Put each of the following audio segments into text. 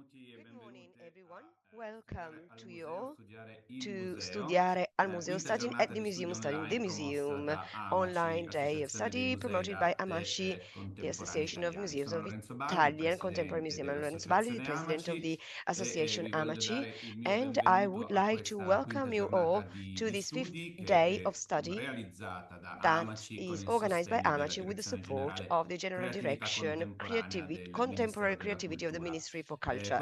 Good morning, everyone. Welcome to you all to Studiare al Museo, studying at the museum, studying the museum, online day of study promoted by AMACI, the Association of Museums of Italian Contemporary Museum. I'm Lorenzo Valli, the president of the Association AMACI, and I would like to welcome you all to this fifth day of study that is organized by AMACI with the support of the General Direction Creativity, Contemporary Creativity of the Ministry for Culture.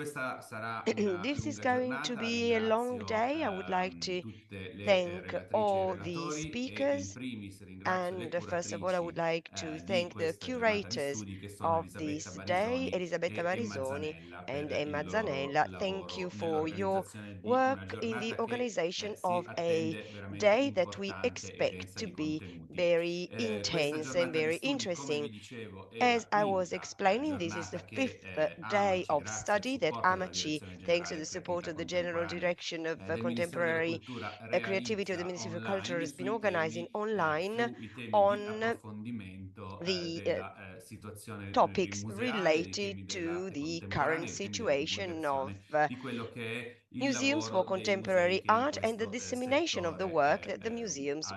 This is going to be a long day. I would like to thank all the speakers. And first of all, I would like to thank the curators of this day, Elisabetta Marisoni and Emma Zanella. Thank you for your work in the organization of a day that we expect to be very intense and very interesting. As I was explaining, this is the fifth day of study that AMACI, thanks to the support of the General Direction of Contemporary Creativity of the Ministry of Culture, has been organizing online on the topics related to the current situation of museums for contemporary art and the dissemination of the work that the museums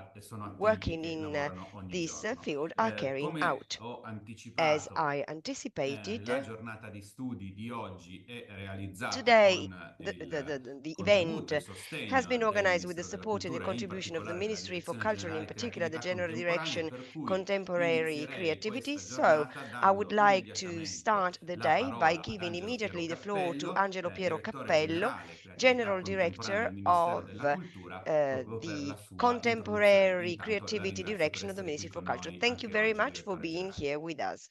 working in this field are carrying out. As I anticipated, today the event has been organized with the support and the contribution of the Ministry for Culture, and in particular the General Direction Contemporary Creativity. So I would like to start the day by giving immediately the floor to Angelo Piero Cappello, General Director of the Contemporary Creativity Direction of the Ministry for Culture. Thank you very much for being here with us.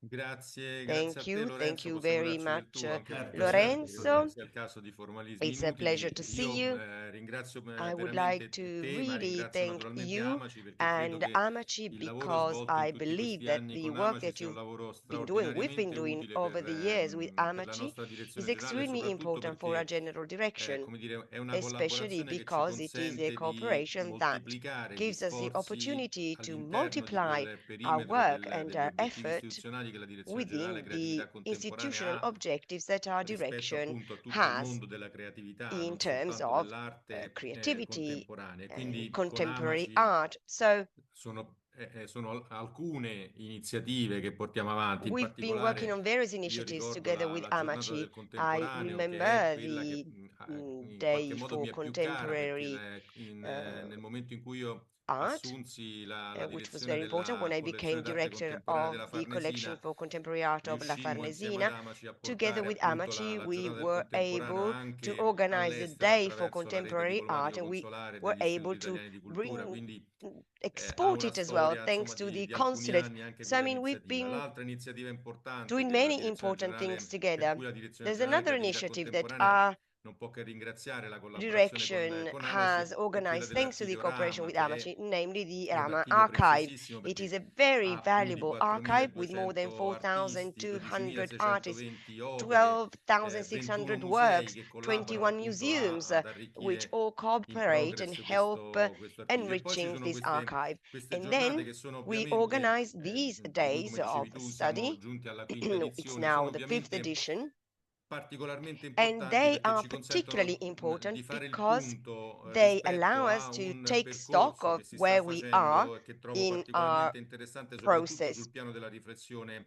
Grazie, Thank you. Thank you Posso very congratulate much, tu anche per Lorenzo. sia il caso di formalismi It's a pleasure to inutili. see Io you. ringrazio I would like veramente to te, ma really ringrazio thank naturalmente you AMACI perché credo and che AMACI il lavoro because svolto in I tutti believe questi that anni the con work AMACI that sia un you've lavoro been doing, we've been straordinariamente doing utile over the years with per la AMACI nostra is direzione generale e extremely soprattutto important for our perché general direction, come dire, è una especially collaborazione che ci because it is a consente di cooperation that moltiplicare gli gives us the sforzi opportunity to all'interno di multiply quel our perimetro work and degli our obiettivi effort istituzionali che la Direzione Generale within Creatività the Contemporanea institutional ha objectives that our rispetto direction appunto a tutto il has mondo della creatività, in non terms soltanto of dell'arte creativity contemporanea. and Quindi con contemporary AMACI art. So sono alcune iniziative che portiamo avanti, in we've been working particolare on various io initiatives ricordo together with la giornata AMACI. del I contemporaneo, che è remember quella che the in qualche day modo mi for è più cara perché contemporary nel momento in cui io art, assunsi la which was direzione very important when della I became collezione d'arte director contemporanea of della the collection Farnesina, for contemporary art of La riuscimmo insieme ad Farnesina. AMACI a Together portare with appunto AMACI, la we giornata del were contemporaneo able to anche organize the all'estero day for attraverso la rete contemporary art, and we diplomatico-consolare were degli able istituti to italiani di cultura, bring quindi ha export una it as well, storia thanks insomma to the di alcuni consulate. anni anche So, I quella mean, we've iniziativa. been L'altra iniziativa importante doing che la many Direzione important things Generale, per together. cui la Direzione There's Generale another Creatività initiative that Contemporanea our non può che ringraziare la collaborazione direction con has AMACI, è quella organized thanks to the cooperation dell'archivio with che AMACI, namely the è un Rama archivio Archive. preziosissimo It is perché a very ha più di valuable archive with more than 4.200 artisti, 4,200 artists, 12.620 opere, 21 12,600 musei works, che collaborano 21 appunto museums, ad which arricchire all in cooperate and progress help questo archivio. E poi ci enriching sono this archive. queste And giornate then che sono we ovviamente, organize these di cui come days dicevi of tu siamo study. giunti alla quinta It's edizione, sono now the fifth ovviamente edition. particolarmente And importanti they perché are ci particularly consentono important di fare il because punto they rispetto allow us a to un take stock percorso of che si sta where we are facendo e che trovo in our particolarmente interessante, soprattutto process sul piano della riflessione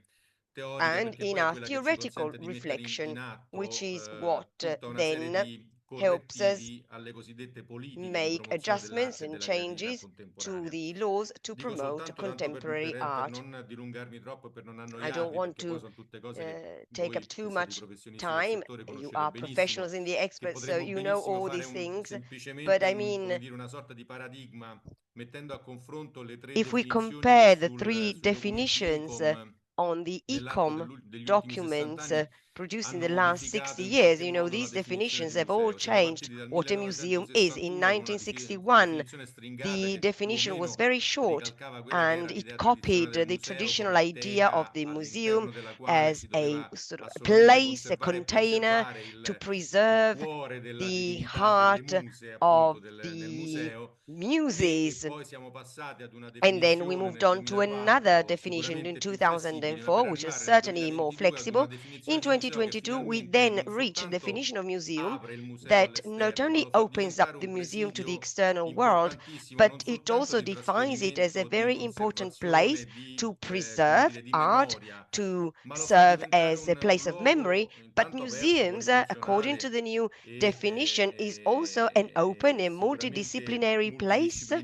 teorica, and perché in poi è our quella che ci theoretical consente di mettere reflection, in which atto is what tutta una serie then di helps us correttivi alle cosiddette politiche di make promozione adjustments dell'arte e and della creatività changes to contemporanea. the laws to Dico promote soltanto tanto contemporary per art. non dilungarmi troppo e per non I don't annoiarvi, want perché poi to sono tutte cose che take up voi, too che siete i much professionisti del time. settore, You conoscete are benissimo, professionals in the che experts, so potremmo you know benissimo all fare these things. semplicemente But I mean, come dire, una sorta di paradigma, mettendo a confronto le tre if we definizioni che compare the three sui documenti definitions ICOM on the nell'arco ECOM degli ultimi 60 documents anni produced in hanno the last modificato 60 in years, qualche you know, modo la these definizione definitions di have all museo. Siamo changed partiti dal what a museum is. In 1961 con una 1961, definizione stringata the che più o definition was meno very short ricalcava quella che and era it l'idea tradizionale copied del the museo traditional come idea of teca the museum all'interno della quale as si a doveva sort of assolutamente place, a conservare e container preservare to il preserve cuore della the divinità delle heart muse, appunto of nel the museo, e muses. poi siamo passati ad una And then we definizione moved nel on to another 2004 definition in sicuramente più flessibile, ma per 2004, which was arrivare nel certainly more 2022 ad una flexible. In definizione di museo 2022, we finalmente then non reached a soltanto definition of museum apre il museo that not all'esterno, ma only lo fa opens up diventare the un museum to the presidio external world, importantissimo but non it soltanto also di defines it as a trasferimento, di very important place conservazione, di, to come preserve dire, di art, memoria, to ma lo fa serve diventare as a un place of memory. luogo But intanto aperto, museums, according to polifunzionale the new definition, is also an open e and sicuramente multidisciplinary place, multidisciplinare,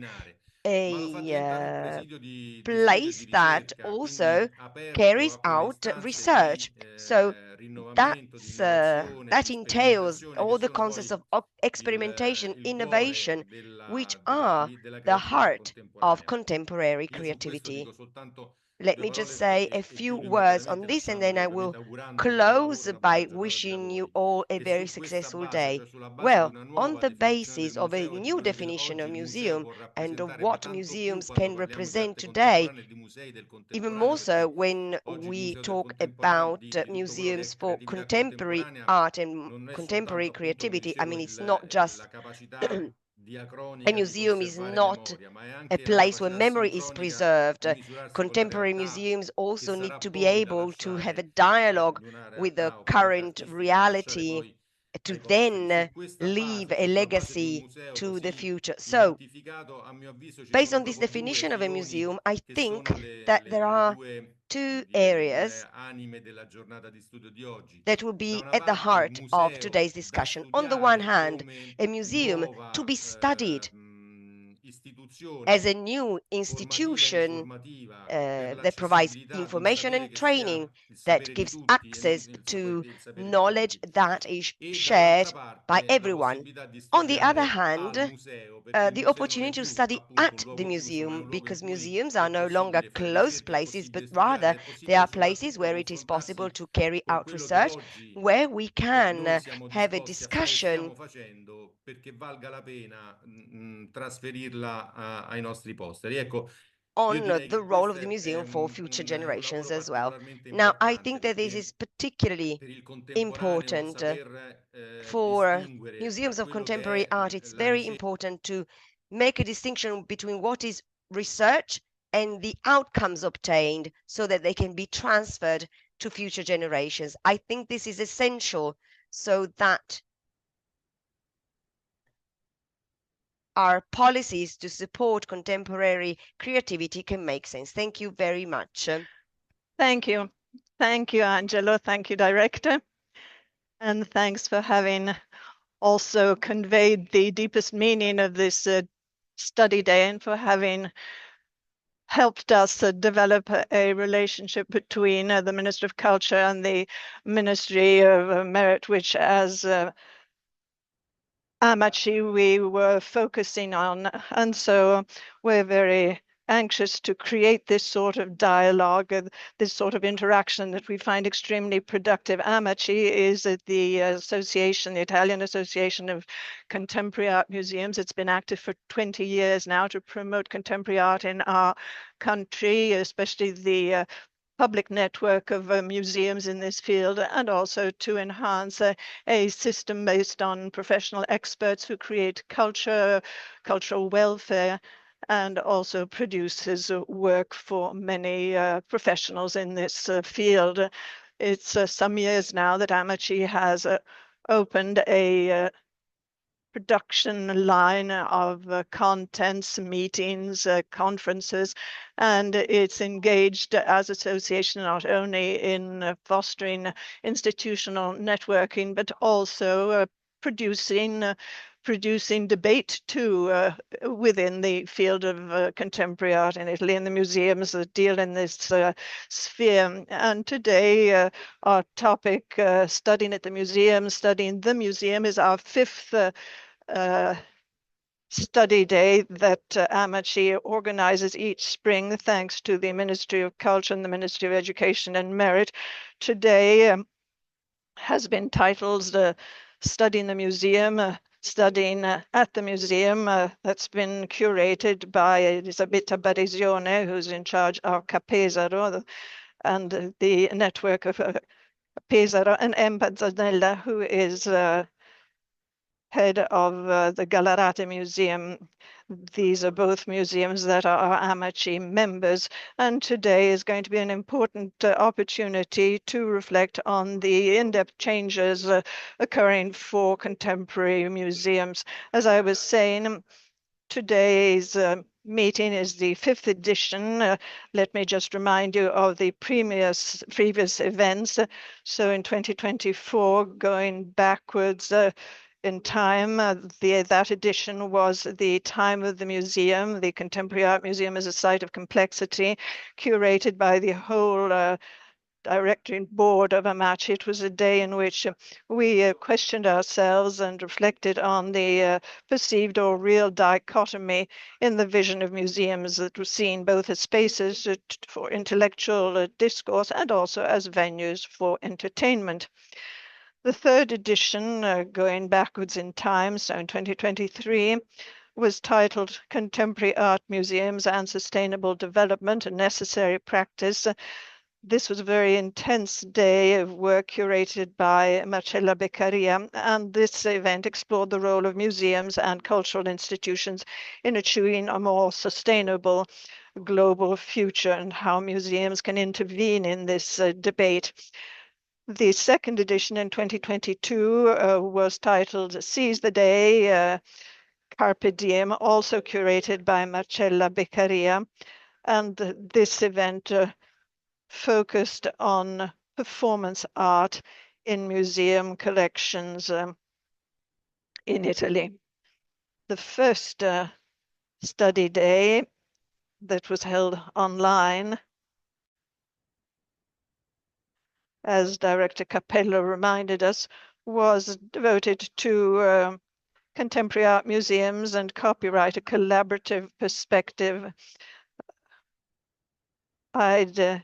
ma lo fa a diventare un presidio di studio e di place that ricerca, also quindi aperto carries a quelle out istanze research. di So rinnovamento, di innovazione, that di entails sperimentazione, che all the sono concepts poi of experimentation, il cuore innovation, which are della the creatività heart of contemporanea. contemporary Io su questo creativity. dico soltanto Let due me just parole say a e few chiudo words on immediatamente this, and then lasciandole, I ovviamente will augurandogli buon lavoro close e una buona by giornata via wishing you voi, all a che very su questa successful base, day. cioè sulla base di Well, una on nuova the definizione del basis of a museo e di new quello che definition oggi of il museo museum può and of rappresentare, ma what tanto più museums quando can parliamo di represent arte today, contemporanea e di musei del even contemporaneo, more so perché when oggi il we museo del talk contemporaneo, about di tutto quello che museums è for creatività contemporary contemporanea, art and non è contemporary soltanto, appunto, come creativity. I dicevo, mean, it's not just la capacità a diacronica di museum is conservare not memoria, ma è a anche la place where capacità memory is sincronica preserved. di misurarsi con la Contemporary realtà, museums che also need sarà to be poi da able to have a lasciare dialogue ad una with the realtà ovviamente current artistica, da lasciare reality poi to ai posteri. then Su questa leave base, a cioè sulla base di un legacy museo to the così future. So, identificato, a mio avviso ci based sono on this proprio due definition of a filoni museum, I che think sono that there le are due, two come dire, le areas due anime della giornata di studio di oggi. that will Da be una at the parte il heart of museo today's da discussion. On the one studiare hand, come a museum to nuova be studied as istituzione a new formativa e institution informativa per that provides l'accessibilità di un information sapere and che sia training, il that sapere di gives tutti e non access il to il sapere di knowledge pochi. that is E dall'altra shared by parte la everyone. possibilità di On the other studiare al hand, museo, perché il the museo non è opportunity to più study appunto un at the luogo chiuso, ma è museum, un luogo in because cui museums are è no longer possibile fare closed ricerca, è places, but possibile studiare, rather è they possibile are places soprattutto where it is possible confrontarsi to carry con out quello che research, oggi where we can noi siamo have a disposti a fare e discussion stiamo facendo perché valga la pena trasferirla ai nostri posteri. Ecco, io on direi the che role questo of the museum for future è un generations lavoro as well. particolarmente Now, I importante think that this perché is particularly per il contemporaneo important saper for distinguere tra museums of quello contemporary che è art. It's la very ricerca. important to make a distinction between what is research and the outcomes obtained so that they can be transferred to future generations. I think this is essential so that our policies to support contemporary creativity can make sense. Thank you very much. Thank you. Thank you, Angelo. Thank you, Director. And thanks for having also conveyed the deepest meaning of this study day and for having helped us develop a relationship between the Minister of Culture and the Ministry of Merit, which as AMACI we were focusing on. And so we're very anxious to create this sort of dialogue, this sort of interaction that we find extremely productive. AMACI is the association, the Italian Association of Contemporary Art Museums. It's been active for 20 years now to promote contemporary art in our country, especially the public network of museums in this field, and also to enhance a system based on professional experts who create culture, cultural welfare, and also produces work for many professionals in this field. It's some years now that AMACI has opened a production line of contents, meetings, conferences, and it's engaged as association not only in fostering institutional networking, but also producing debate too within the field of contemporary art in Italy, and the museums that deal in this sphere. And today, our topic, studying at the museum, studying the museum, is our fifth study day that AMACI organizes each spring, thanks to the Ministry of Culture and the Ministry of Education and Merit. Today has been titled Studying the Museum, Studying at the Museum. That's been curated by Elisabetta Barisione, who's in charge of Pesaro, and the network of Pesaro, and Zazzanella, who is head of the Gallerate Museum. These are both museums that are AMACI members, and today is going to be an important opportunity to reflect on the in-depth changes occurring for contemporary museums. As I was saying, today's meeting is the 5th edition. Let me just remind you of the previous events. So in 2024, going backwards in time, that edition was the time of the museum. The Contemporary Art Museum is a site of complexity, curated by the whole directing board of AMACI. It was a day in which we questioned ourselves and reflected on the perceived or real dichotomy in the vision of museums that were seen both as spaces for intellectual discourse and also as venues for entertainment. The 3rd edition, going backwards in time, so in 2023, was titled Contemporary Art Museums and Sustainable Development, a Necessary Practice. This was a very intense day of work curated by Marcella Beccaria, and this event explored the role of museums and cultural institutions in achieving a more sustainable global future and how museums can intervene in this debate. The 2nd edition in 2022 was titled Seize the Day, Carpe Diem, also curated by Marcella Beccaria, and this event focused on performance art in museum collections in Italy. The first study day that was held online, as Director Capello reminded us, was devoted to contemporary art museums and copyright, a collaborative perspective. I'd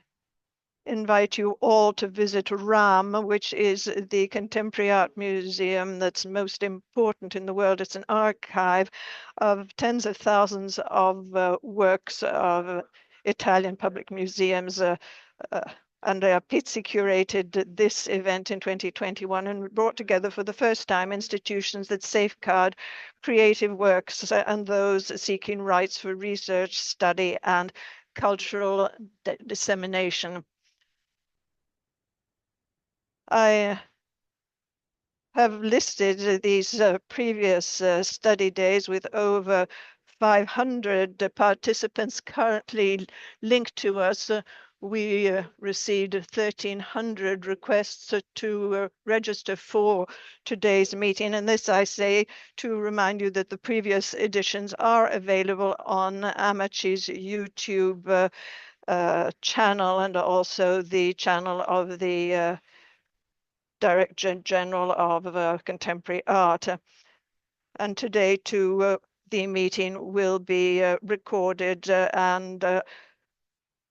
invite you all to visit RAM, which is the contemporary art museum that's most important in the world. It's an archive of tens of thousands of works of Italian public museums. Andrea Pizzi curated this event in 2021 and brought together for the first time institutions that safeguard creative works and those seeking rights for research, study, and cultural dissemination. I have listed these previous study days with over 500 participants currently linked to us. We received 1,300 requests to register for today's meeting. And this I say to remind you that the previous editions are available on AMACI's YouTube channel and also the channel of the Director General of Contemporary Art. And today too, the meeting will be recorded and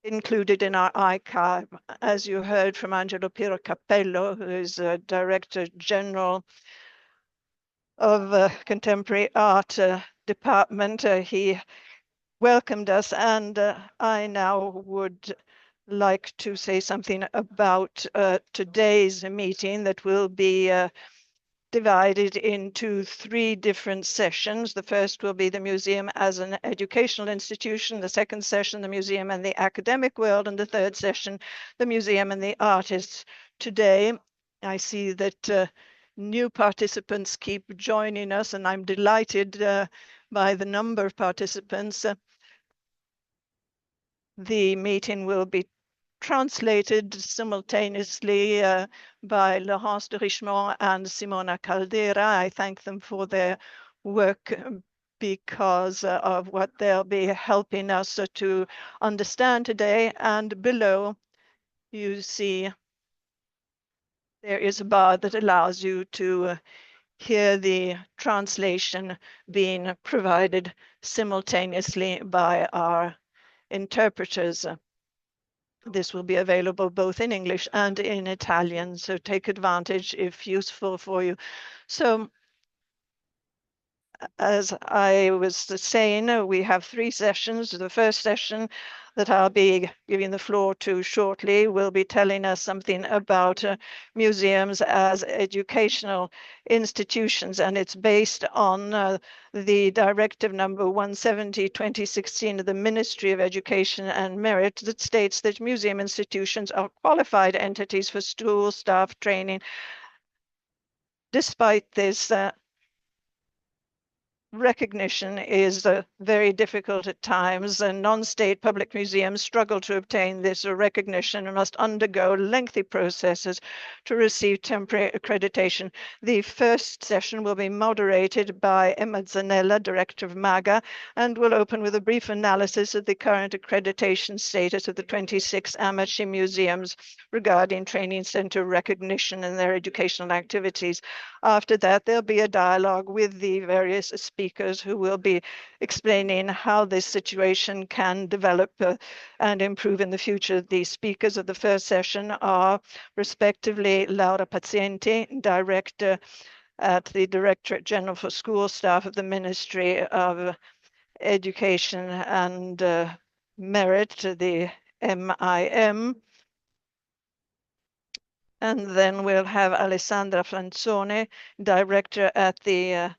included in our archive. As you heard from Angelo Piero Capello, who is Director General of Contemporary Art Department, he welcomed us, and I now would like to say something about today's meeting that will be divided into 3 different sessions. The first will be the museum as an educational institution, the second session, the museum and the academic world, and the third session, the museum and the artists. Today, I see that new participants keep joining us, and I'm delighted by the number of participants. The meeting will be translated simultaneously by Laurence de Richemont and Simona Caldera. I thank them for their work because of what they'll be helping us to understand today. And below, you see there is a bar that allows you to hear the translation being provided simultaneously by our interpreters. This will be available both in English and in Italian, so take advantage if useful for you. So As I was saying, we have 3 sessions. The first session that I'll be giving the floor to shortly will be telling us something about museums as educational institutions, and it's based on the Directive number 170/2016 of the Ministry of Education and Merit that states that museum institutions are qualified entities for school staff training. Despite this, recognition is very difficult at times, and non-state public museums struggle to obtain this recognition and must undergo lengthy processes to receive temporary accreditation. The first session will be moderated by Emma Zanella, Director of MAGA, and will open with a brief analysis of the current accreditation status of the 26 AMACI museums regarding training center recognition and their educational activities. After that, there'll be a dialogue with the various speakers who will be explaining how this situation can develop and improve in the future. The speakers of the first session are respectively Laura Pazienti, Director at the Directorate General for School Staff of the Ministry of Education and Merit, the MIM. And then we'll have Alessandra Franzone, Director at the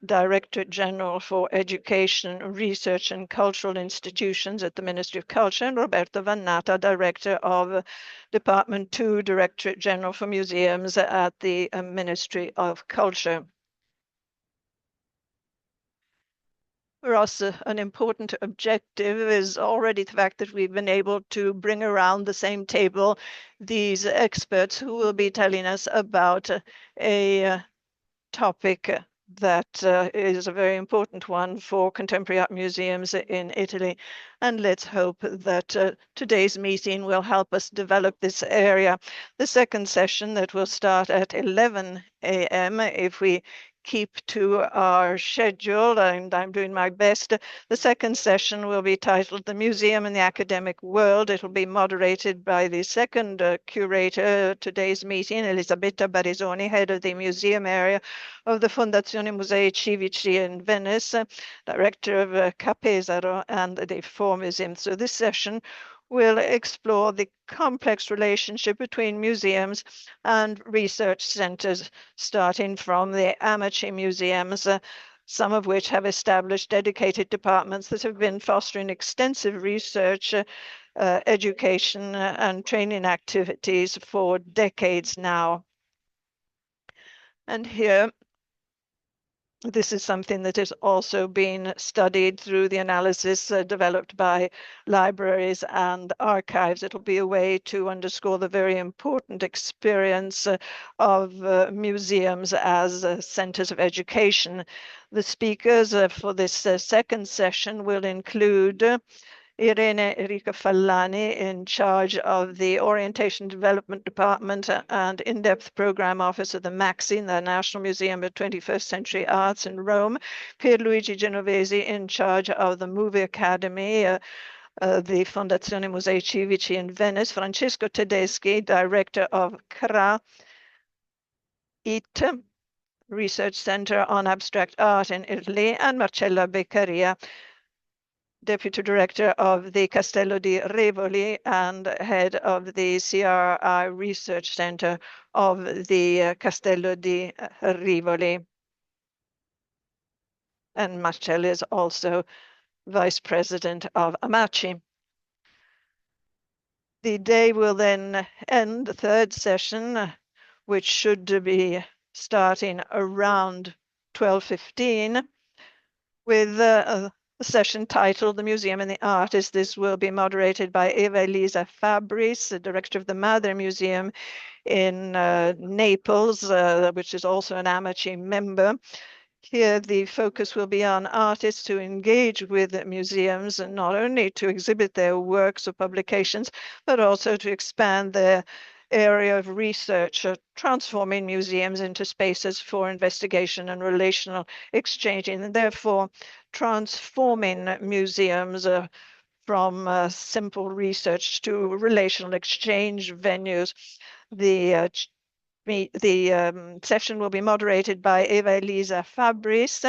Directorate General for Education, Research and Cultural Institutions at the Ministry of Culture, and Roberto Vannata, Director of Department 2, Directorate General for Museums at the Ministry of Culture. For us, an important objective is already the fact that we've been able to bring around the same table these experts who will be telling us about a topic that is a very important one for contemporary art museums in Italy. And let's hope that today's meeting will help us develop this area. The second session that will start at 11 a.m. if we keep to our schedule, and I'm doing my best. The second session will be titled The Museum and the Academic World. It will be moderated by the second curator of today's meeting, Elisabetta Barisoni, head of the museum area of the Fondazione Musei Civici in Venice, director of Capesaro and the Four Museums. So this session will explore the complex relationship between museums and research centers, starting from the AMACI museums, some of which have established dedicated departments that have been fostering extensive research, education, and training activities for decades now. And here, this is something that is also being studied through the analysis developed by libraries and archives. It'll be a way to underscore the very important experience of museums as centers of education. The speakers for this second session will include Irene Enrica Fallani, in charge of the Orientation Development Department and In-Depth Program Office of the MACSI, the National Museum of 21st Century Arts in Rome, Pierluigi Genovesi, in charge of the Movie Academy, the Fondazione Musei Civici in Venice, Francesco Tedeschi, Director of CRA IT, Research Center on Abstract Art in Italy, and Marcella Beccaria, Deputy Director of the Castello di Rivoli and head of the CRI Research Center of the Castello di Rivoli. And Marcella is also Vice President of AMACI. The day will then end the third session, which should be starting around 12:15, with a session titled The Museum and the Artist. This will be moderated by Eva Elisa Fabris, the director of the Madre Museum in Naples, which is also an AMACI member. Here, the focus will be on artists who engage with museums, and not only to exhibit their works or publications, but also to expand their area of research, transforming museums into spaces for investigation and relational exchange, and therefore transforming museums from simple research to relational exchange venues. The session will be moderated by Eva Elisa Fabris.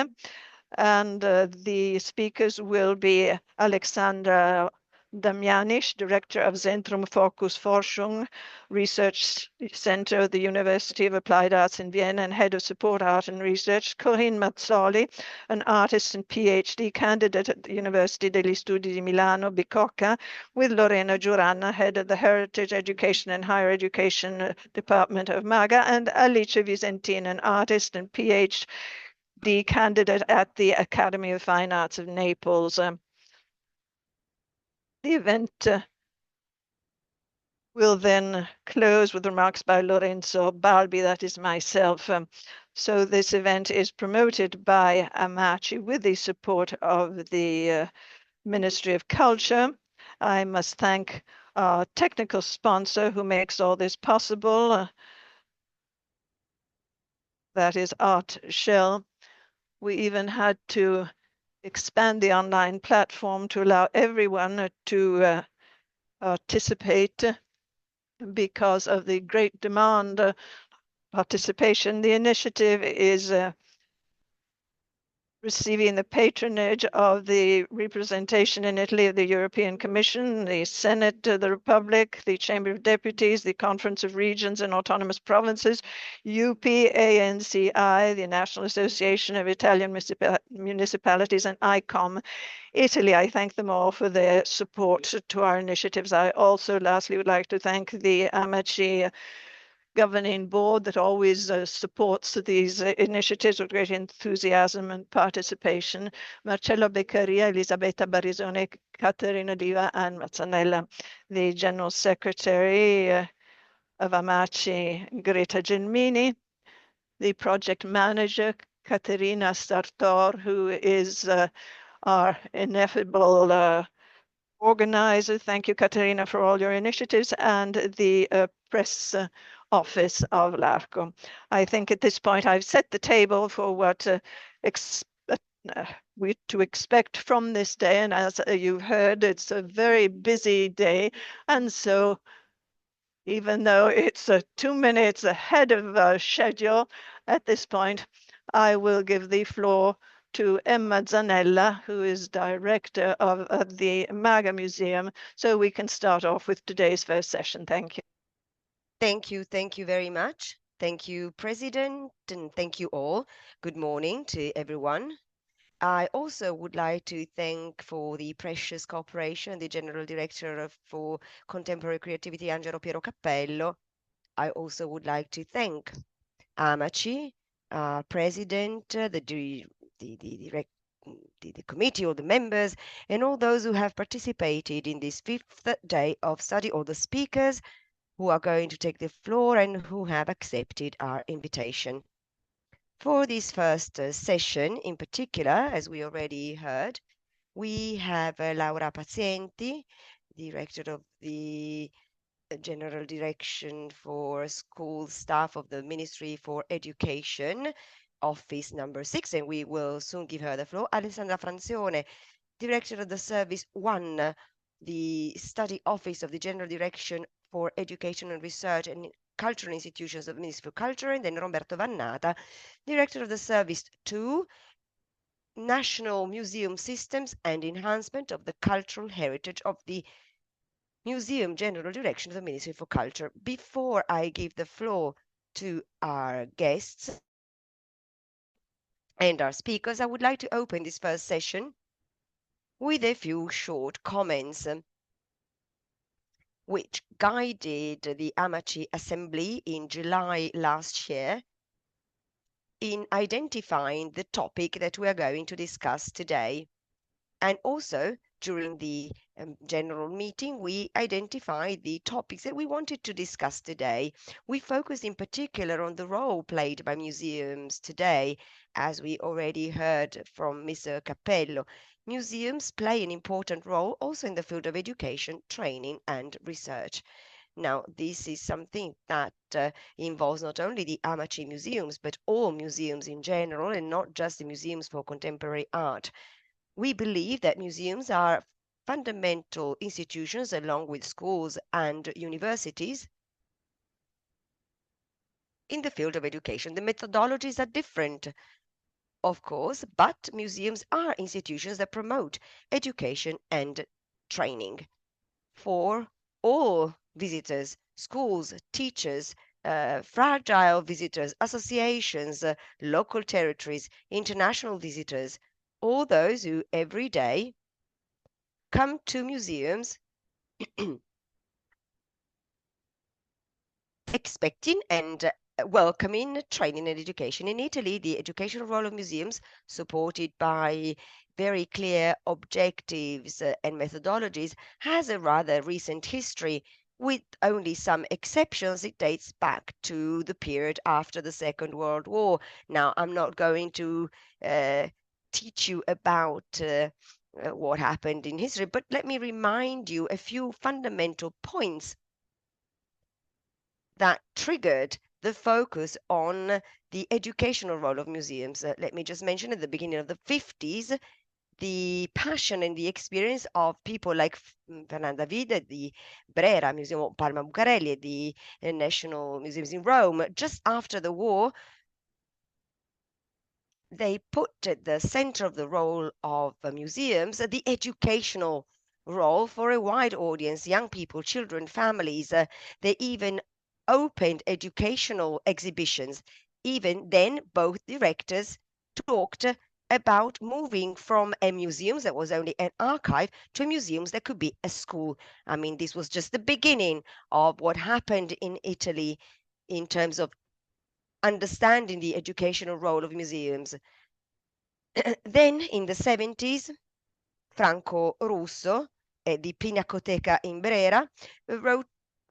And the speakers will be Alexandra Damjanic, Director of Zentrum Focus Forschung, Research Center of the University of Applied Arts in Vienna and Head of Support Art and Research, Corinne Mazzoli, an artist and PhD candidate at the University degli Studi di Milano, Bicocca, with Lorena Giuranna, Head of the Heritage Education and Higher Education Department of MAGA, and Alice Visentin, an artist and PhD candidate at the Academy of Fine Arts of Naples. The event will then close with remarks by Lorenzo Balbi, that is myself. So this event is promoted by AMACI with the support of the Ministry of Culture. I must thank our technical sponsor who makes all this possible. That is Art Shell. We even had to expand the online platform to allow everyone to participate because of the great demand participation. The initiative is receiving the patronage of the representation in Italy of the European Commission, the Senate of the Republic, the Chamber of Deputies, the Conference of Regions and Autonomous Provinces, UPANCI, the National Association of Italian Municipalities, and ICOM Italy. I thank them all for their support to our initiatives. I also lastly would like to thank the AMACI governing board that always supports these initiatives with great enthusiasm and participation. Marcello Beccaria, Elisabetta Barisone, Caterina Diva, and Mazzanella. The General Secretary of AMACI, Greta Gelmini. The project manager, Caterina Sartor, who is our ineffable organizer. Thank you, Caterina, for all your initiatives, and the press office of LARCO. I think at this point I've set the table for what we to expect from this day, and as you've heard, it's a very busy day, and so even though it's 2 minutes ahead of schedule at this point, I will give the floor to Emma Zanella, who is director of the MAGA Museum, so we can start off with today's first session. Thank you. Thank you very much. Thank you, President, and thank you all. Good morning to everyone. I also would like to thank for the precious cooperation the General Director for Contemporary Creativity, Angelo Piero Cappello. I also would like to thank AMACI, President, the committee, all the members, and all those who have participated in this 5th day of study, all the speakers who are going to take the floor and who have accepted our invitation. For this first session in particular, as we already heard, we have Laura Pazienti, Director of the General Direction for School Staff of the Ministry for Education, Office number 6, and we will soon give her the floor. Alessandra Francione, Director of the Service 1, the Study Office of the General Direction for Education and Research and Cultural Institutions of the Ministry for Culture, and then Roberto Vannata, Director of the Service 2, National Museum Systems and Enhancement of the Cultural Heritage of the Museum General Direction of the Ministry for Culture. Before I give the floor to our guests and our speakers, I would like to open this first session with a few short comments which guided the AMACI Assembly in July last year in identifying the topic that we are going to discuss today. And also, during the general meeting, we identified the topics that we wanted to discuss today. We focused in particular on the role played by museums today, as we already heard from Mr. Cappello. Museums play an important role also in the field of education, training, and research. Now, this is something that involves not only the AMACI museums, but all museums in general, and not just the museums for contemporary art. We believe that museums are fundamental institutions along with schools and universities in the field of education. The methodologies are different of course, but museums are institutions that promote education and training for all visitors, schools, teachers, fragile visitors, associations, local territories, international visitors, all those who every day come to museums expecting and welcoming training and education. In Italy, the educational role of museums, supported by very clear objectives and methodologies, has a rather recent history. With only some exceptions, it dates back to the period after the Second World War. Now, I'm not going to teach you about what happened in history, but let me remind you a few fundamental points that triggered the focus on the educational role of museums. Let me just mention at the beginning of the 50s, the passion and the experience of people like Fernanda Vide, the Brera Museum of Parma Bucarelli, the National Museums in Rome. Just after the war, they put at the center of the role of museums the educational role for a wide audience, young people, children, families. They even opened educational exhibitions. Even then, both directors talked about moving from a museum that was only an archive to a museum that could be a school. I mean, this was just the beginning of what happened in Italy in terms of understanding the educational role of museums. Then in the 70s, Franco Russo, di Pinacoteca in Brera,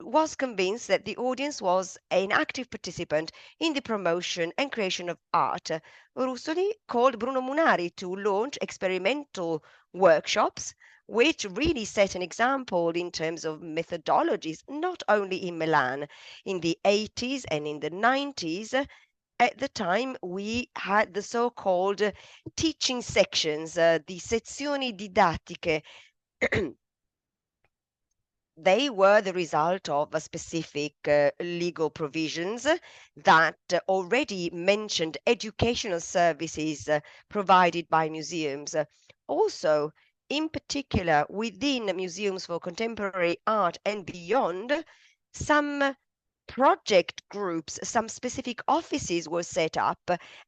was convinced that the audience was an active participant in the promotion and creation of art. Russoli called Bruno Munari to launch experimental workshops, which really set an example in terms of methodologies, not only in Milan. In the 80s and in the 90s, at the time we had the so-called teaching sections, the sezioni didattiche. They were the result of a specific legal provisions that already mentioned educational services provided by museums. Also, in particular, within museums for contemporary art and beyond, some project groups, some specific offices were set up,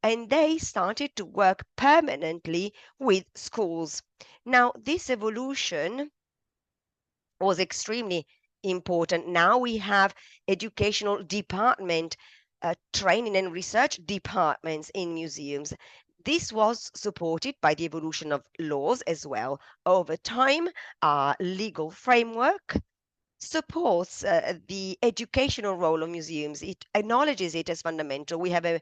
and they started to work permanently with schools. Now, this evolution was extremely important. Now we have educational department, training and research departments in museums. This was supported by the evolution of laws as well. Over time, our legal framework supports the educational role of museums. It acknowledges it as fundamental. We have a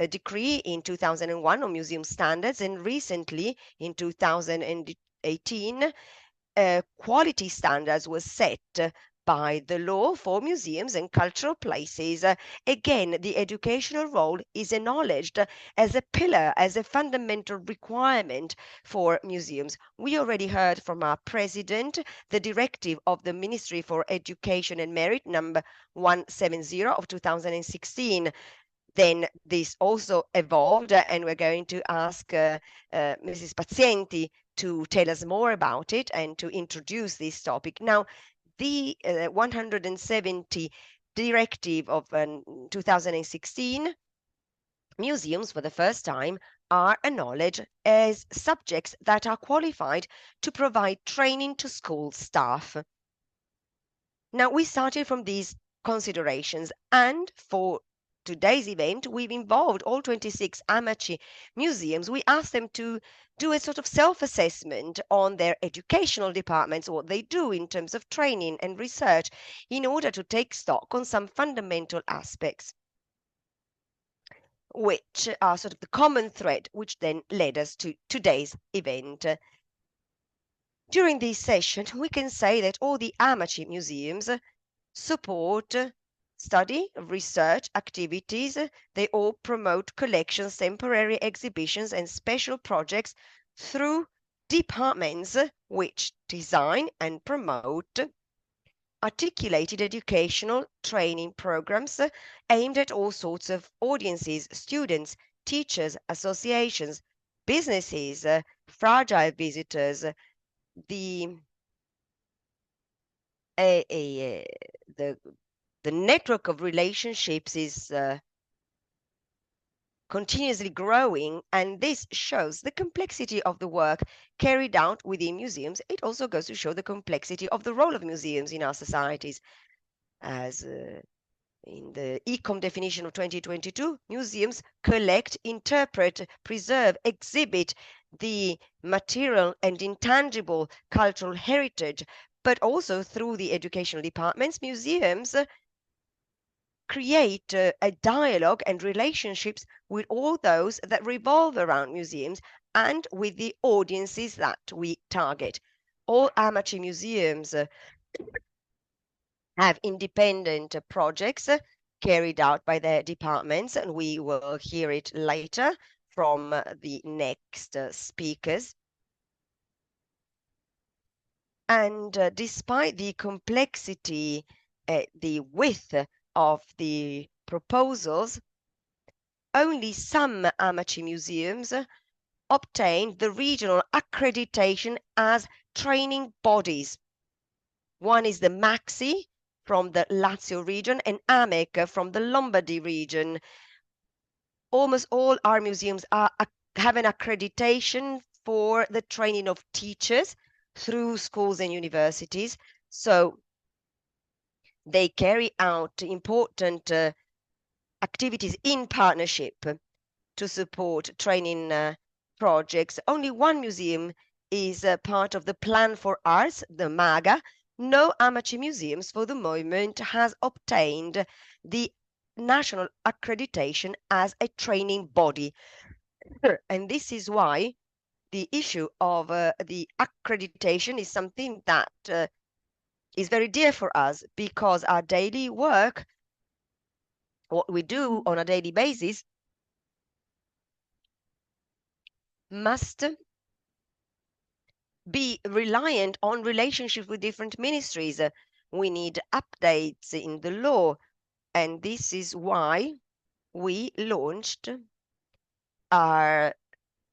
decree in 2001 on museum standards, and recently in 2018, quality standards were set by the law for museums and cultural places. Again, the educational role is acknowledged as a pillar, as a fundamental requirement for museums. We already heard from our president the directive of the Ministry for Education and Merit, number 170 of 2016. Then this also evolved, and we're going to ask Mrs. Pazienti to tell us more about it and to introduce this topic. Now, the 170 directive of 2016, museums for the first time are acknowledged as subjects that are qualified to provide training to school staff. Now, we started from these considerations, and for today's event, we've involved all 26 AMACI museums. We asked them to do a sort of self-assessment on their educational departments, what they do in terms of training and research, in order to take stock on some fundamental aspects, which are sort of the common thread, which then led us to today's event. During this session, we can say that all the AMACI museums support study, research activities. They all promote collections, temporary exhibitions, and special projects through departments which design and promote articulated educational training programs aimed at all sorts of audiences, students, teachers, associations, businesses, fragile visitors, the network of relationships is continuously growing, and this shows the complexity of the work carried out within museums. It also goes to show the complexity of the role of museums in our societies. As in the ECOM definition of 2022, museums collect, interpret, preserve, exhibit the material and intangible cultural heritage, but also through the educational departments, museums create a dialogue and relationships with all those that revolve around museums and with the audiences that we target. All AMACI museums have independent projects carried out by their departments, and we will hear it later from the next speakers. And despite the complexity, the width of the proposals, only some AMACI museums obtained the regional accreditation as training bodies. One is the MAXI from the Lazio region and AMEC from the Lombardy region. Almost all our museums have an accreditation for the training of teachers through schools and universities. So they carry out important activities in partnership to support training projects. Only one museum is part of the Plan for Arts, the MAGA. No AMACI museums for the moment has obtained the national accreditation as a training body. And this is why the issue of the accreditation is something that is very dear for us, because our daily work, what we do on a daily basis, must be reliant on relationships with different ministries. We need updates in the law, and this is why we launched our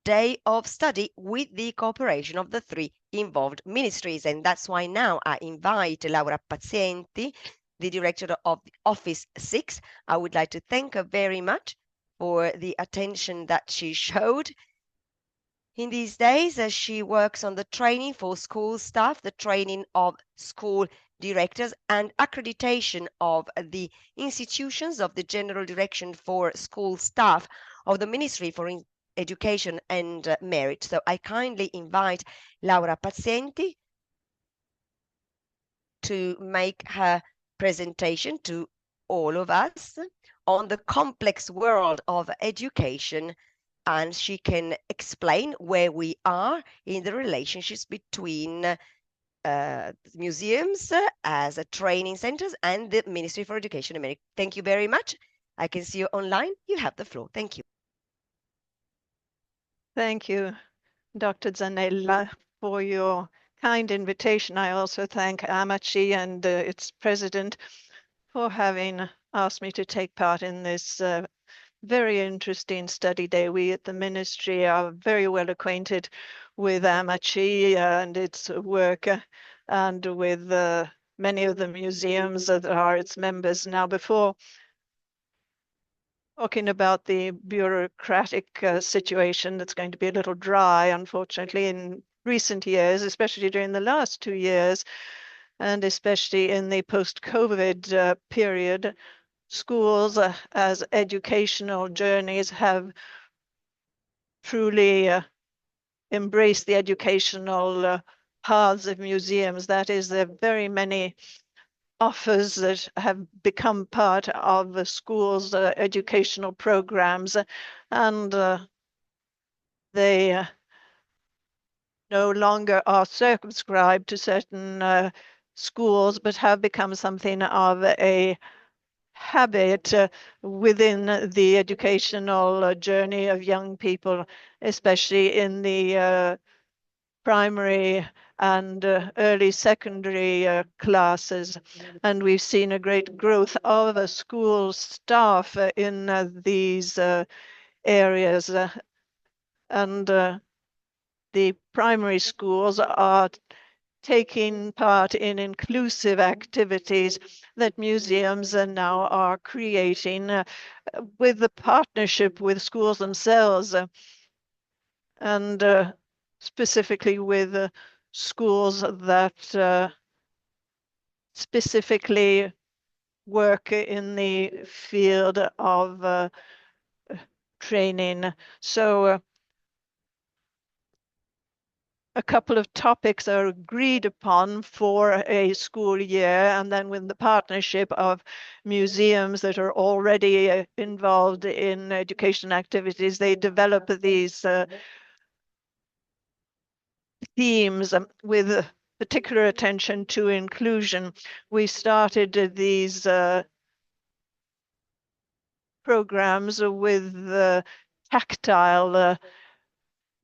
day of study with the cooperation of the three involved ministries. And that's why now I invite Laura Pazienti, the director of Office 6. I would like to thank her very much for the attention that she showed in these days, as she works on the training for school staff, the training of school directors, and accreditation of the institutions of the General Direction for School Staff of the Ministry for Education and Merit. So I kindly invite Laura Pazienti to make her presentation to all of us on the complex world of education, and she can explain where we are in the relationships between museums as training centers and the Ministry for Education and Merit. Thank you very much. I can see you online. You have the floor. Thank you. Thank you, Dr. Zanella, for your kind invitation. I also thank AMACI and its president for having asked me to take part in this very interesting study day. We at the ministry are very well acquainted with AMACI and its work and with many of the museums that are its members. Now, before talking about the bureaucratic situation that's going to be a little dry, unfortunately, in recent years, especially during the last 2 years, and especially in the post-COVID period, schools as educational journeys have truly embraced the educational paths of museums. That is, there are very many offers that have become part of the school's educational programs, and they no longer are circumscribed to certain schools, but have become something of a habit within the educational journey of young people, especially in the primary and early secondary classes. And we've seen a great growth of school staff in these areas, and the primary schools are taking part in inclusive activities that museums now are creating with the partnership with schools themselves, and specifically with schools that specifically work in the field of training. So a couple of topics are agreed upon for a school year, and then with the partnership of museums that are already involved in education activities, they develop these themes with particular attention to inclusion. We started these programs with tactile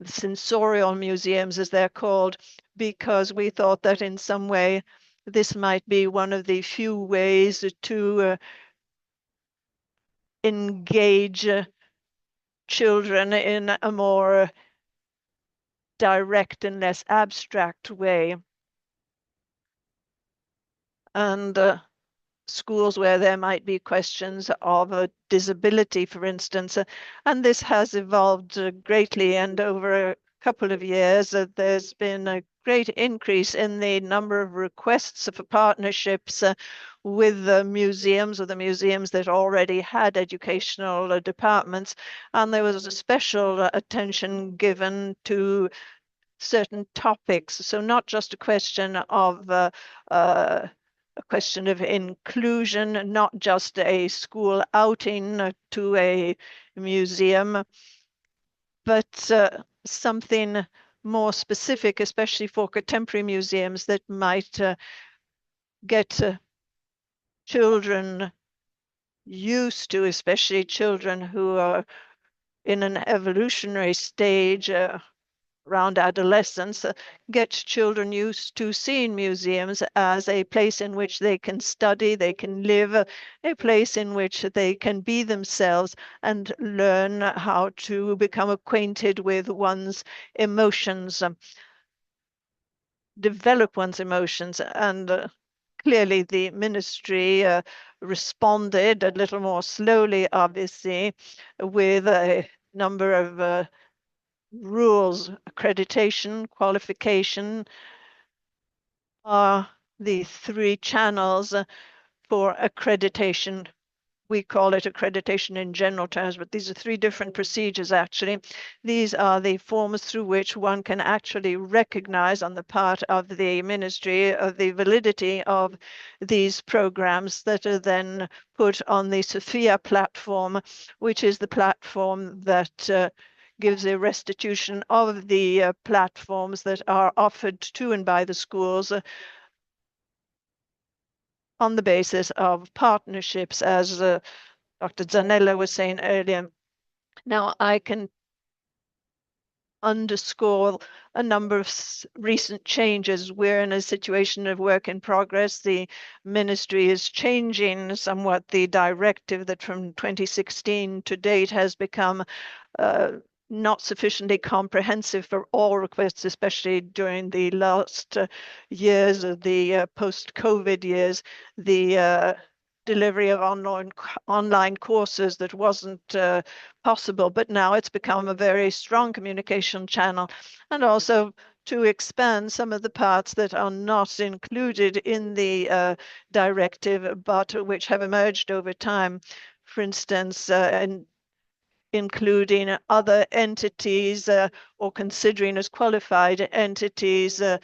sensorial museums, as they're called, because we thought that in some way this might be one of the few ways to engage children in a more direct and less abstract way. And schools where there might be questions of disability, for instance. And this has evolved greatly. And over a couple of years, there's been a great increase in the number of requests for partnerships with the museums or the museums that already had educational departments. And there was a special attention given to certain topics. So not just a question of a question of inclusion, not just a school outing to a museum, but something more specific, especially for contemporary museums that might get children used to, especially children who are in an evolutionary stage around adolescence, get children used to seeing museums as a place in which they can study, they can live, a place in which they can be themselves and learn how to become acquainted with one's emotions, develop one's emotions. And clearly the ministry responded a little more slowly, obviously, with a number of rules. Accreditation, qualification are the three channels for accreditation. We call it accreditation in general terms, but these are three different procedures, actually. These are the forms through which one can actually recognize on the part of the ministry of the validity of these programs that are then put on the Sophia platform, which is the platform that gives a restitution of the platforms that are offered to and by the schools on the basis of partnerships, as Dr. Zanella was saying earlier. Now, I can underscore a number of recent changes. We're in a situation of work in progress. The ministry is changing somewhat the directive that from 2016 to date has become not sufficiently comprehensive for all requests, especially during the last years of the post-COVID years. The delivery of online courses that wasn't possible, but now it's become a very strong communication channel, and also to expand some of the parts that are not included in the directive, but which have emerged over time. For instance, including other entities or considering as qualified entities that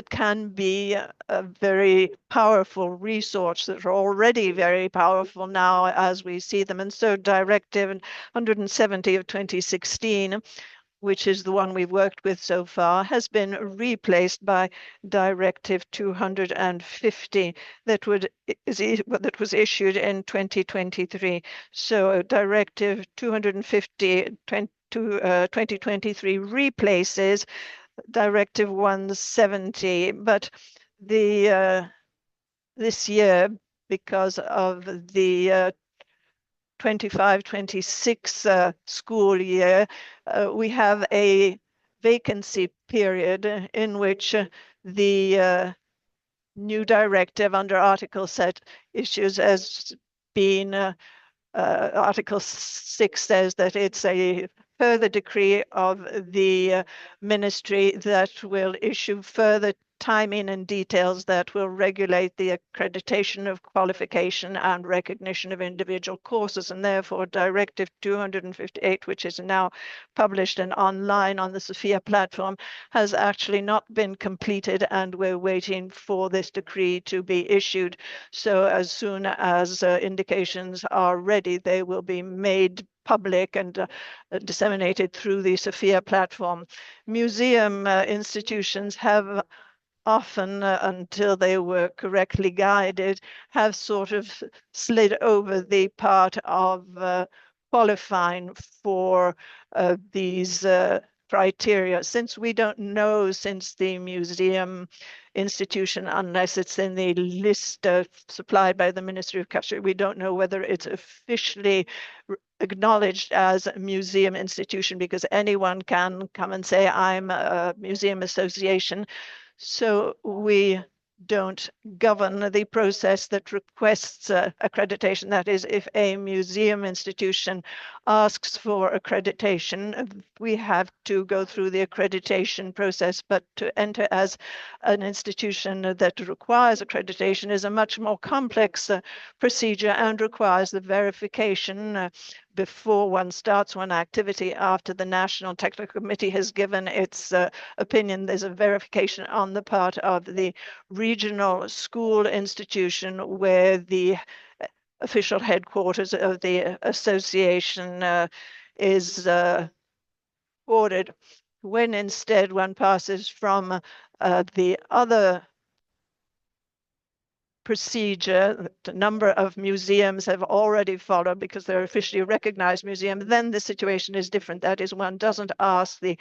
can be a very powerful resource that are already very powerful now as we see them. And so Directive 170 of 2016, which is the one we've worked with so far, has been replaced by Directive 250 that was issued in 2023. So Directive 250 2023 replaces Directive 170, but this year, because of the 25-26 school year, we have a vacancy period in which the new directive under Article 7 issues has been Article 6 says that it's a further decree of the ministry that will issue further timing and details that will regulate the accreditation of qualification and recognition of individual courses. And therefore, Directive 258, which is now published and online on the Sophia platform, has actually not been completed, and we're waiting for this decree to be issued. So as soon as indications are ready, they will be made public and disseminated through the Sophia platform. Museum institutions have often, until they were correctly guided, have sort of slid over the part of qualifying for these criteria. Since we don't know, since the museum institution, unless it's in the list supplied by the Ministry of Culture, we don't know whether it's officially acknowledged as a museum institution, because anyone can come and say, I'm a museum association. So we don't govern the process that requests accreditation. That is, if a museum institution asks for accreditation, we have to go through the accreditation process. But to enter as an institution that requires accreditation is a much more complex procedure and requires the verification before one starts one activity. After the National Technical Committee has given its opinion, there's a verification on the part of the regional school institution where the official headquarters of the association is ordered. When instead one passes from the other procedure that a number of museums have already followed because they're officially recognized museums, then the situation is different. That is, one doesn't ask the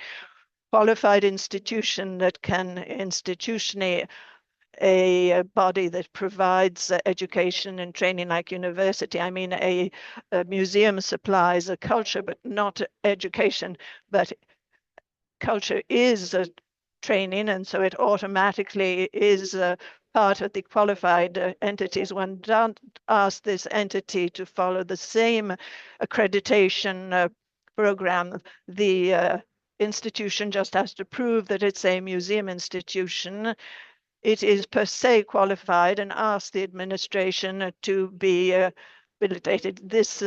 qualified institution that can institutionally a body that provides education and training like university. I mean, a museum supplies a culture, but not education. But culture is a training, and so it automatically is part of the qualified entities. One don't ask this entity to follow the same accreditation program. The institution just has to prove that it's a museum institution. It is per se qualified and asks the administration to be habilitated. This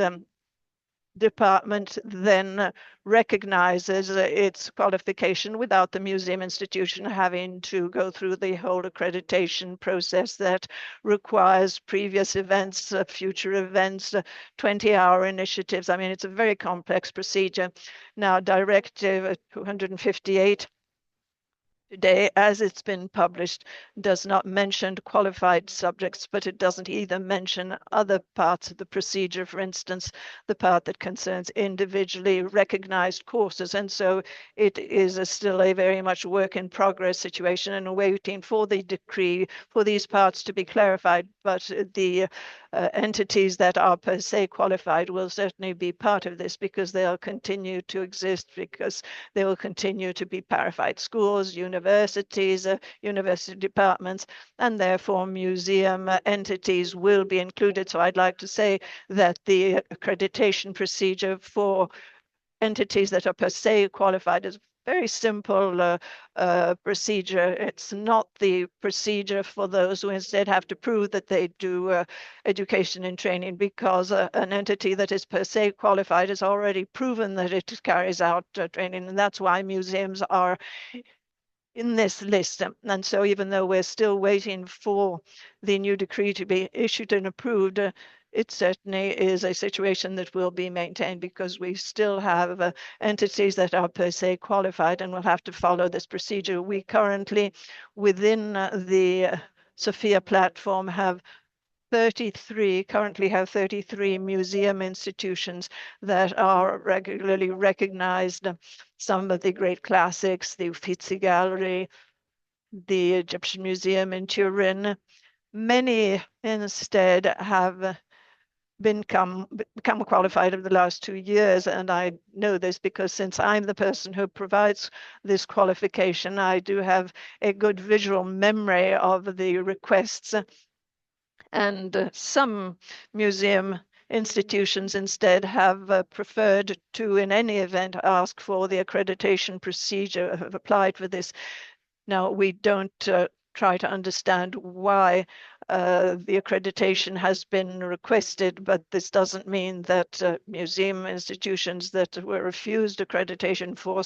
department then recognizes its qualification without the museum institution having to go through the whole accreditation process that requires previous events, future events, 20-hour initiatives. I mean, it's a very complex procedure. Now, Directive 258 today, as it's been published, does not mention qualified subjects, but it doesn't either mention other parts of the procedure, for instance, the part that concerns individually recognized courses. And so it is still a very much work in progress situation and waiting for the decree for these parts to be clarified. But the entities that are per se qualified will certainly be part of this, because they'll continue to exist, because they will continue to be parified schools, universities, university departments, and therefore museum entities will be included. So I'd like to say that the accreditation procedure for entities that are per se qualified is very simple procedure. It's not the procedure for those who instead have to prove that they do education and training, because an entity that is per se qualified has already proven that it carries out training, and that's why museums are in this list. And so even though we're still waiting for the new decree to be issued and approved, it certainly is a situation that will be maintained, because we still have entities that are per se qualified and will have to follow this procedure. We currently, within the Sophia platform, have 33 museum institutions that are regularly recognized. Some of the great classics, the Uffizi Gallery, the Egyptian Museum in Turin. Many instead have become qualified over the last 2 years, and I know this because since I'm the person who provides this qualification, I do have a good visual memory of the requests, and some museum institutions instead have preferred to, in any event, ask for the accreditation procedure, have applied for this. Now, we don't try to understand why the accreditation has been requested, but this doesn't mean that museum institutions that were refused accreditation for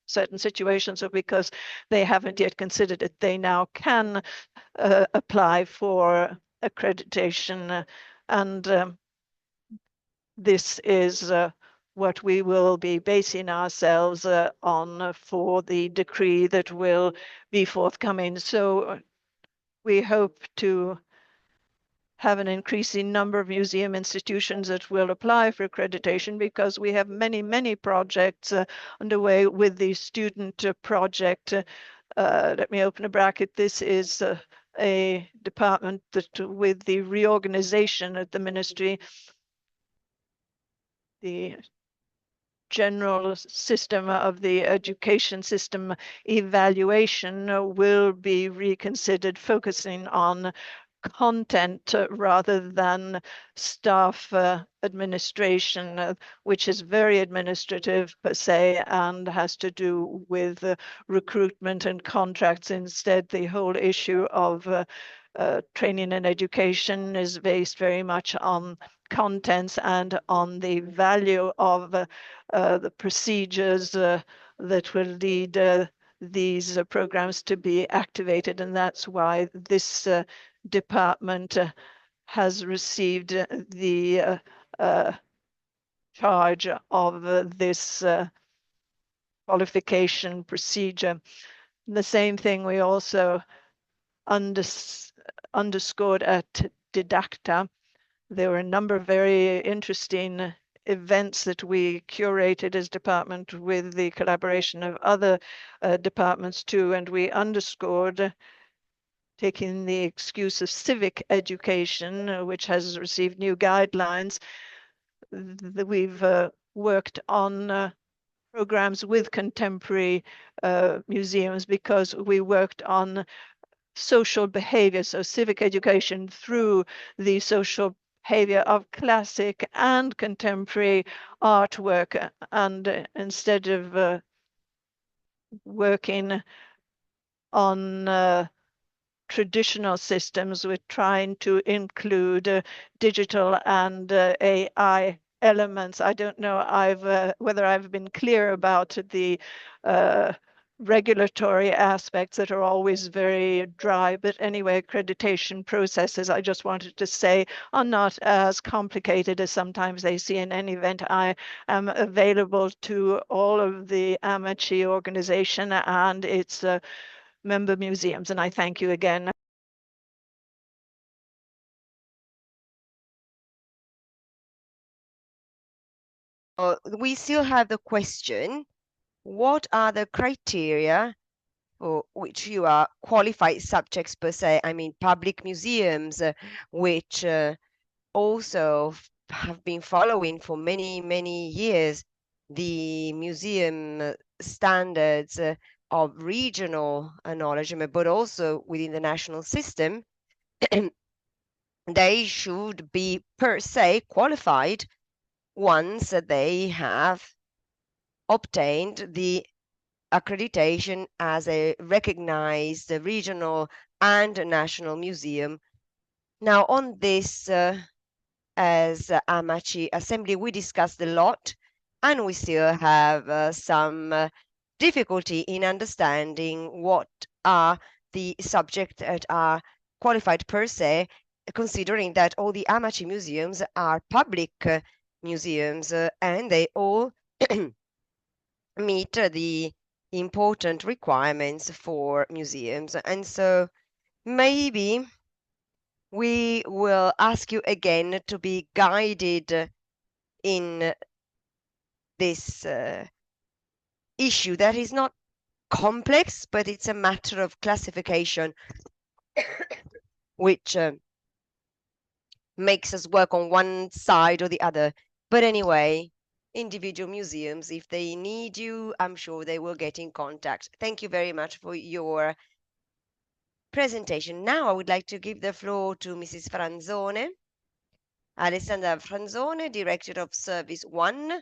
certain situations or because they haven't yet considered it, they now can apply for accreditation. And this is what we will be basing ourselves on for the decree that will be forthcoming. So we hope to have an increasing number of museum institutions that will apply for accreditation because we have many, many projects underway with the student project. Let me open a bracket. This is a department that with the reorganization at the ministry, the general system of the education system evaluation will be reconsidered, focusing on content rather than staff administration, which is very administrative per se and has to do with recruitment and contracts. Instead, the whole issue of training and education is based very much on contents and on the value of the procedures that will lead these programs to be activated. And that's why this department has received the charge of this qualification procedure. The same thing we also underscored at Didacta. There were a number of very interesting events that we curated as department with the collaboration of other departments too, and we underscored taking the excuse of civic education, which has received new guidelines. We've worked on programs with contemporary museums because we worked on social behavior, so civic education through the social behavior of classic and contemporary artwork. And instead of working on traditional systems, we're trying to include digital and AI elements. I don't know whether I've been clear about the regulatory aspects that are always very dry, but anyway, accreditation processes, I just wanted to say, are not as complicated as sometimes they see. In any event, I am available to all of the AMACI organization and its member museums, and I thank you again. We still have the question, what are the criteria for which you are qualified subjects per se? I mean, public museums, which also have been following for many, many years the museum standards of regional acknowledgement, but also within the national system, they should be per se qualified once they have obtained the accreditation as a recognized regional and national museum. Now, on this, as AMACI Assembly, we discussed a lot, and we still have some difficulty in understanding what are the subjects that are qualified per se, considering that all the AMACI museums are public museums and they all meet the important requirements for museums. And so maybe we will ask you again to be guided in this issue that is not complex, but it's a matter of classification, which makes us work on one side or the other. But anyway, individual museums, if they need you, I'm sure they will get in contact. Thank you very much for your presentation. Now I would like to give the floor to Mrs. Franzone, Alessandra Franzone, Director of Service 1,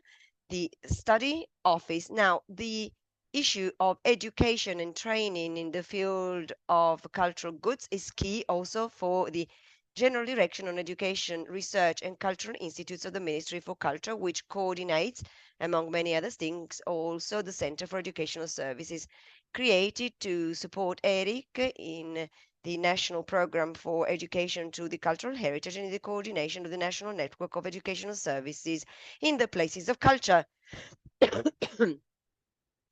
the Study Office. Now, the issue of education and training in the field of cultural goods is key also for the General Direction on Education, Research and Cultural Institutes of the Ministry for Culture, which coordinates, among many other things, also the Center for Educational Services, created to support Eric in the National Program for Education to the Cultural Heritage and in the coordination of the National Network of Educational Services in the Places of Culture.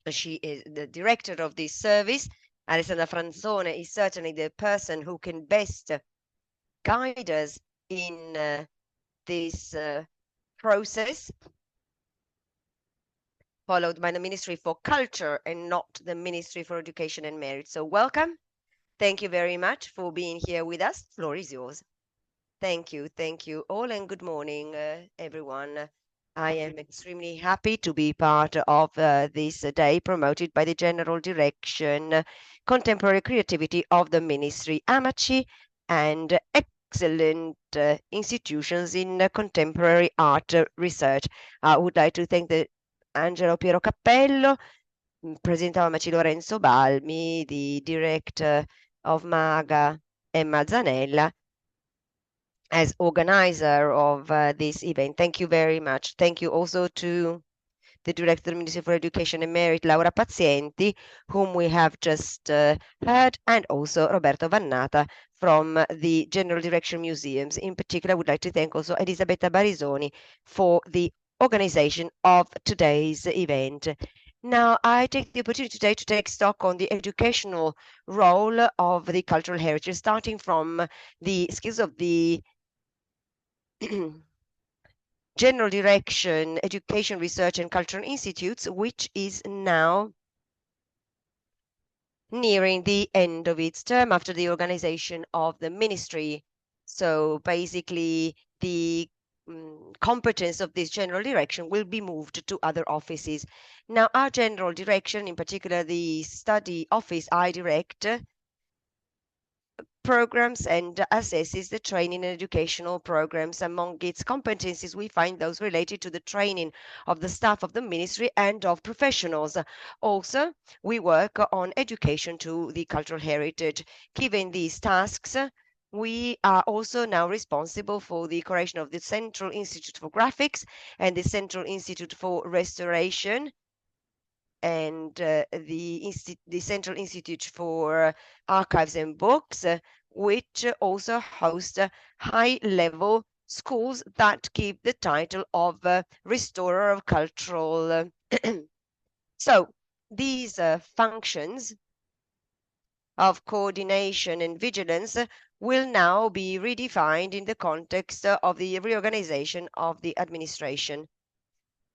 She is the director of this service. Alessandra Franzone is certainly the person who can best guide us in this process, followed by the Ministry for Culture and not the Ministry for Education and Merit. So welcome. Thank you very much for being here with us. The floor is yours. Thank you all, and good morning, everyone. I am extremely happy to be part of this day promoted by the General Direction, Contemporary Creativity of the Ministry, AMACI, and excellent institutions in contemporary art research. I would like to thank Angelo Piero Cappello, President of AMACI Lorenzo Balmi, the Director of MAGA Emma Zanella, as organizer of this event. Thank you very much. Thank you also to the Director of the Ministry for Education and Merit, Laura Pazienti, whom we have just heard, and also Roberto Vannata from the General Direction Museums. In particular, I would like to thank also Elisabetta Barisoni for the organization of today's event. Now, I take the opportunity today to take stock on the educational role of the cultural heritage, starting from the skills of the General Direction, Education, Research and Cultural Institutes, which is now nearing the end of its term after the organization of the ministry. So basically, the competence of this General Direction will be moved to other offices. Now, our General Direction, in particular the Study Office I direct, programs and assesses the training and educational programs. Among its competencies, we find those related to the training of the staff of the ministry and of professionals. Also, we work on education to the cultural heritage. Given these tasks, we are also now responsible for the creation of the Central Institute for Graphics and the Central Institute for Restoration and the Central Institute for Archives and Books, which also host high-level schools that keep the title of Restorer of Cultural. So these functions of coordination and vigilance will now be redefined in the context of the reorganization of the administration.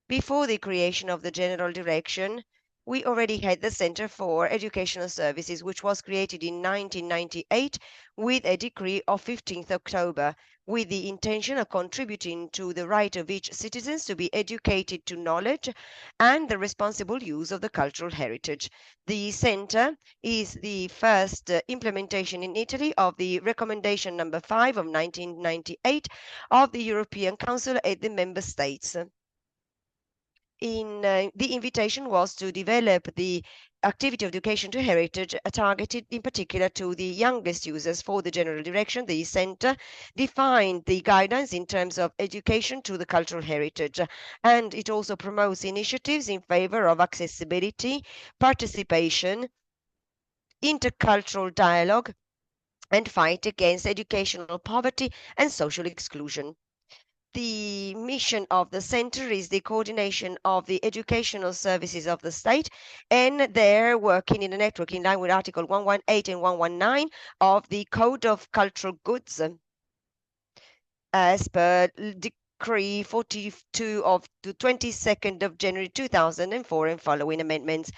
Before the creation of the General Direction, we already had the Center for Educational Services, which was created in 1998 with a decree of 15th October, with the intention of contributing to the right of each citizen to be educated to knowledge and the responsible use of the cultural heritage. The Center is the first implementation in Italy of the Recommendation number 5 of 1998 of the European Council and the Member States. The invitation was to develop the activity of education to heritage targeted in particular to the youngest users. For the General Direction, the Center defined the guidelines in terms of education to the cultural heritage, and it also promotes initiatives in favor of accessibility, participation, intercultural dialogue, and fight against educational poverty and social exclusion. The mission of the center is the coordination of the educational services of the state, and they're working in a network in line with Article 118 and 119 of the Code of Cultural Goods, as per Decree 42 of the 22nd of January 2004 and following amendments.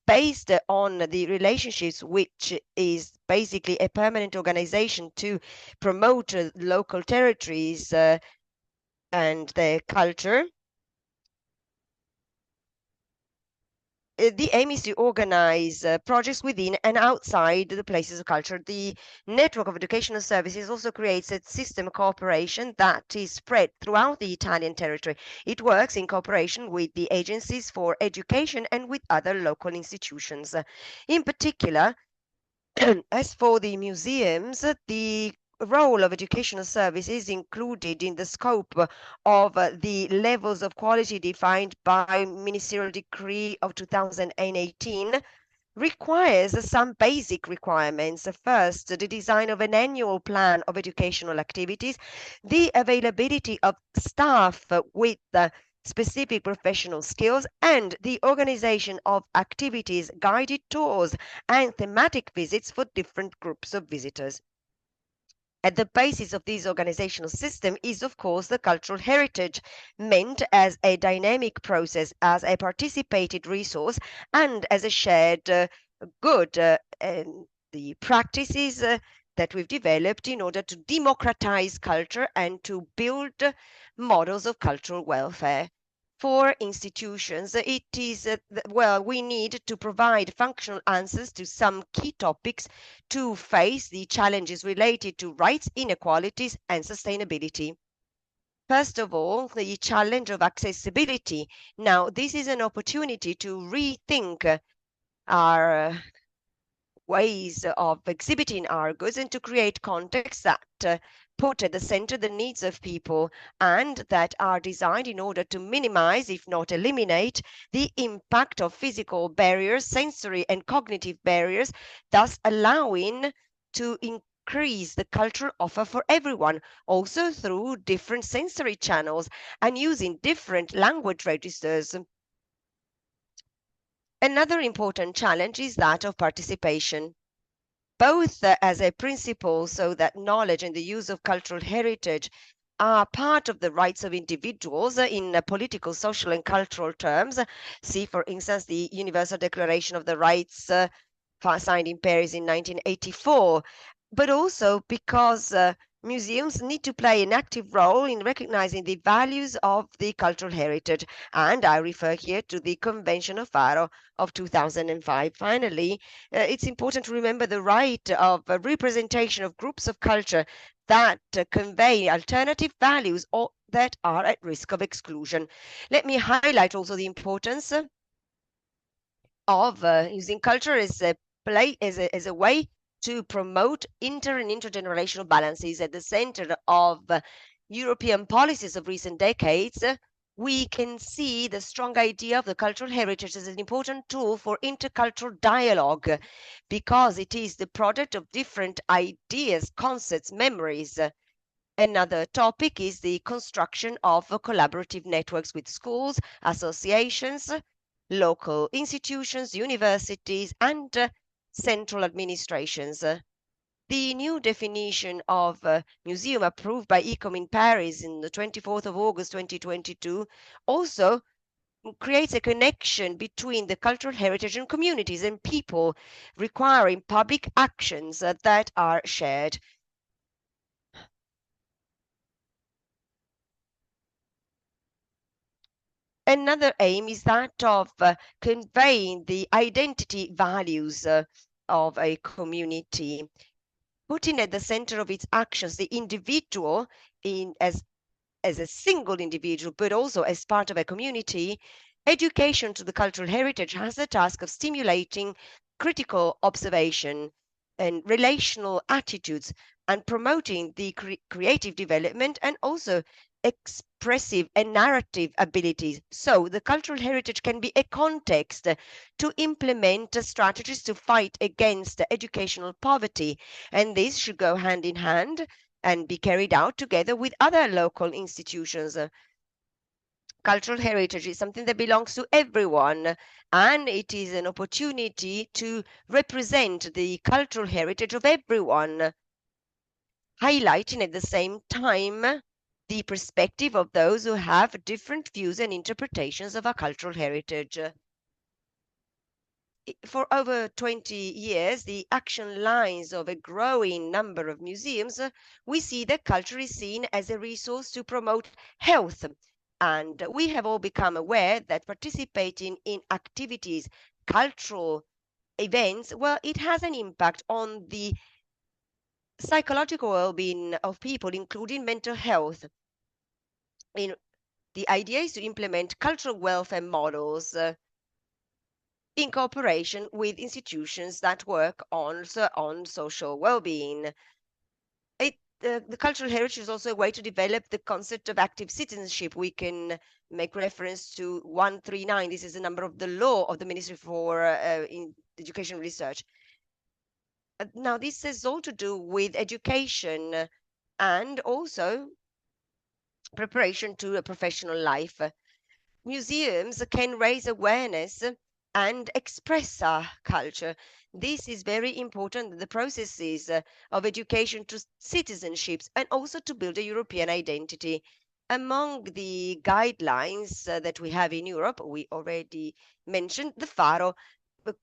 based on the relationships, which is basically a permanent organization to promote local territories and their culture. The aim is to organize projects within and outside the places of culture. The network of educational services also creates a system of cooperation that is spread throughout the Italian territory. It works in cooperation with the agencies for education and with other local institutions. In particular, as for the museums, the role of educational services included in the scope of the levels of quality defined by Ministerial Decree of 2018 requires some basic requirements. First, the design of an annual plan of educational activities, the availability of staff with specific professional skills, and the organization of activities, guided tours, and thematic visits for different groups of visitors. At the basis of this organizational system is, of course, the cultural heritage, meant as a dynamic process, as a participated resource, and as a shared good. And the practices that we've developed in order to democratize culture and to build models of cultural welfare. For institutions, it is, we need to provide functional answers to some key topics to face the challenges related to rights, inequalities, and sustainability. First of all, the challenge of accessibility. Now, this is an opportunity to rethink our ways of exhibiting our goods and to create contexts that put at the center the needs of people and that are designed in order to minimize, if not eliminate, the impact of physical barriers, sensory and cognitive barriers, thus allowing to increase the cultural offer for everyone, also through different sensory channels and using different language registers. Another important challenge is that of participation, both as a principle, so that knowledge and the use of cultural heritage are part of the rights of individuals in political, social, and cultural terms. See, for instance, the Universal Declaration of the Rights signed in Paris in 1984, but also because museums need to play an active role in recognizing the values of the cultural heritage, and I refer here to the Convention of Faro of 2005. Finally, it's important to remember the right of representation of groups of culture that convey alternative values or that are at risk of exclusion. Let me highlight also the importance of using culture as a way to promote inter and intergenerational balances. At the center of European policies of recent decades, we can see the strong idea of the cultural heritage as an important tool for intercultural dialogue, because it is the product of different ideas, concepts, memories. Another topic is the construction of collaborative networks with schools, associations, local institutions, universities, and central administrations. The new definition of museum approved by ICOM in Paris on the 24th of August 2022 also creates a connection between the cultural heritage and communities and people, requiring public actions that are shared. Another aim is that of conveying the identity values of a community, putting at the center of its actions the individual as a single individual, but also as part of a community. Education to the cultural heritage has the task of stimulating critical observation and relational attitudes and promoting the creative development and also expressive and narrative abilities. So the cultural heritage can be a context to implement strategies to fight against educational poverty, and this should go hand in hand and be carried out together with other local institutions. Cultural heritage is something that belongs to everyone, and it is an opportunity to represent the cultural heritage of everyone, highlighting at the same time the perspective of those who have different views and interpretations of our cultural heritage. For over 20 years, the action lines of a growing number of museums, we see that culture is seen as a resource to promote health. And we have all become aware that participating in activities, cultural events, well, it has an impact on the psychological well-being of people, including mental health. The idea is to implement cultural welfare models in cooperation with institutions that work on social well-being. The cultural heritage is also a way to develop the concept of active citizenship. We can make reference to 139. This is the number of the law of the Ministry for Education Research. Now, this has all to do with education and also preparation to a professional life. Museums can raise awareness and express our culture. This is very important, the processes of education to citizenships and also to build a European identity. Among the guidelines that we have in Europe, we already mentioned the Faro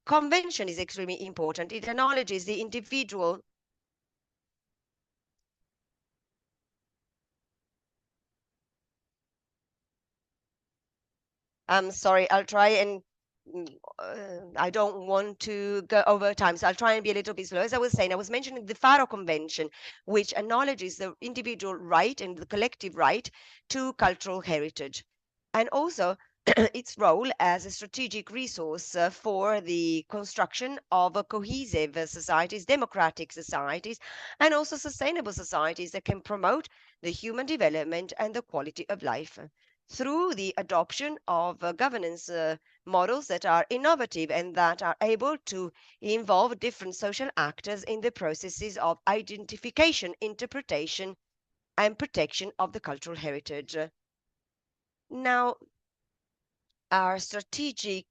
Convention is extremely important. It acknowledges the individual I'm sorry, I'll try and I don't want to go over time, so I'll try and be a little bit slow. As I was saying, I was mentioning the Faro Convention, which acknowledges the individual right and the collective right to cultural heritage, and also its role as a strategic resource for the construction of cohesive societies, democratic societies, and also sustainable societies that can promote the human development and the quality of life through the adoption of governance models that are innovative and that are able to involve different social actors in the processes of identification, interpretation, and protection of the cultural heritage. Now, the strategic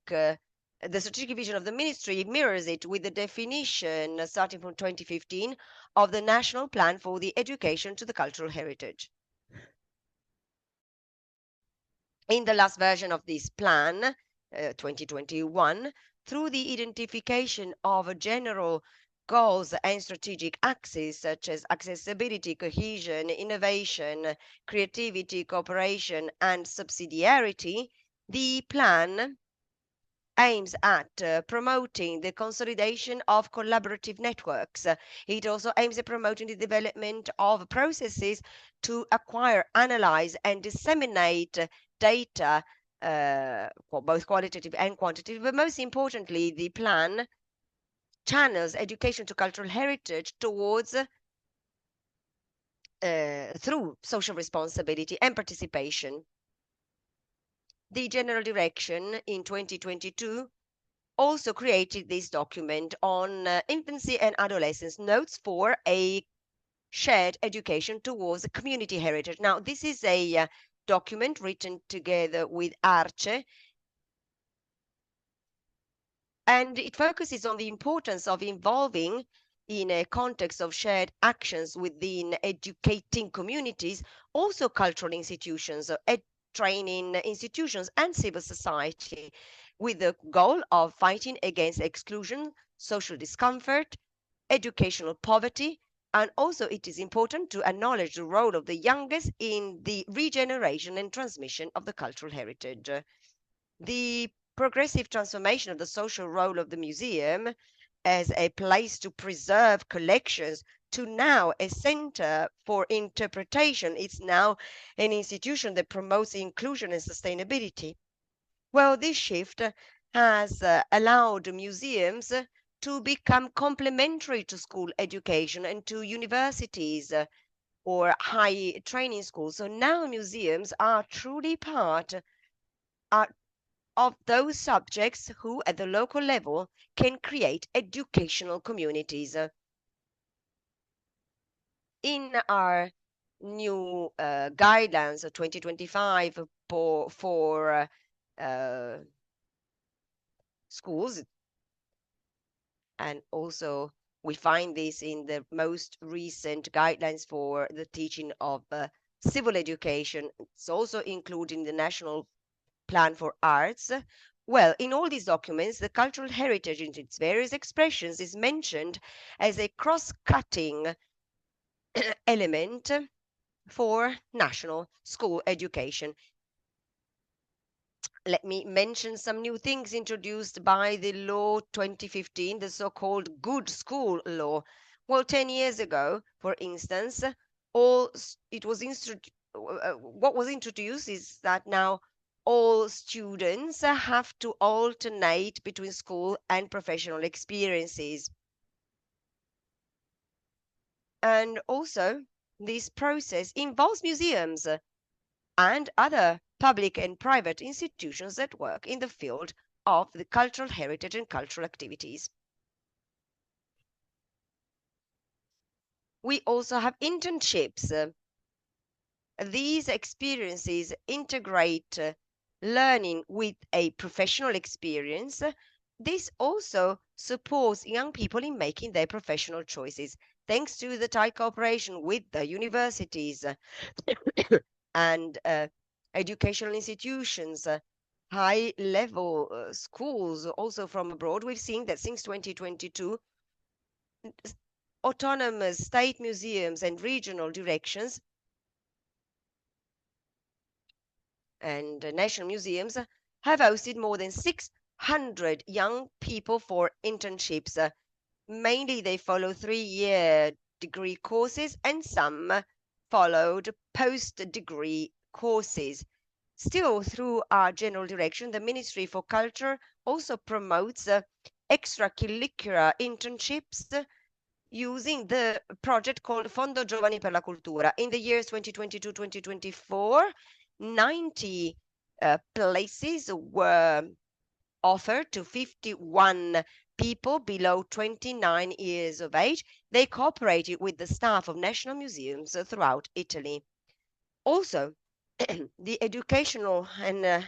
vision of the ministry mirrors it with the definition, starting from 2015, of the National Plan for the Education to the Cultural Heritage. In the last version of this plan, 2021, through the identification of general goals and strategic axes such as accessibility, cohesion, innovation, creativity, cooperation, and subsidiarity, the plan aims at promoting the consolidation of collaborative networks. It also aims at promoting the development of processes to acquire, analyze, and disseminate data, both qualitative and quantitative, but most importantly, the plan channels education to cultural heritage towards through social responsibility and participation. The general direction in 2022 also created this document on infancy and adolescence, notes for a shared education towards community heritage. Now, this is a document written together with Arce, and it focuses on the importance of involving in a context of shared actions within educating communities, also cultural institutions, training institutions, and civil society, with the goal of fighting against exclusion, social discomfort, educational poverty, and also it is important to acknowledge the role of the youngest in the regeneration and transmission of the cultural heritage. The progressive transformation of the social role of the museum as a place to preserve collections to now a center for interpretation. It's now an institution that promotes inclusion and sustainability. Well, this shift has allowed museums to become complementary to school education and to universities or high training schools. So now museums are truly part of those subjects who, at the local level, can create educational communities. In our new guidelines of 2025 for schools, and also we find this in the most recent guidelines for the teaching of civil education. It's also included in the National Plan for Arts. Well, in all these documents, the cultural heritage in its various expressions is mentioned as a cross-cutting element for national school education. Let me mention some new things introduced by the law 2015, the so-called Good School Law. Well, 10 years ago, for instance, what was introduced is that now all students have to alternate between school and professional experiences. And also, this process involves museums and other public and private institutions that work in the field of the cultural heritage and cultural activities. We also have internships. These experiences integrate learning with a professional experience. This also supports young people in making their professional choices, thanks to the tight cooperation with the universities and educational institutions, high-level schools also from abroad. We've seen that since 2022, autonomous state museums and regional directions and national museums have hosted more than 600 young people for internships. Mainly they follow 3-year degree courses and some followed post-degree courses. Still, through our general direction, the Ministry for Culture also promotes extracurricular internships using the project called Fondo Giovani per la Cultura. In the years 2022-2024, 90 places were offered to 51 people below 29 years of age. They cooperated with the staff of national museums throughout Italy. Also, the educational and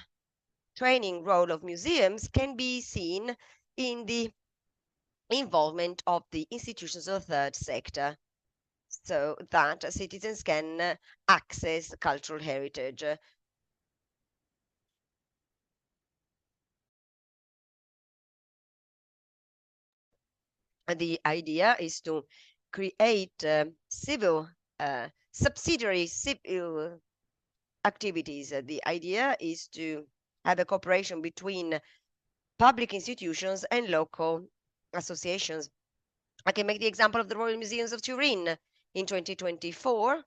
training role of museums can be seen in the involvement of the institutions of the third sector so that citizens can access cultural heritage. The idea is to create subsidiary civil activities. The idea is to have a cooperation between public institutions and local associations. I can make the example of the Royal Museums of Turin. In 2024,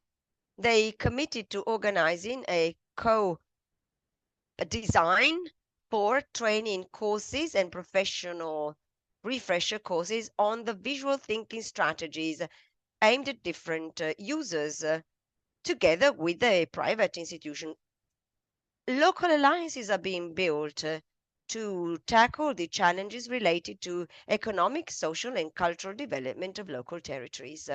they committed to organizing a co-design for training courses and professional refresher courses on the visual thinking strategies aimed at different users, together with a private institution. Local alliances are being built to tackle the challenges related to economic, social, and cultural development of local territories.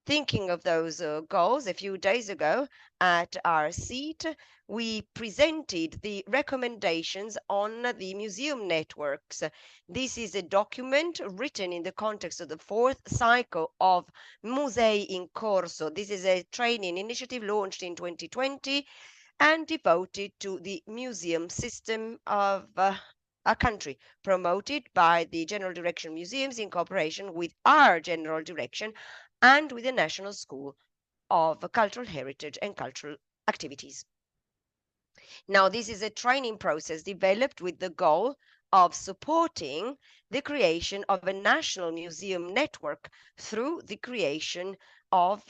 Thinking of those goals, a few days ago at our seat, we presented the recommendations on the museum networks. This is a document written in the context of the fourth cycle of Musei in Corso. This is a training initiative launched in 2020 and devoted to the museum system of a country, promoted by the General Direction Museums in cooperation with our General Direction and with the National School of Cultural Heritage and Cultural Activities. Now, this is a training process developed with the goal of supporting the creation of a national museum network through the creation of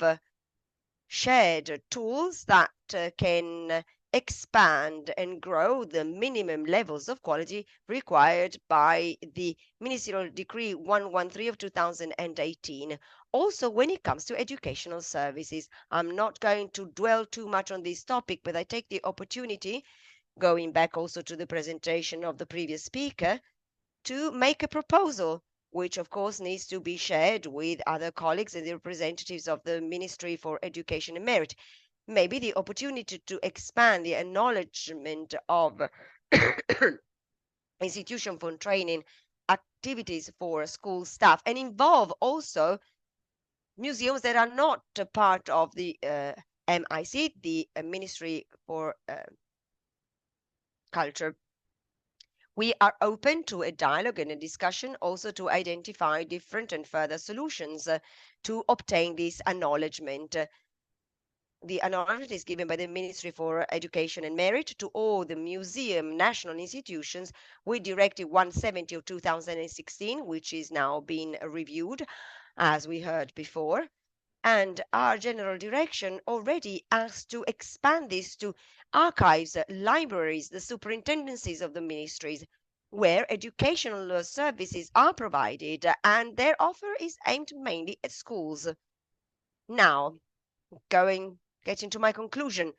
shared tools that can expand and grow the minimum levels of quality required by the Ministerial Decree 113 of 2018. Also, when it comes to educational services, I'm not going to dwell too much on this topic, but I take the opportunity, going back also to the presentation of the previous speaker, to make a proposal which of course needs to be shared with other colleagues and the representatives of the Ministry for Education and Merit. Maybe the opportunity to expand the acknowledgement of institution for training activities for school staff and involve also museums that are not a part of the MIC, the Ministry for Culture. We are open to a dialogue and a discussion, also to identify different and further solutions to obtain this acknowledgement. The acknowledgement is given by the Ministry for Education and Merit to all the museum national institutions with Directive 170 of 2016, which is now being reviewed, as we heard before. And our general direction already asked to expand this to archives, libraries, the superintendencies of the ministries, where educational services are provided, and their offer is aimed mainly at schools. Now, getting to my conclusion.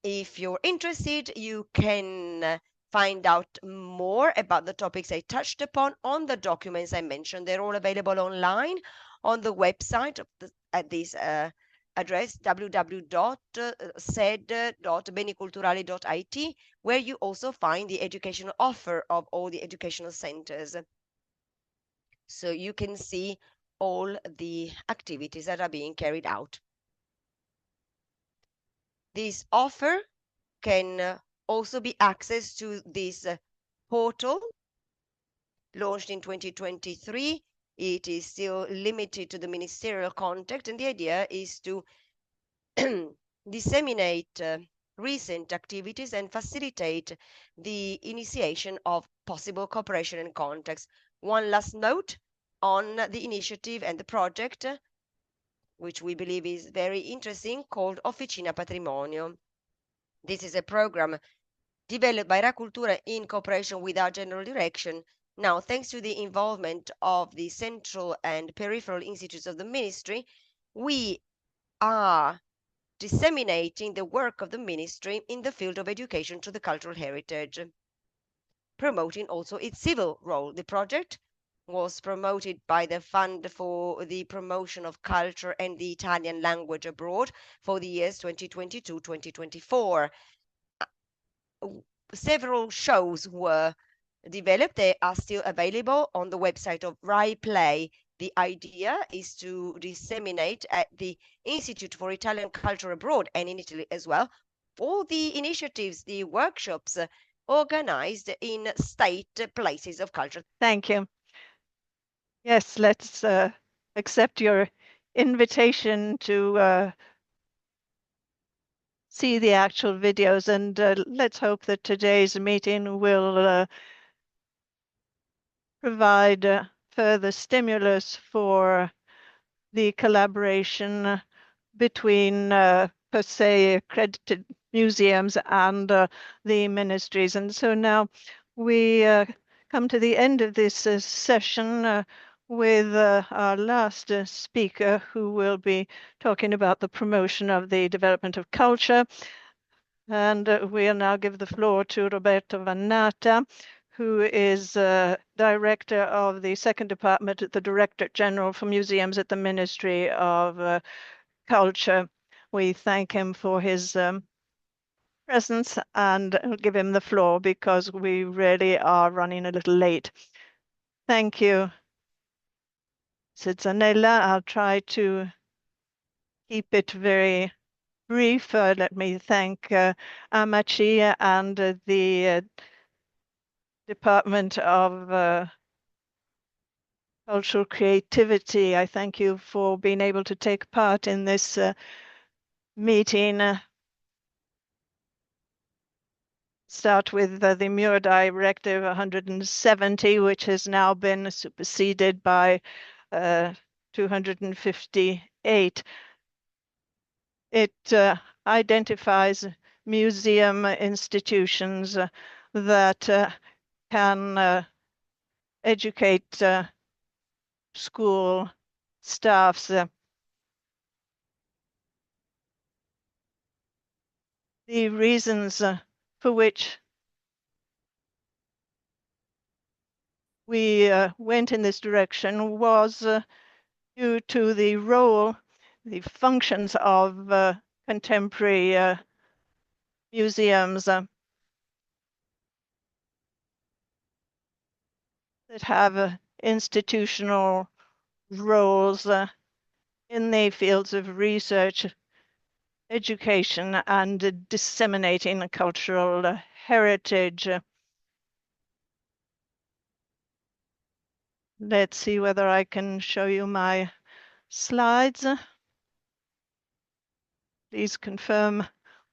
If you're interested, you can find out more about the topics I touched upon on the documents I mentioned. They're all available online on the website at this address, www.sed.beniculturali.it, where you also find the educational offer of all the educational centers. So you can see all the activities that are being carried out. This offer can also be accessed to this portal launched in 2023. It is still limited to the ministerial contact, and the idea is to disseminate recent activities and facilitate the initiation of possible cooperation and contacts. One last note on the initiative and the project, which we believe is very interesting, called Officina Patrimonio. This is a program developed by Cultura in cooperation with our general direction. Now, thanks to the involvement of the central and peripheral institutes of the ministry, we are disseminating the work of the ministry in the field of education to the cultural heritage, promoting also its civil role. The project was promoted by the Fund for the Promotion of Culture and the Italian Language Abroad for the years 2022-2024. Several shows were developed. They are still available on the website of Rai Play. The idea is to disseminate at the Institute for Italian Culture Abroad and in Italy as well all the initiatives, the workshops organized in state places of culture. Thank you. Yes, let's accept your invitation to see the actual videos, and let's hope that today's meeting will provide further stimulus for the collaboration between per se accredited museums and the ministries. And so now we come to the end of this session with our last speaker, who will be talking about the promotion of the development of culture. And we'll now give the floor to Roberto Vannata, who is director of the second department at the Directorate General for Museums at the Ministry of Culture. We thank him for his presence and give him the floor because we really are running a little late. Thank you, Nella. I'll try to keep it very brief. Let me thank AMACI and the Department of Cultural Creativity. I thank you for being able to take part in this meeting. Start with the MUR Directive 170, which has now been superseded by 258. It identifies museum institutions that can educate school staffs. The reasons for which we went in this direction was due to the role, the functions of contemporary museums that have institutional roles in the fields of research, education, and disseminating cultural heritage. Let's see whether I can show you my slides. Please confirm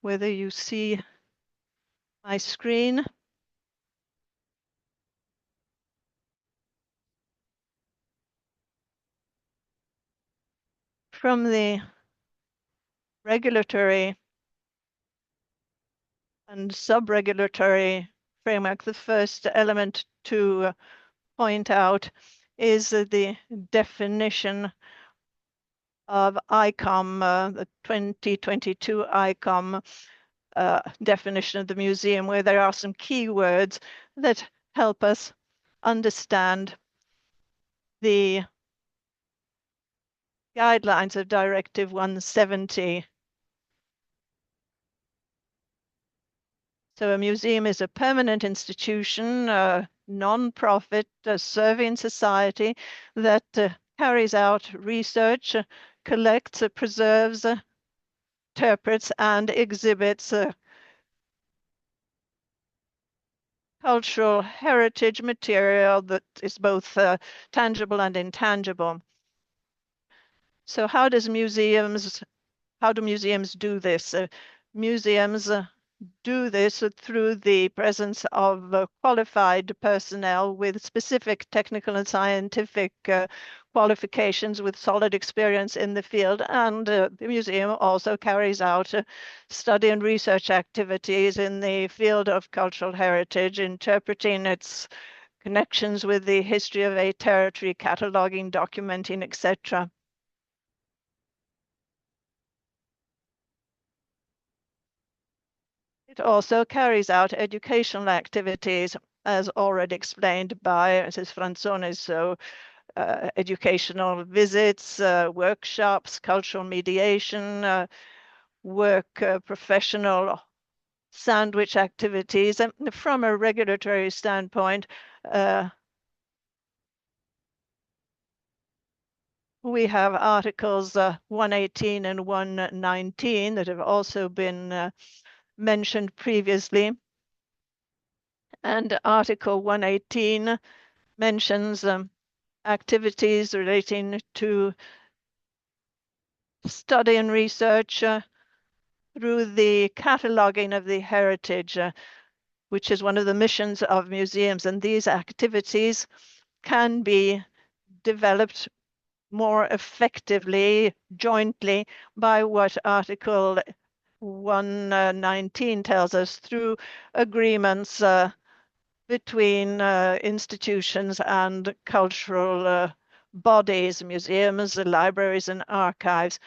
whether you see my screen. From the regulatory and sub-regulatory framework, the first element to point out is the definition of ICOM, the 2022 ICOM definition of the museum, where there are some key words that help us understand the guidelines of Directive 170. So a museum is a permanent institution, a non-profit serving society that carries out research, collects, preserves, interprets, and exhibits cultural heritage material that is both tangible and intangible. So how do museums do this? Museums do this through the presence of qualified personnel with specific technical and scientific qualifications with solid experience in the field. And the museum also carries out study and research activities in the field of cultural heritage, interpreting its connections with the history of a territory, cataloging, documenting, etc. It also carries out educational activities, as already explained by Mrs. Franzone. So educational visits, workshops, cultural mediation, professional sandwich activities. And from a regulatory standpoint, we have Articles 118 and 119 that have also been mentioned previously. And Article 118 mentions activities relating to study and research through the cataloging of the heritage, which is one of the missions of museums. And these activities can be developed more effectively, jointly, by what Article 119 tells us, through agreements between institutions and cultural bodies, museums, libraries, and archives.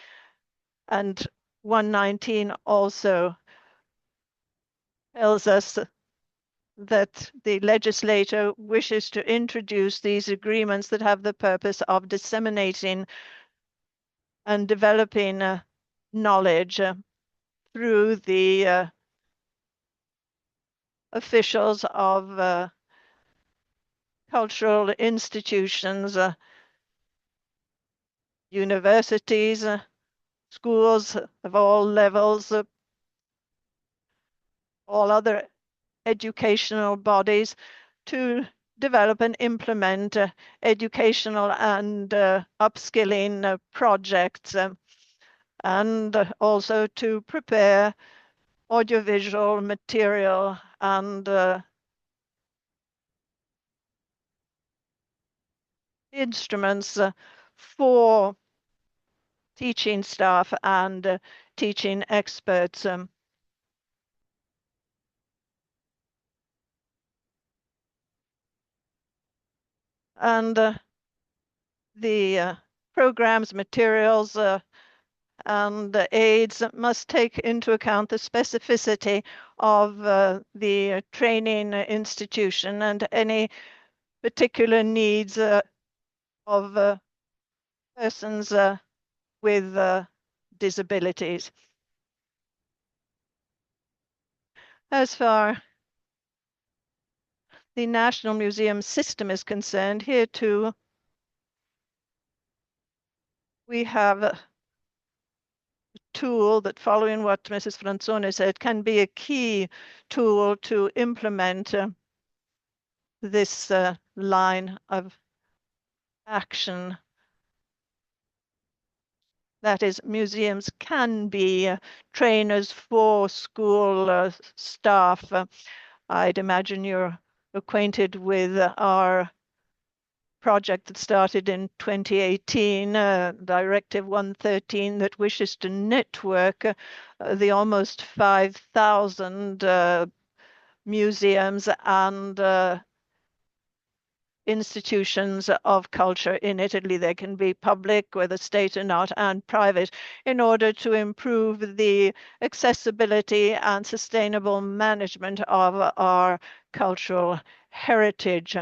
And 119 also tells us that the legislator wishes to introduce these agreements that have the purpose of disseminating and developing knowledge through the officials of cultural institutions, universities, schools of all levels, all other educational bodies, to develop and implement educational and upskilling projects, and also to prepare audiovisual material and instruments for teaching staff and teaching experts. And the programs, materials, and aids must take into account the specificity of the training institution and any particular needs of persons with disabilities. As far the National Museum system is concerned, here too we have a tool that, following what Mrs. Franzone said, can be a key tool to implement this line of action. That is, museums can be trainers for school staff. I'd imagine you're acquainted with our project that started in 2018, Directive 113, that wishes to network the almost 5,000 museums and institutions of culture in Italy. They can be public, whether state or not, and private, in order to improve the accessibility and sustainable management of our cultural heritage.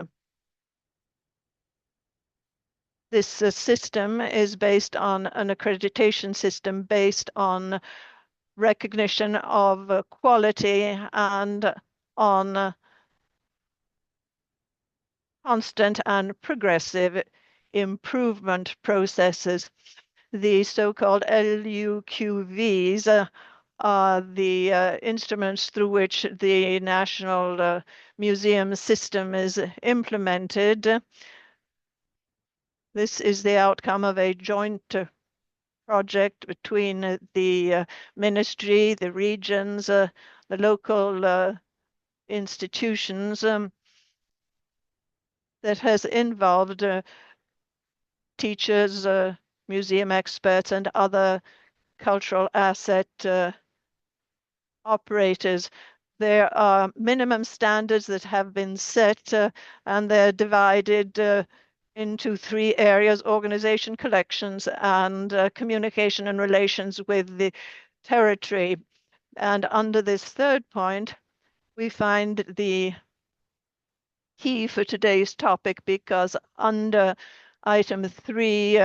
This system is based on an accreditation system based on recognition of quality and on constant and progressive improvement processes. The so-called LUQVs are the instruments through which the National Museum system is implemented. This is the outcome of a joint project between the ministry, the regions, the local institutions that has involved teachers, museum experts, and other cultural asset operators. There are minimum standards that have been set, and they're divided into three areas: organization, collections, and communication and relations with the territory. And under this third point, we find the key for today's topic, because under item 3,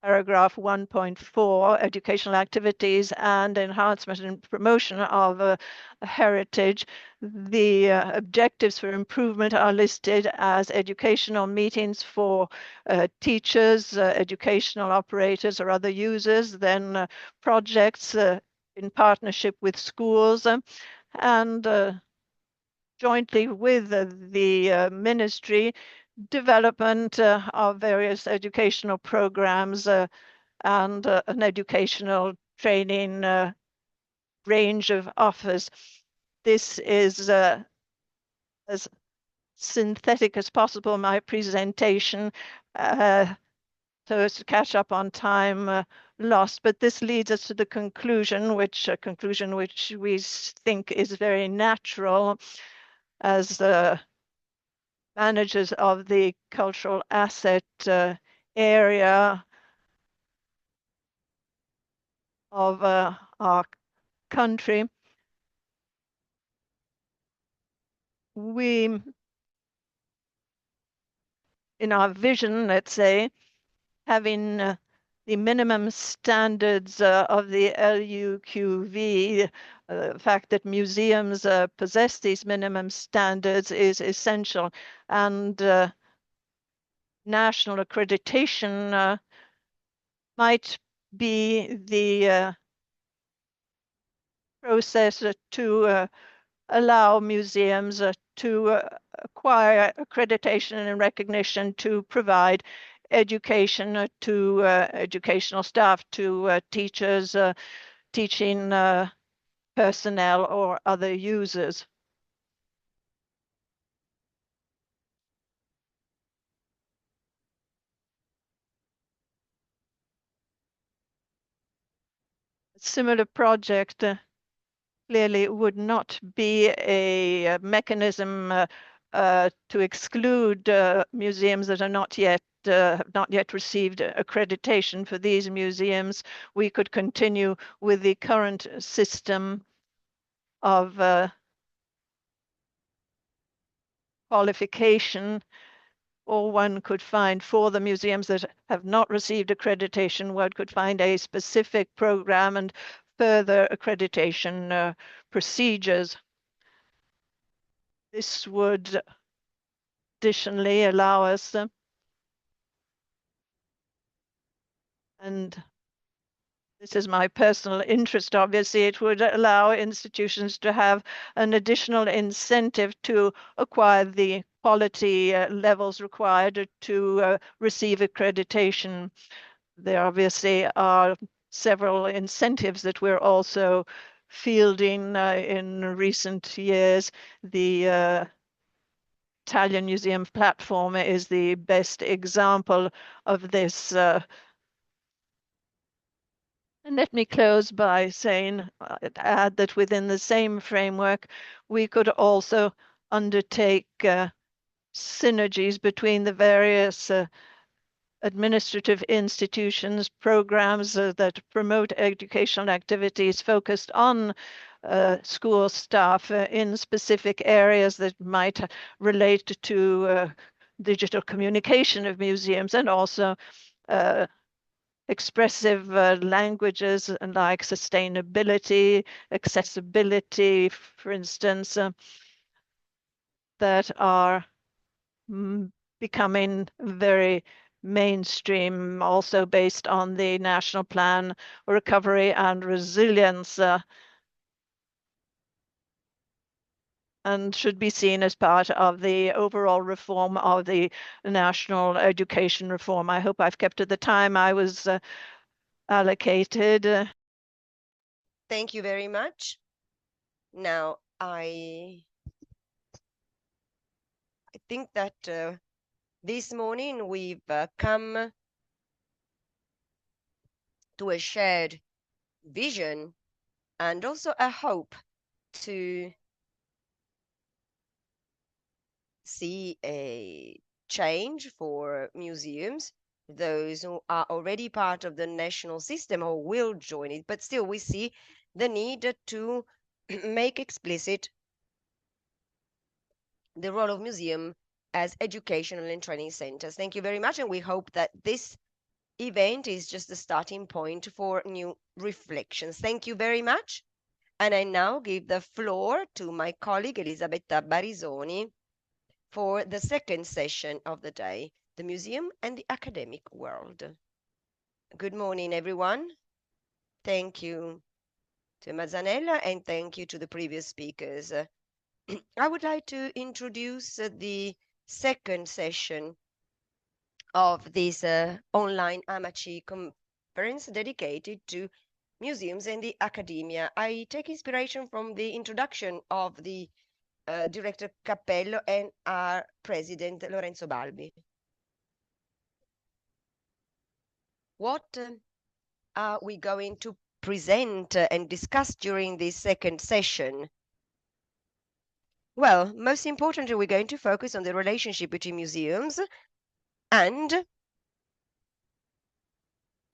paragraph 1.4, educational activities and enhancement and promotion of heritage, the objectives for improvement are listed as educational meetings for teachers, educational operators or other users, then projects in partnership with schools, and jointly with the ministry, development of various educational programs and an educational training range of offers. This is as synthetic as possible, my presentation, so as to catch up on time lost. But this leads us to the conclusion, which we think is very natural as managers of the cultural asset area of our country. We, in our vision, let's say, having the minimum standards of the LUQV, the fact that museums possess these minimum standards is essential, and national accreditation might be the process to allow museums to acquire accreditation and recognition to provide education to educational staff, to teachers, teaching personnel, or other users. A similar project clearly would not be a mechanism to exclude museums that are not yet have not yet received accreditation. For these museums, we could continue with the current system of qualification, or one could find, for the museums that have not received accreditation, one could find a specific program and further accreditation procedures. This would additionally allow us, and this is my personal interest, obviously, it would allow institutions to have an additional incentive to acquire the quality levels required to receive accreditation. There obviously are several incentives that we're also fielding in recent years. The Italian Museum platform is the best example of this. And let me close by saying, add that within the same framework, we could also undertake synergies between the various administrative institutions, programs that promote educational activities focused on school staff in specific areas that might relate to digital communication of museums, and also expressive languages like sustainability, accessibility, for instance, that are becoming very mainstream, also based on the National Plan for Recovery and Resilience, and should be seen as part of the overall reform of the national education reform. I hope I've kept to the time I was allocated. Thank you very much. Now, I think that this morning we've come to a shared vision and also a hope to see a change for museums, those who are already part of the national system or will join it. But still, we see the need to make explicit the role of museum as educational and training centers. Thank you very much, and we hope that this event is just the starting point for new reflections. Thank you very much. And I now give the floor to my colleague Elisabetta Barisoni for the second session of the day, the museum and the academic world. Good morning, everyone. Thank you to Mazzanella and thank you to the previous speakers. I would like to introduce the second session of this online AMACI conference dedicated to museums and the academia. I take inspiration from the introduction of the Director Cappello and our President Lorenzo Balbi. What are we going to present and discuss during this second session? Well, most importantly, we're going to focus on the relationship between museums and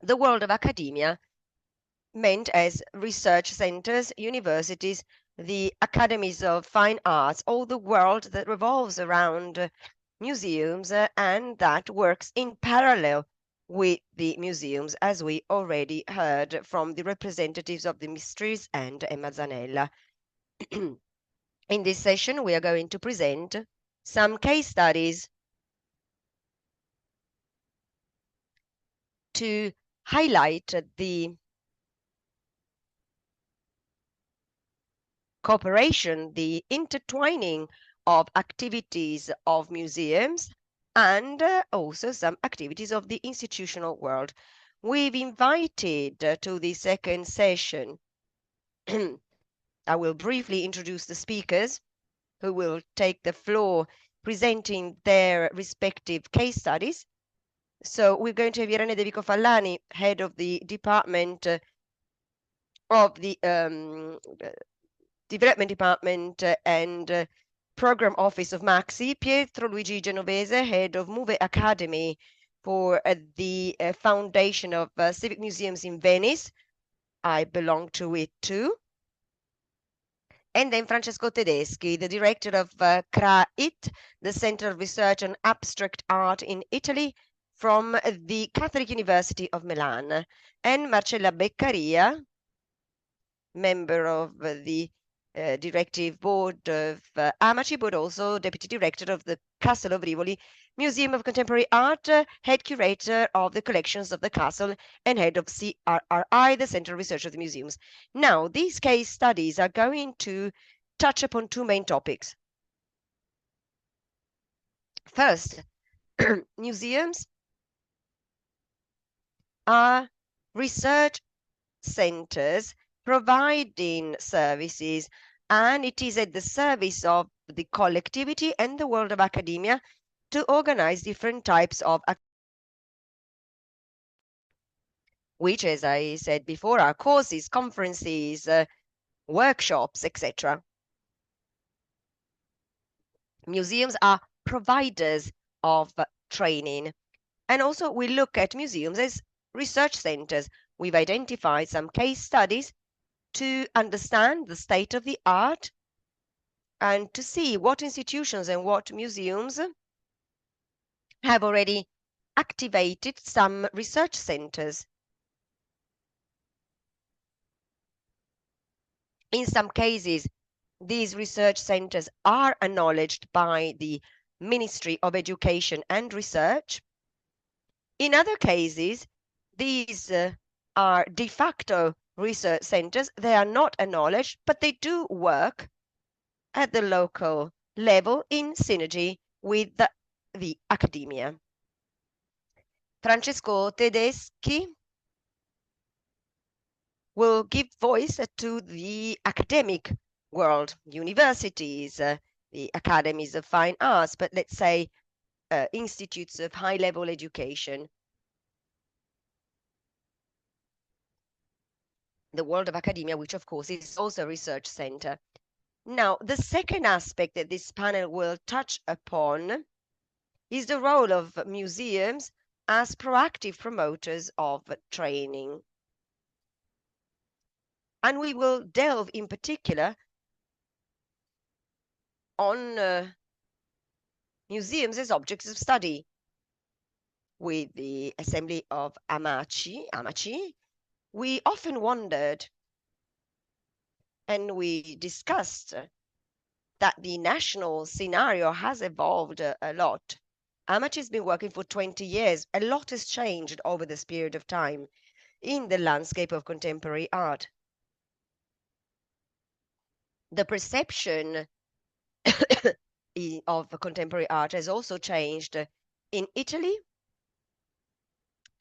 the world of academia, meant as research centers, universities, the academies of fine arts, all the world that revolves around museums and that works in parallel with the museums, as we already heard from the representatives of the Ministries and Mazzanella. In this session, we are going to present some case studies to highlight the cooperation, the intertwining of activities of museums and also some activities of the institutional world. We've invited to the second session, I will briefly introduce the speakers who will take the floor presenting their respective case studies. So we're going to have Irene De Vico Fallani, head of the Department of the Development Department and Program Office of MACSI, Pietro Luigi Genovese, head of Move Academy for the Foundation of Civic Museums in Venice. I belong to it too. And then Francesco Tedeschi, the director of CRAIT, the Center of Research on Abstract Art in Italy, from the Catholic University of Milan. And Marcella Beccaria, member of the Directive Board of AMACI, but also Deputy Director of the Castle of Rivoli Museum of Contemporary Art, Head Curator of the Collections of the Castle, and Head of CRRI, the Center of Research of the Museums. Now, these case studies are going to touch upon two main topics. First, museums are research centers providing services, and it is at the service of the collectivity and the world of academia to organize different types of which, as I said before, are courses, conferences, workshops, etc. Museums are providers of training. And also we look at museums as research centers. We've identified some case studies to understand the state of the art and to see what institutions and what museums have already activated some research centers. In some cases, these research centers are acknowledged by the Ministry of Education and Research. In other cases, these are de facto research centers. They are not acknowledged, but they do work at the local level in synergy with the academia. Francesco Tedeschi will give voice to the academic world, universities, the academies of fine arts, but let's say institutes of high-level education. The world of academia, which of course is also a research center. Now, the second aspect that this panel will touch upon is the role of museums as proactive promoters of training. And we will delve in particular on museums as objects of study. With the assembly of AMACI, we often wondered and we discussed that the national scenario has evolved a lot. AMACI has been working for 20 years. A lot has changed over this period of time in the landscape of contemporary art. The perception of contemporary art has also changed in Italy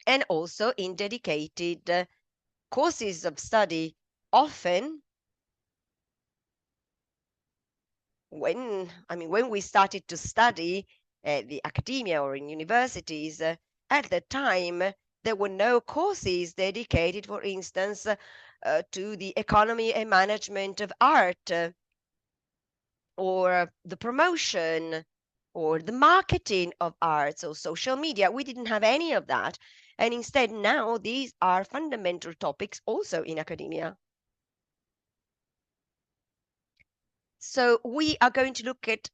and also in dedicated courses of study. Often, when we started to study at the academia or in universities, at the time, there were no courses dedicated, for instance, to the economy and management of art, or the promotion, or the marketing of arts, or social media. We didn't have any of that. And instead, now these are fundamental topics also in academia. So we are going to look at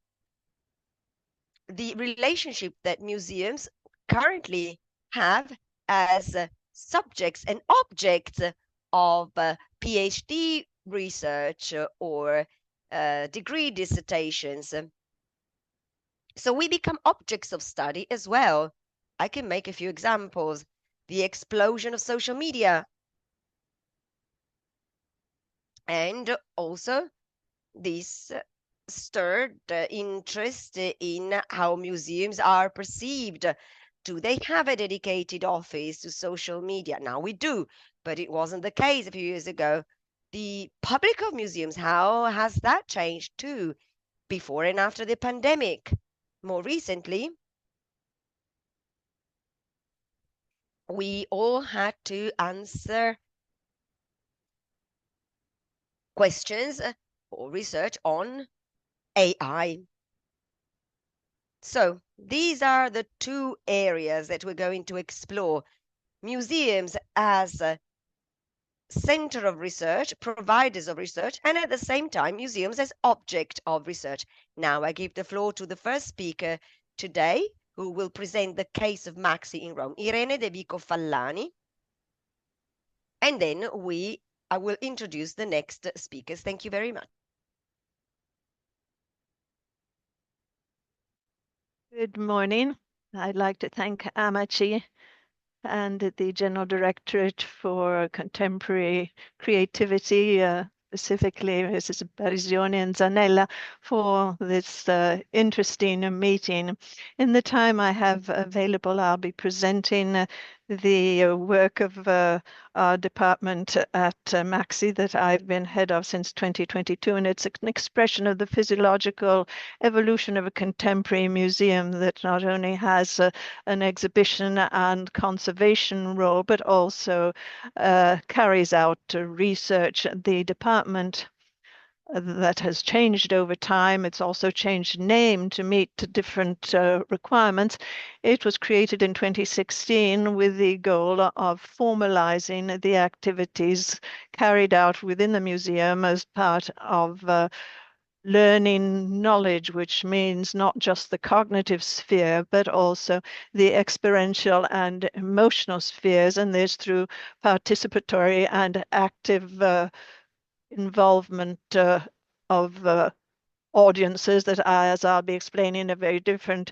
the relationship that museums currently have as subjects and objects of PhD research or degree dissertations. So we become objects of study as well. I can make a few examples. The explosion of social media, and also this stirred interest in how museums are perceived. Do they have a dedicated office to social media? Now we do, but it wasn't the case a few years ago. The public of museums, how has that changed too, before and after the pandemic? More recently, we all had to answer questions or research on AI. So these are the two areas that we're going to explore. Museums as a center of research, providers of research, and at the same time, museums as object of research. Now I give the floor to the first speaker today, who will present the case of Maxi in Rome, Irene De Vico Fallani. And then I will introduce the next speakers. Thank you very much. Good morning. I'd like to thank AMACI and the General Directorate for Contemporary Creativity specifically Mrs. Barizioni and Zanella for this interesting meeting. In the time I have available, I'll be presenting the work of our department at AMACI that I've been head of since 2022, and it's an expression of the physiological evolution of a contemporary museum that not only has an exhibition and conservation role, but also carries out research. The department that has changed over time. It's also changed name to meet different requirements. It was created in 2016 with the goal of formalizing the activities carried out within the museum as part of learning knowledge, which means not just the cognitive sphere, but also the experiential and emotional spheres, and this through participatory and active involvement of audiences that, as I'll be explaining, are very different.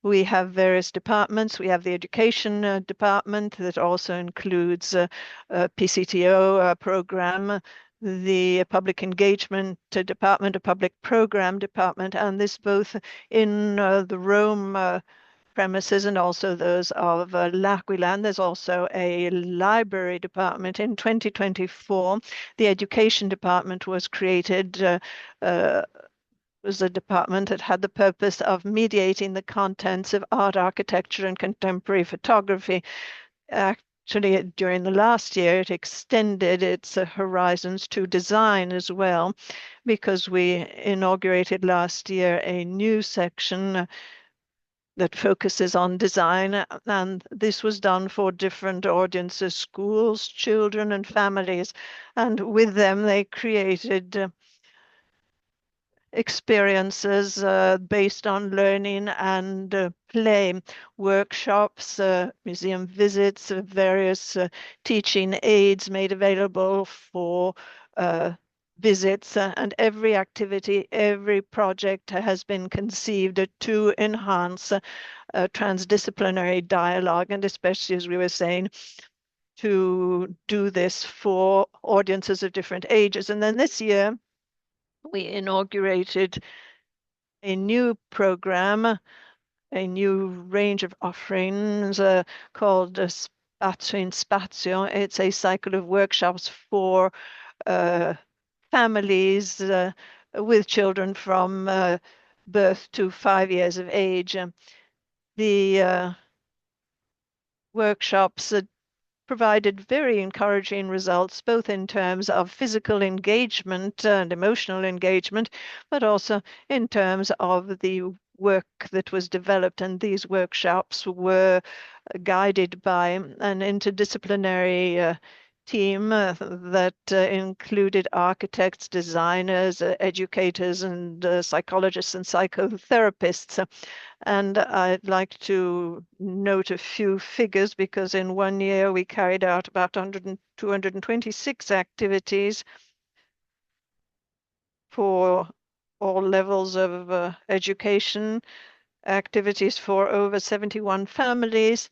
We have various departments. We have the education department that also includes PCTO program, the public engagement department, a public program department, and this both in the Rome premises and also those of L'Aquila. There's also a library department. In 2024, the education department was created. Was a department that had the purpose of mediating the contents of art, architecture, and contemporary photography. Actually, during the last year, it extended its horizons to design as well, because we inaugurated last year a new section that focuses on design, and this was done for different audiences, schools, children, and families. And with them, they created experiences based on learning and play, workshops, museum visits, various teaching aids made available for visits, and every activity, every project has been conceived to enhance transdisciplinary dialogue, and especially, as we were saying, to do this for audiences of different ages. And then this year, we inaugurated a new program, a new range of offerings called Spazio in Spazio. It's a cycle of workshops for families with children from birth to 5 years of age. The workshops provided very encouraging results, both in terms of physical engagement and emotional engagement, but also in terms of the work that was developed. And these workshops were guided by an interdisciplinary team that included architects, designers, educators, and psychologists and psychotherapists. And I'd like to note a few figures, because in 1 year we carried out about 226 activities for all levels of education, activities for over 71 families,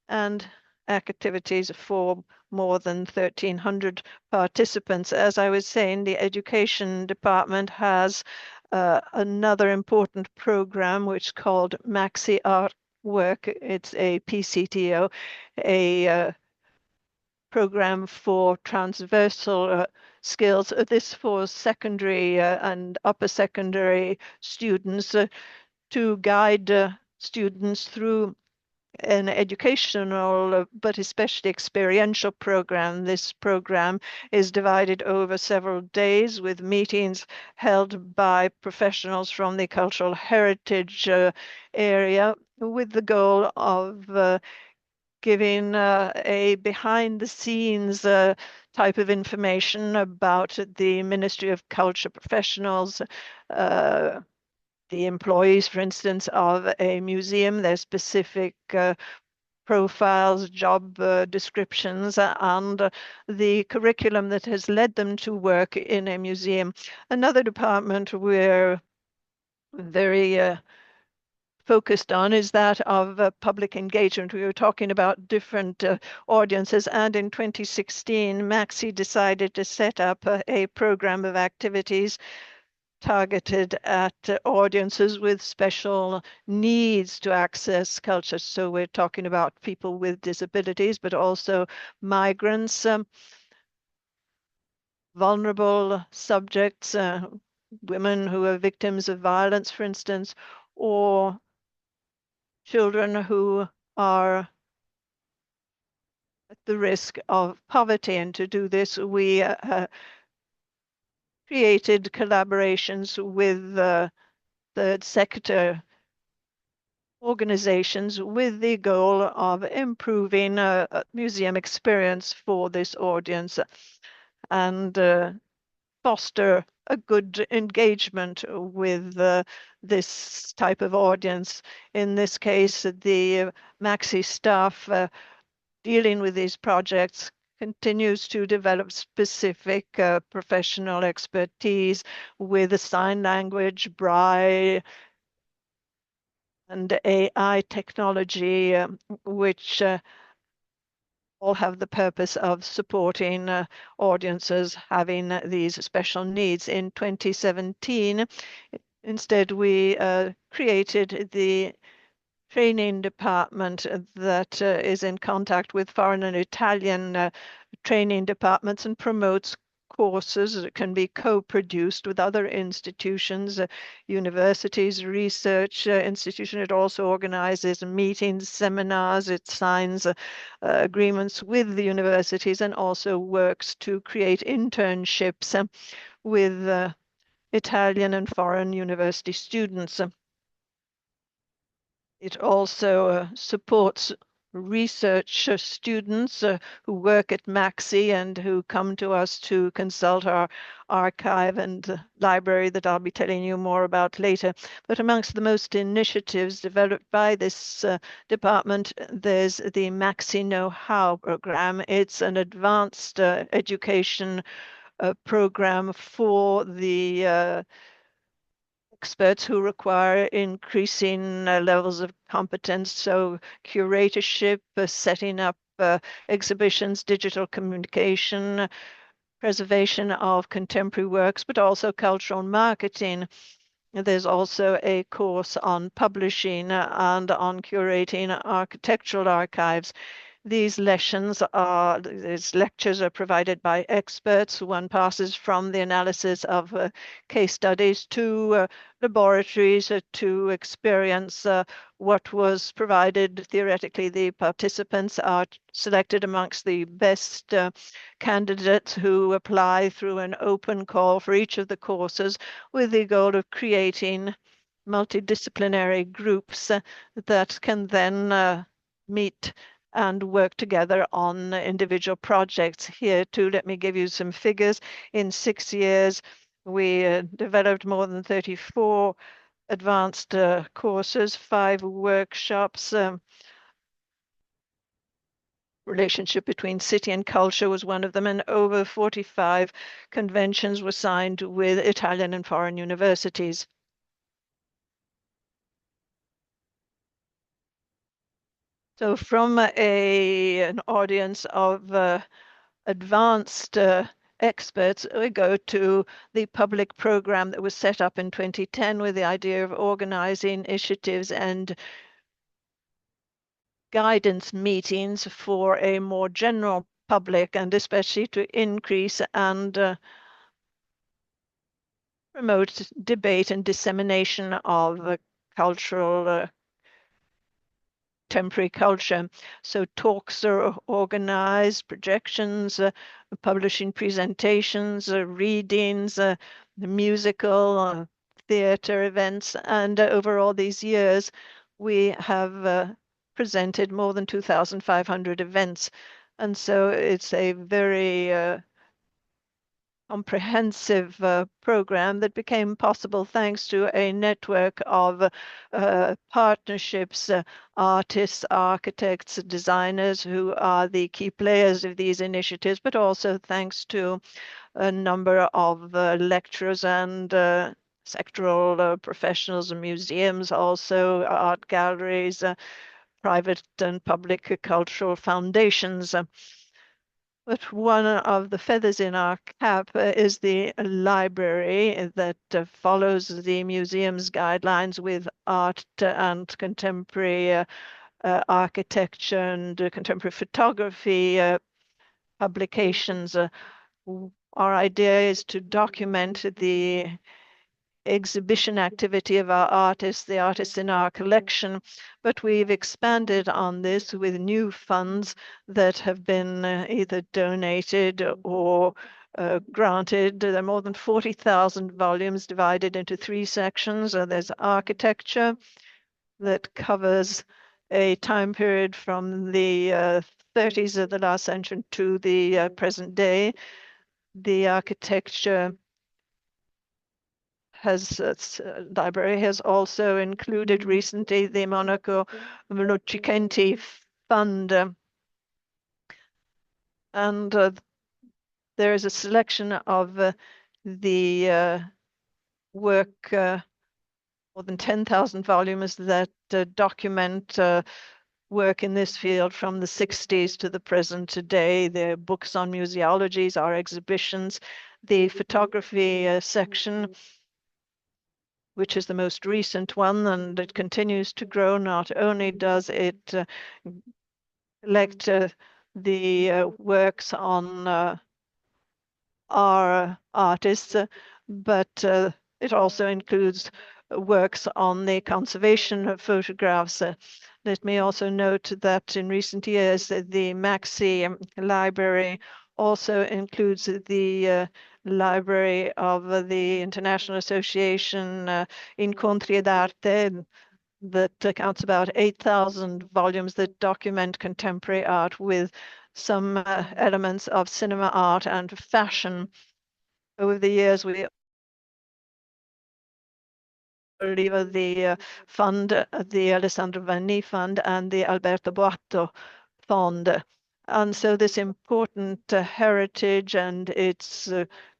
and activities for more than 1,300 participants. As I was saying, the education department has another important program which is called Maxi Art Work. It's a PCTO, a program for transversal skills. This for secondary and upper secondary students to guide students through an educational but especially experiential program. This program is divided over several days with meetings held by professionals from the cultural heritage area, with the goal of giving a behind the scenes type of information about the Ministry of Culture professionals, the employees, for instance, of a museum, their specific profiles, job descriptions, and the curriculum that has led them to work in a museum. Another department we're very focused on is that of public engagement. We were talking about different audiences, and in 2016, AMACI decided to set up a program of activities targeted at audiences with special needs to access culture. So we're talking about people with disabilities, but also migrants, vulnerable subjects, women who are victims of violence, for instance, or children who are at the risk of poverty. And to do this, we created collaborations with third sector organizations with the goal of improving a museum experience for this audience and foster a good engagement with this type of audience. In this case, the AMACI staff dealing with these projects continues to develop specific professional expertise with the sign language, braille, and AI technology, which all have the purpose of supporting audiences having these special needs. In 2017, instead, we created the training department that is in contact with foreign and Italian training departments and promotes courses that can be co-produced with other institutions, universities, research institutions. It also organizes meetings, seminars, it signs agreements with the universities and also works to create internships with Italian and foreign university students. It also supports research students who work at AMACI and who come to us to consult our archive and library that I'll be telling you more about later. But amongst the most initiatives developed by this department, there's the AMACI Know-How program. It's an advanced education program for the experts who require increasing levels of competence. So curatorship, setting up exhibitions, digital communication, preservation of contemporary works, but also cultural marketing. There's also a course on publishing and on curating architectural archives. These lectures are provided by experts. One passes from the analysis of case studies to laboratories to experience what was provided theoretically. The participants are selected amongst the best candidates who apply through an open call for each of the courses with the goal of creating multidisciplinary groups that can then meet and work together on individual projects. Here too, let me give you some figures. In 6 years, we developed more than 34 advanced courses, 5 workshops. Relationship between city and culture was one of them, and over 45 conventions were signed with Italian and foreign universities. So from an audience of advanced experts, we go to the public program that was set up in 2010 with the idea of organizing initiatives and guidance meetings for a more general public, and especially to increase and promote debate and dissemination of cultural contemporary culture. So talks are organized, projections, publishing presentations, readings, the musical, theater events, and over all these years, we have presented more than 2,500 events. And so it's a very comprehensive program that became possible thanks to a network of partnerships, artists, architects, designers who are the key players of these initiatives, but also thanks to a number of lecturers and sectoral professionals and museums, also art galleries, private and public cultural foundations. But one of the feathers in our cap is the library that follows the museum's guidelines with art and contemporary architecture and contemporary photography publications. Our idea is to document the exhibition activity of our artists, the artists in our collection, but we've expanded on this with new funds that have been either donated or granted. There are more than 40,000 volumes divided into 3 sections. There's architecture that covers a time period from the 30s of the last century to the present day. The architecture library has also included recently the Monaco Lucicenti Fund. And there is a selection of the work, more than 10,000 volumes that document work in this field from the 60s to the present day. There are books on museologies, our exhibitions, the photography section, which is the most recent one, and it continues to grow. Not only does it collect the works on our artists, but it also includes works on the conservation of photographs. Let me also note that in recent years, the AMACI library also includes the library of the International Association Incontri d'Arte that counts about 8,000 volumes that document contemporary art with some elements of cinema art and fashion. Over the years, we believe the fund, the Alessandro Vanni Fund and the Alberto Boato Fund. And so this important heritage and its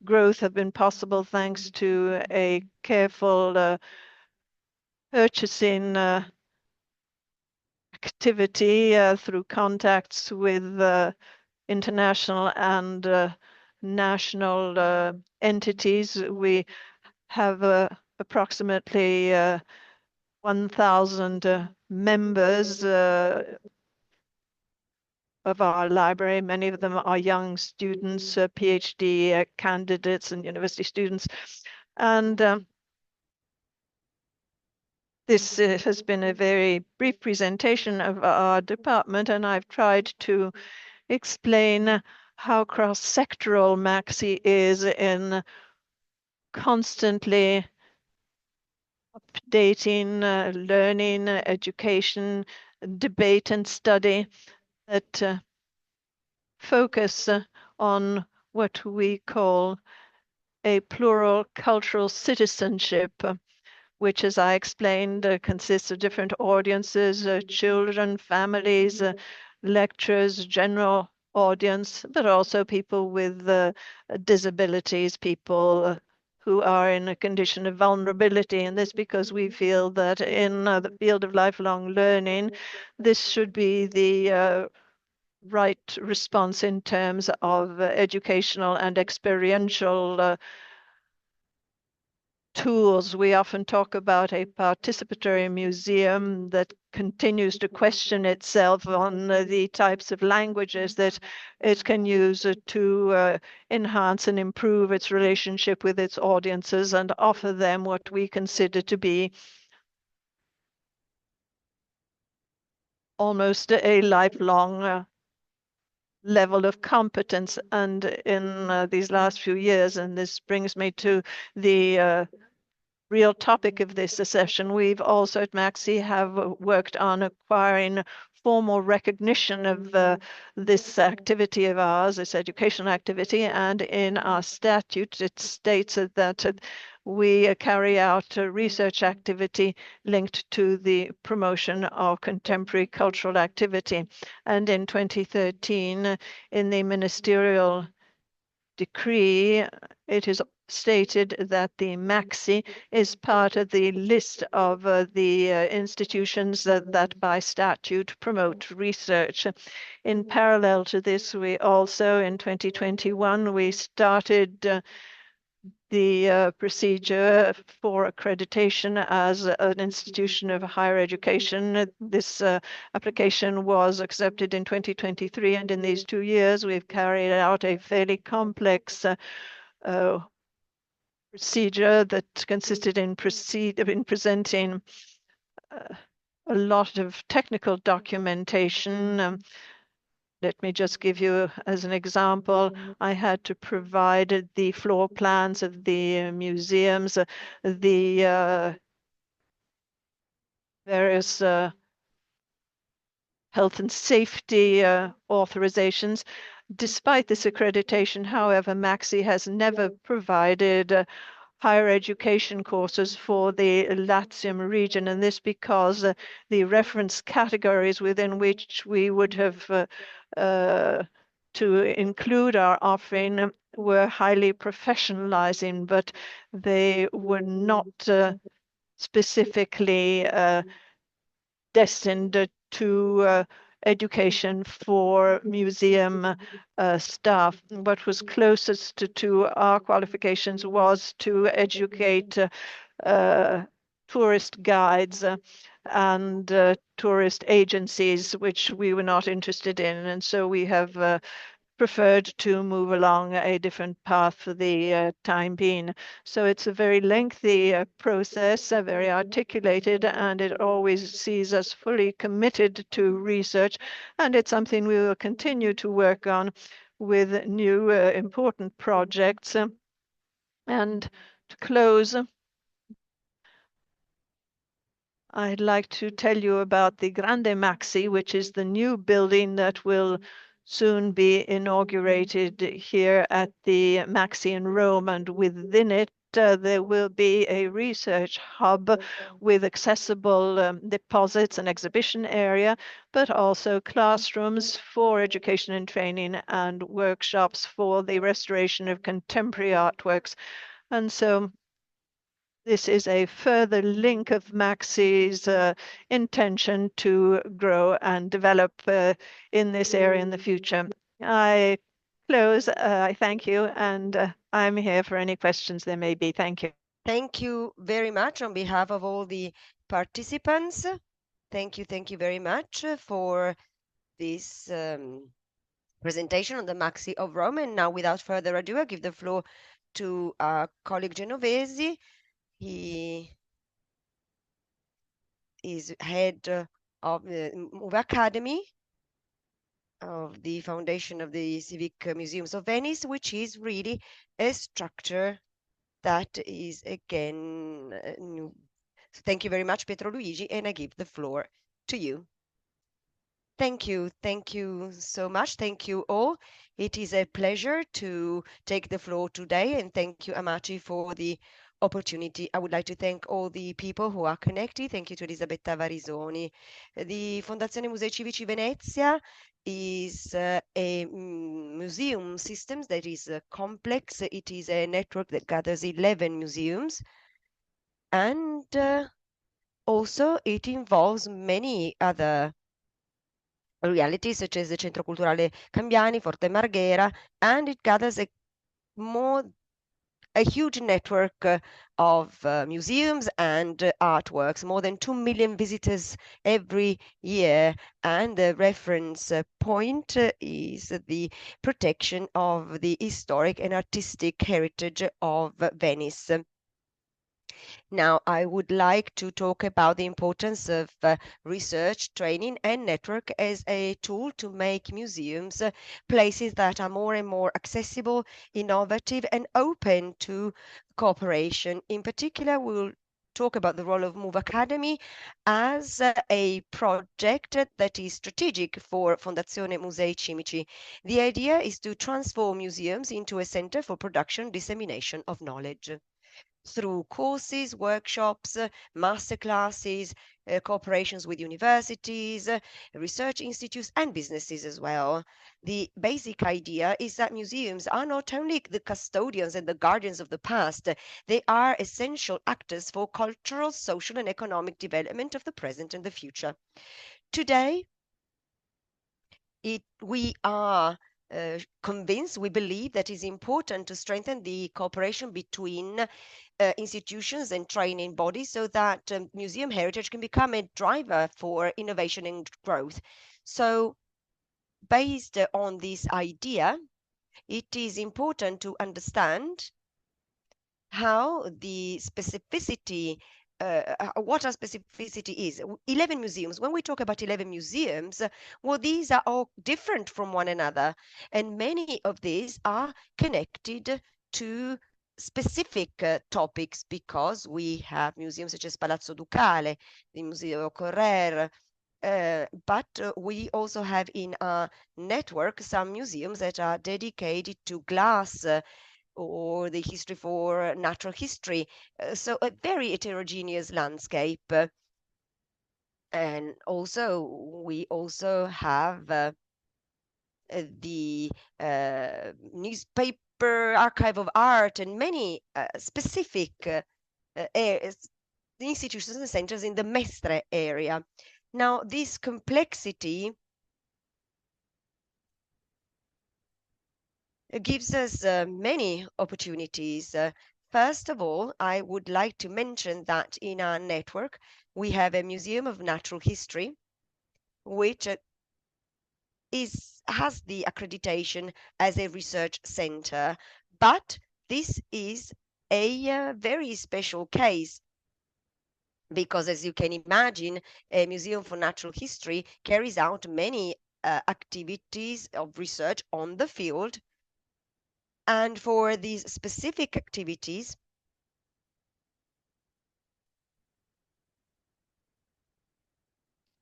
growth have been possible thanks to a careful purchasing activity through contacts with international and national entities. We have approximately 1,000 members of our library. Many of them are young students, PhD candidates and university students. And this has been a very brief presentation of our department, and I've tried to explain how cross-sectoral AMACI is in constantly updating learning, education, debate and study that focus on what we call a plural cultural citizenship, which, as I explained, consists of different audiences, children, families, lecturers, general audience, but also people with disabilities, people who are in a condition of vulnerability. And this because we feel that in the field of lifelong learning, this should be the right response in terms of educational and experiential tools. We often talk about a participatory museum that continues to question itself on the types of languages that it can use to enhance and improve its relationship with its audiences and offer them what we consider to be almost a lifelong level of competence. And in these last few years, and this brings me to the real topic of this session, we've also at AMACI have worked on acquiring formal recognition of this activity of ours, this educational activity, and in our statute it states that we carry out a research activity linked to the promotion of contemporary cultural activity. And in 2013, in the ministerial decree it is stated that the MACSI is part of the list of the institutions that by statute promote research. In parallel to this, we also, in 2021, we started the procedure for accreditation as an institution of higher education. This application was accepted in 2023, and in these 2 years, we've carried out a fairly complex procedure that consisted in presenting a lot of technical documentation. Let me just give you as an example. I had to provide the floor plans of the museums, the various health and safety authorizations. Despite this accreditation, however, MACSI has never provided higher education courses for the Latium region, and this because the reference categories within which we would have to include our offering were highly professionalizing, but they were not specifically destined to education for museum staff. What was closest to our qualifications was to educate tourist guides and tourist agencies, which we were not interested in. And so we have preferred to move along a different path for the time being. So it's a very lengthy process, very articulated, and it always sees us fully committed to research. And it's something we will continue to work on with new important projects. And to close, I'd like to tell you about the Grande MACSI, which is the new building that will soon be inaugurated here at the MACSI in Rome, and within it there will be a research hub with accessible deposits and exhibition area, but also classrooms for education and training and workshops for the restoration of contemporary artworks. And so this is a further link of MACSI's intention to grow and develop in this area in the future. I close. I thank you, and I'm here for any questions there may be. Thank you. Thank you very much on behalf of all the participants. Thank you very much for this presentation on the MACSI of Rome. And now, without further ado, I give the floor to our colleague Genovesi. He is head of the MUVE Academy of the Foundation of the Civic Museums of Venice, which is really a structure that is again new. So thank you very much, Pietro Luigi, and I give the floor to you. Thank you so much. Thank you all. It is a pleasure to take the floor today, and thank you, AMACI, for the opportunity. I would like to thank all the people who are connected. Thank you to Elisabetta Varisoni. The Fondazione Musei Civici Venezia is a museum system that is complex. It is a network that gathers 11 museums, and also it involves many other realities, such as the Centro Culturale Cambiani, Forte Marghera, and it gathers a huge network of museums and artworks, more than 2 million visitors every year. And the reference point is the protection of the historic and artistic heritage of Venice. Now, I would like to talk about the importance of research, training, and network as a tool to make museums places that are more and more accessible, innovative, and open to cooperation. In particular, we'll talk about the role of MUVE Academy as a project that is strategic for Fondazione Musei Civici. The idea is to transform museums into a center for production and dissemination of knowledge. Through courses, workshops, masterclasses, cooperations with universities, research institutes, and businesses as well. The basic idea is that museums are not only the custodians and the guardians of the past, they are essential actors for cultural, social, and economic development of the present and the future. Today, we are convinced, we believe that it's important to strengthen the cooperation between institutions and training bodies so that museum heritage can become a driver for innovation and growth. So based on this idea, it is important to understand how the specificity, what our specificity is. 11 museums. When we talk about 11 museums, well, these are all different from one another, and many of these are connected to specific topics because we have museums such as Palazzo Ducale, the Museo Correr, but we also have in our network some museums that are dedicated to glass or the history for natural history. So a very heterogeneous landscape. And also, we also have the newspaper archive of art and many specific institutions and centers in the Mestre area. Now, this complexity gives us many opportunities. First of all, I would like to mention that in our network, we have a Museum of Natural History, which has the accreditation as a research center. But this is a very special case because, as you can imagine, a Museum for Natural History carries out many activities of research on the field. And for these specific activities,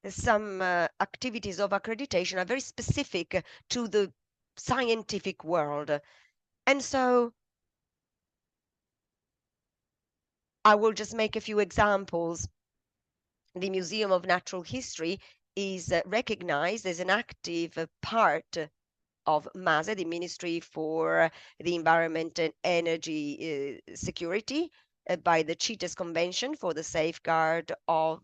some activities of accreditation are very specific to the scientific world. And so I will just make a few examples. The Museum of Natural History is recognized as an active part of MASE, the Ministry for the Environment and Energy Security, by the CITES Convention for the Safeguard of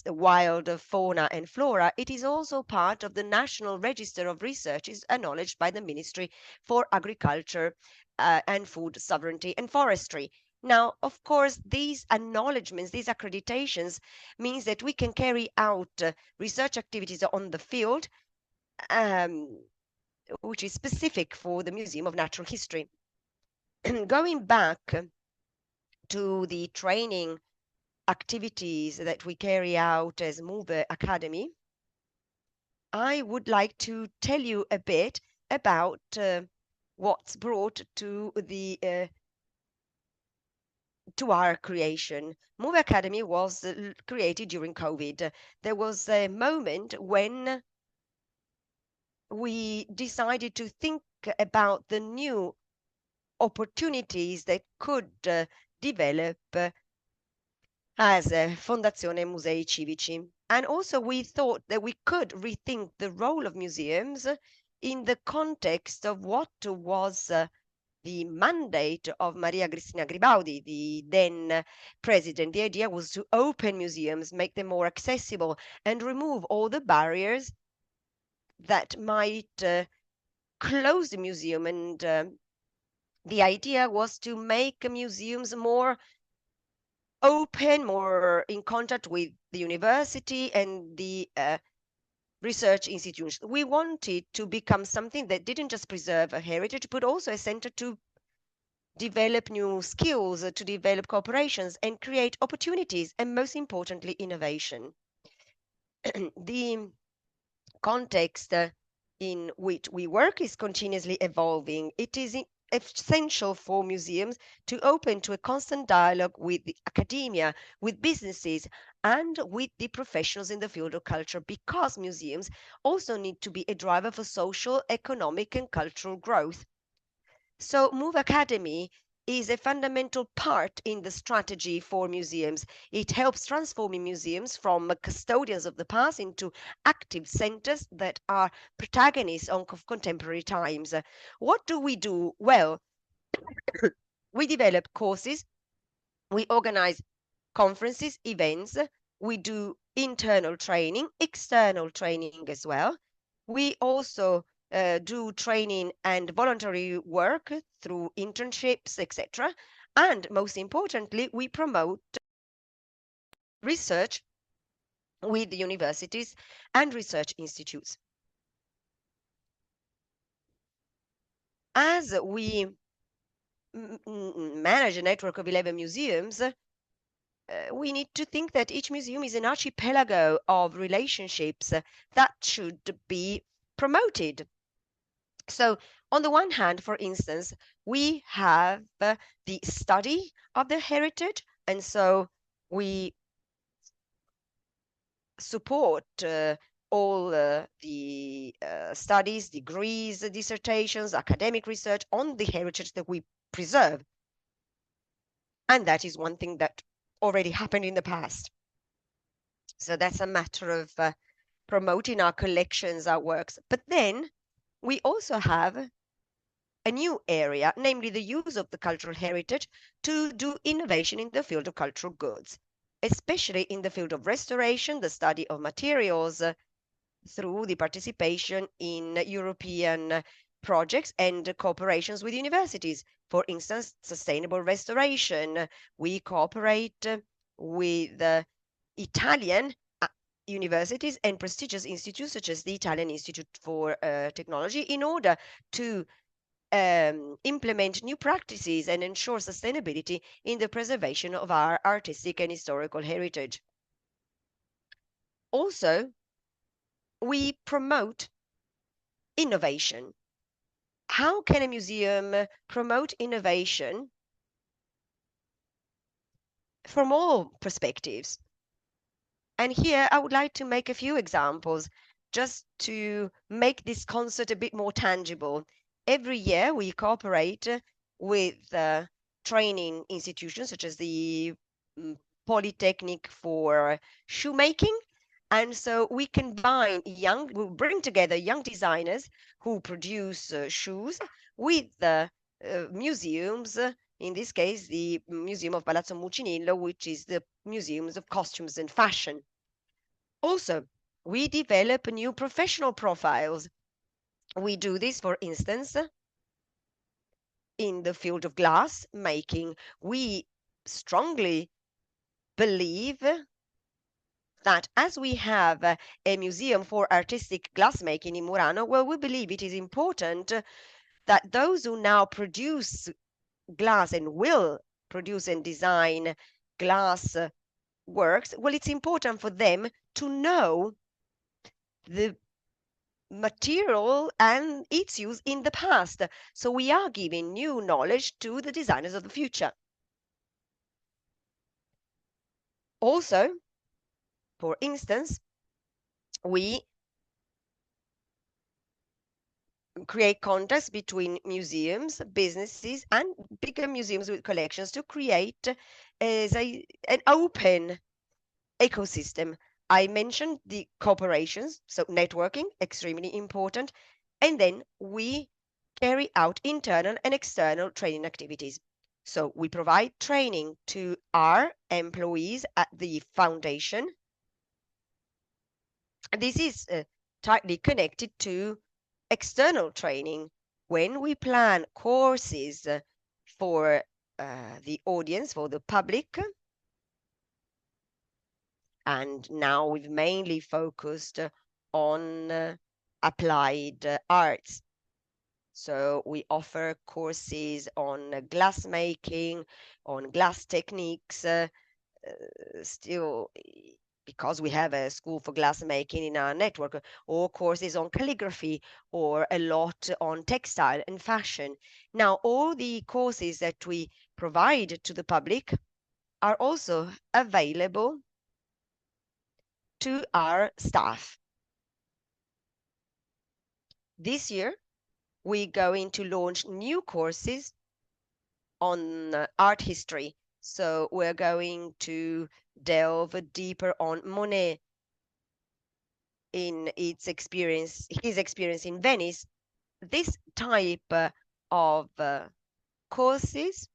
Wild Fauna and Flora. It is also part of the National Register of Research, is acknowledged by the Ministry for Agriculture and Food Sovereignty and Forestry. Now, of course, these acknowledgements, these accreditations, means that we can carry out research activities on the field, which is specific for the Museum of Natural History. Going back to the training activities that we carry out as MUVE Academy, I would like to tell you a bit about what's brought to the to our creation. MUVE Academy was created during COVID. There was a moment when we decided to think about the new opportunities that could develop as Fondazione Musei Civici. And also we thought that we could rethink the role of museums in the context of what was the mandate of Maria Cristina Gribaudi, the then president. The idea was to open museums, make them more accessible, and remove all the barriers that might close the museum. And the idea was to make museums more open, more in contact with the university and the research institutions. We wanted to become something that didn't just preserve a heritage, but also a center to develop new skills, to develop cooperations and create opportunities, and most importantly, innovation. The context in which we work is continuously evolving. It is essential for museums to open to a constant dialogue with the academia, with businesses, and with the professionals in the field of culture, because museums also need to be a driver for social, economic, and cultural growth. So MUVE Academy is a fundamental part in the strategy for museums. It helps transforming museums from custodians of the past into active centers that are protagonists of contemporary times. What do we do? Well, we develop courses, we organize conferences, events, we do internal training, external training as well. We also do training and voluntary work through internships, etc. And most importantly, we promote research with universities and research institutes. As we manage a network of 11 museums, we need to think that each museum is an archipelago of relationships that should be promoted. So on the one hand, for instance, we have the study of the heritage, and so we support all the studies, degrees, dissertations, academic research on the heritage that we preserve. And that is one thing that already happened in the past. So that's a matter of promoting our collections, our works. But then we also have a new area, namely the use of the cultural heritage to do innovation in the field of cultural goods, especially in the field of restoration, the study of materials through the participation in European projects and cooperations with universities. For instance, sustainable restoration. We cooperate with Italian universities and prestigious institutes such as the Italian Institute for Technology in order to implement new practices and ensure sustainability in the preservation of our artistic and historical heritage. Also, we promote innovation. How can a museum promote innovation from all perspectives? And here I would like to make a few examples just to make this concept a bit more tangible. Every year we cooperate with training institutions such as the Polytechnic for shoemaking. And so we combine we bring together young designers who produce shoes with museums, in this case, the Museum of Palazzo Mucinillo, which is the museums of costumes and fashion. Also, we develop new professional profiles. We do this, for instance, in the field of glass making. We strongly believe that as we have a museum for artistic glassmaking in Murano, well, we believe it is important that those who now produce glass and will produce and design glass works, well, it's important for them to know the material and its use in the past. So we are giving new knowledge to the designers of the future. Also, for instance, we create contacts between museums, businesses, and bigger museums with collections to create an open ecosystem. I mentioned the cooperations, so networking, extremely important. And then we carry out internal and external training activities. So we provide training to our employees at the foundation. This is tightly connected to external training. When we plan courses for the audience, for the public, and now we've mainly focused on applied arts. So we offer courses on glass making, on glass techniques, still because we have a school for glass making in our network, or courses on calligraphy, or a lot on textile and fashion. Now, all the courses that we provide to the public are also available to our staff. This year, we're going to launch new courses on art history. So we're going to delve deeper on Monet in his experience in Venice. This type of courses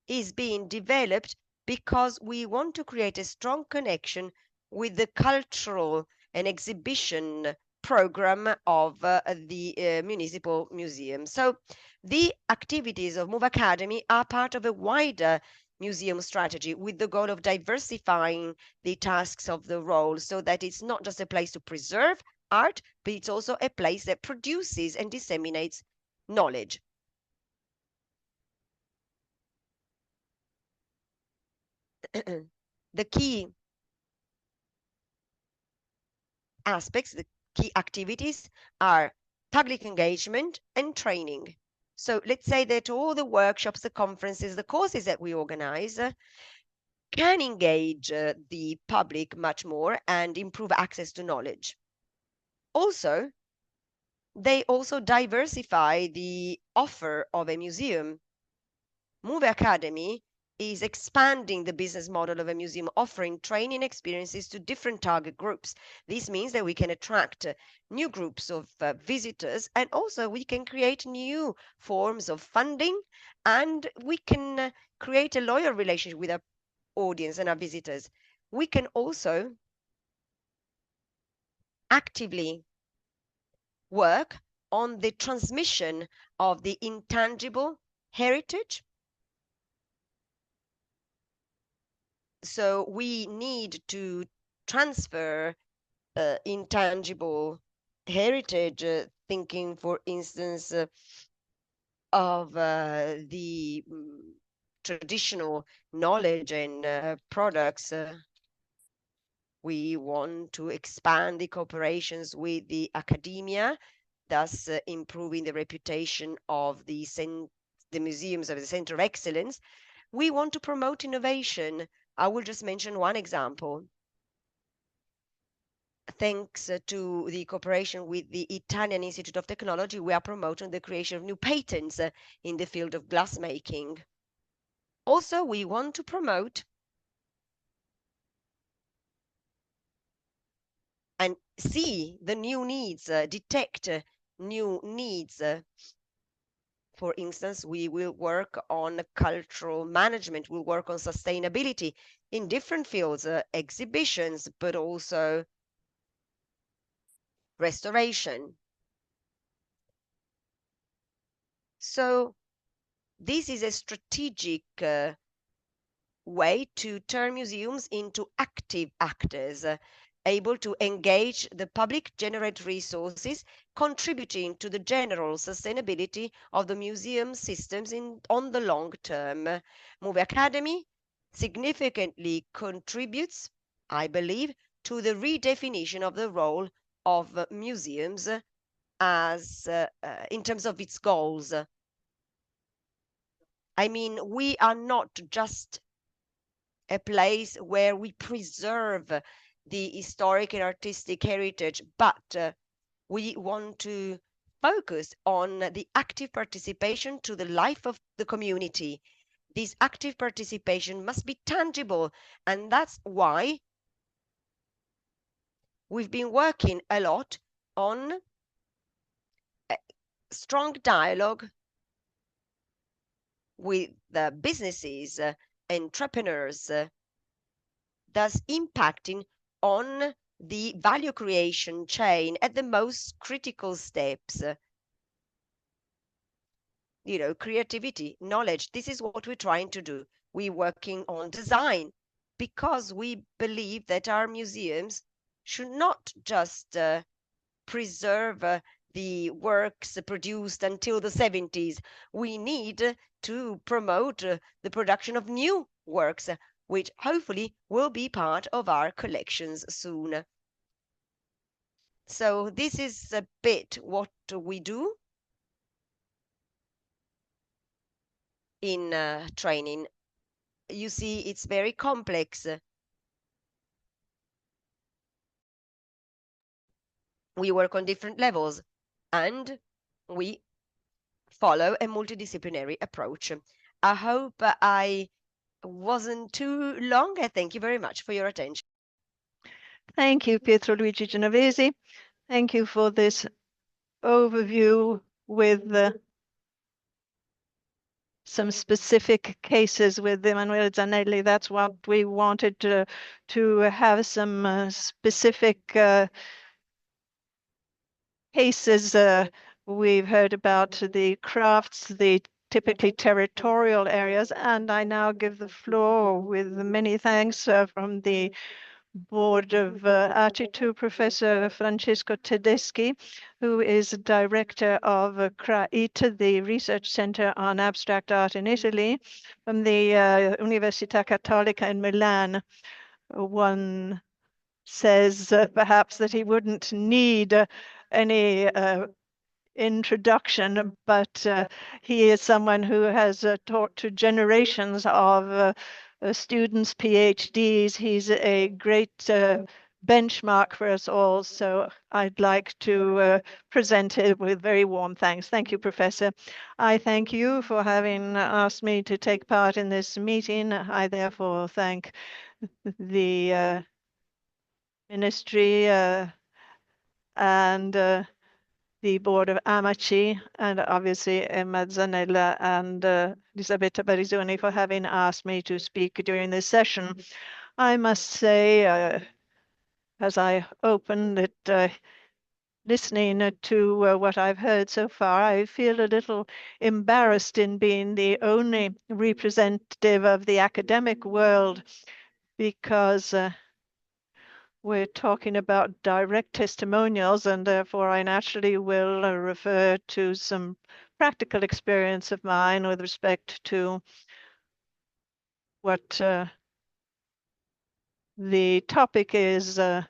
is being developed because we want to create a strong connection with the cultural and exhibition program of the municipal museum. So the activities of Move Academy are part of a wider museum strategy with the goal of diversifying the tasks of the role so that it's not just a place to preserve art, but it's also a place that produces and disseminates knowledge. The key aspects, the key activities are public engagement and training. So let's say that all the workshops, the conferences, the courses that we organize can engage the public much more and improve access to knowledge. Also, they also diversify the offer of a museum. Move Academy is expanding the business model of a museum, offering training experiences to different target groups. This means that we can attract new groups of visitors, and also we can create new forms of funding, and we can create a loyal relationship with our audience and our visitors. We can also actively work on the transmission of the intangible heritage. So we need to transfer intangible heritage, thinking, for instance, of the traditional knowledge and products. We want to expand the cooperations with the academia, thus improving the reputation of the museums of the Center of Excellence. We want to promote innovation. I will just mention one example. Thanks to the cooperation with the Italian Institute of Technology, we are promoting the creation of new patents in the field of glassmaking. Also, we want to promote and see the new needs, detect new needs. For instance, we will work on cultural management, we'll work on sustainability in different fields, exhibitions, but also restoration. So this is a strategic way to turn museums into active actors, able to engage the public, generate resources, contributing to the general sustainability of the museum systems on the long term. Move Academy significantly contributes, I believe, to the redefinition of the role of museums as in terms of its goals. I mean, we are not just a place where we preserve the historic and artistic heritage, but we want to focus on the active participation to the life of the community. This active participation must be tangible, and that's why we've been working a lot on a strong dialogue with the businesses, entrepreneurs, thus impacting on the value creation chain at the most critical steps. Creativity, knowledge, this is what we're trying to do. We're working on design because we believe that our museums should not just preserve the works produced until the 70s. We need to promote the production of new works, which hopefully will be part of our collections soon. So this is a bit what we do in training. You see, it's very complex. We work on different levels and we follow a multidisciplinary approach. I hope I wasn't too long. Thank you very much for your attention. Thank you, Pietro Luigi Genovesi. Thank you for this overview with some specific cases with Emanuele Zanelli. That's what we wanted to have some specific cases. We've heard about the crafts, the typically territorial areas, and I now give the floor with many thanks from the Board of AMACI to Professor Francesco Tedeschi, who is director of Creatività, the Research Center on Abstract Art in Italy, from the Università Cattolica in Milan. One says perhaps that he wouldn't need any introduction, but he is someone who has taught to generations of students, PhDs. He's a great benchmark for us all. So I'd like to present it with very warm thanks. Thank you, Professor. I thank you for having asked me to take part in this meeting. I therefore thank the Ministry and the board of AMACI, and obviously Emma Zanella and Elisabetta Barisoni for having asked me to speak during this session. I must say, as I opened it, listening to what I've heard so far, I feel a little embarrassed in being the only representative of the academic world, because we're talking about direct testimonials, and therefore I naturally will refer to some practical experience of mine with respect to what the topic is. I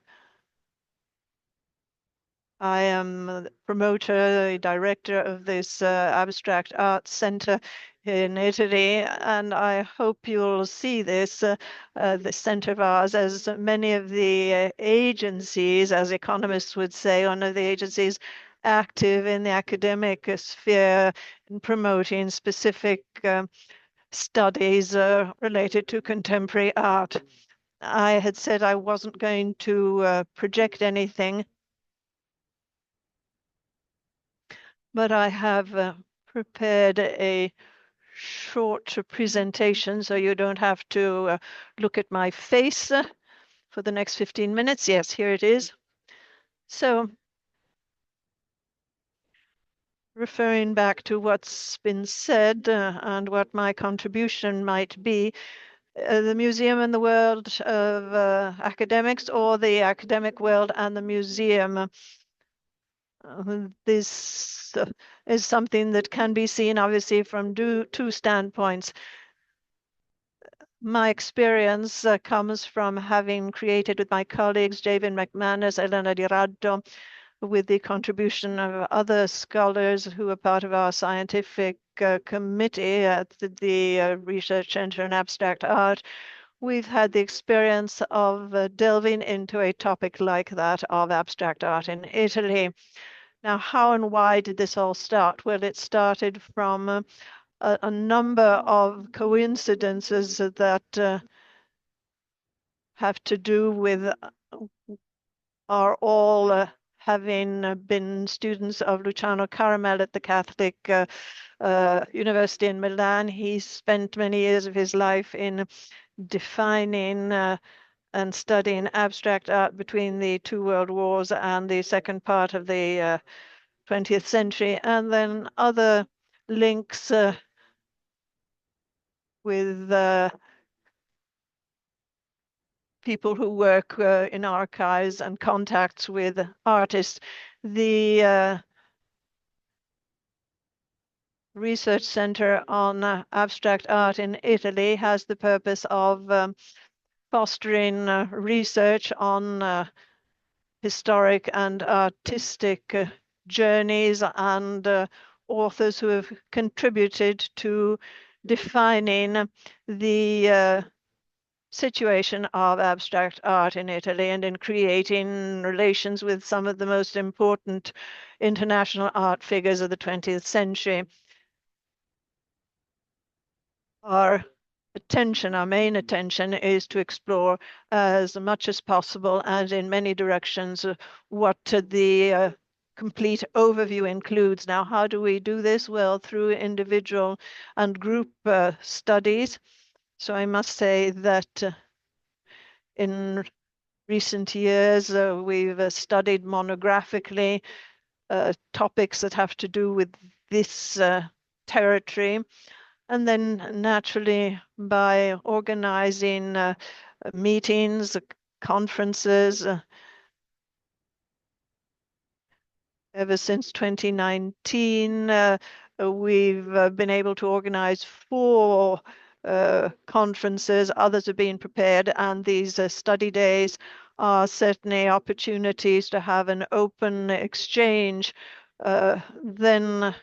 am the promoter, the director of this Abstract Arts Center in Italy, and I hope you'll see this, the center of ours, as many of the agencies, as economists would say, one of the agencies active in the academic sphere in promoting specific studies related to contemporary art. I had said I wasn't going to project anything, but I have prepared a short presentation, so you don't have to look at my face for the next 15 minutes. Yes, here it is. So, referring back to what's been said and what my contribution might be, the museum and the world of academics, or the academic world and the museum. This is something that can be seen obviously from two standpoints. My experience comes from having created with my colleagues, David McManus, Elena Di Raddo, with the contribution of other scholars who are part of our scientific committee at the Research Center in Abstract Art. We've had the experience of delving into a topic like that of abstract art in Italy. Now, how and why did this all start? Well, it started from a number of coincidences that have to do with our all having been students of Luciano Caramel at the Catholic University in Milan. He spent many years of his life in defining and studying abstract art between the two world wars and the second part of the 20th century, and then other links with people who work in archives and contacts with artists. The Research Center on Abstract Art in Italy has the purpose of fostering research on historic and artistic journeys and authors who have contributed to defining the situation of abstract art in Italy and in creating relations with some of the most important international art figures of the 20th century. our main attention is to explore as much as possible and in many directions what the complete overview includes. Now, how do we do this? Well, through individual and group studies. So I must say that in recent years, we've studied monographically topics that have to do with this territory. And then naturally by organizing meetings, conferences, ever since 2019, we've been able to organize 4 conferences. Others are being prepared, and these study days are certainly opportunities to have an open exchange, then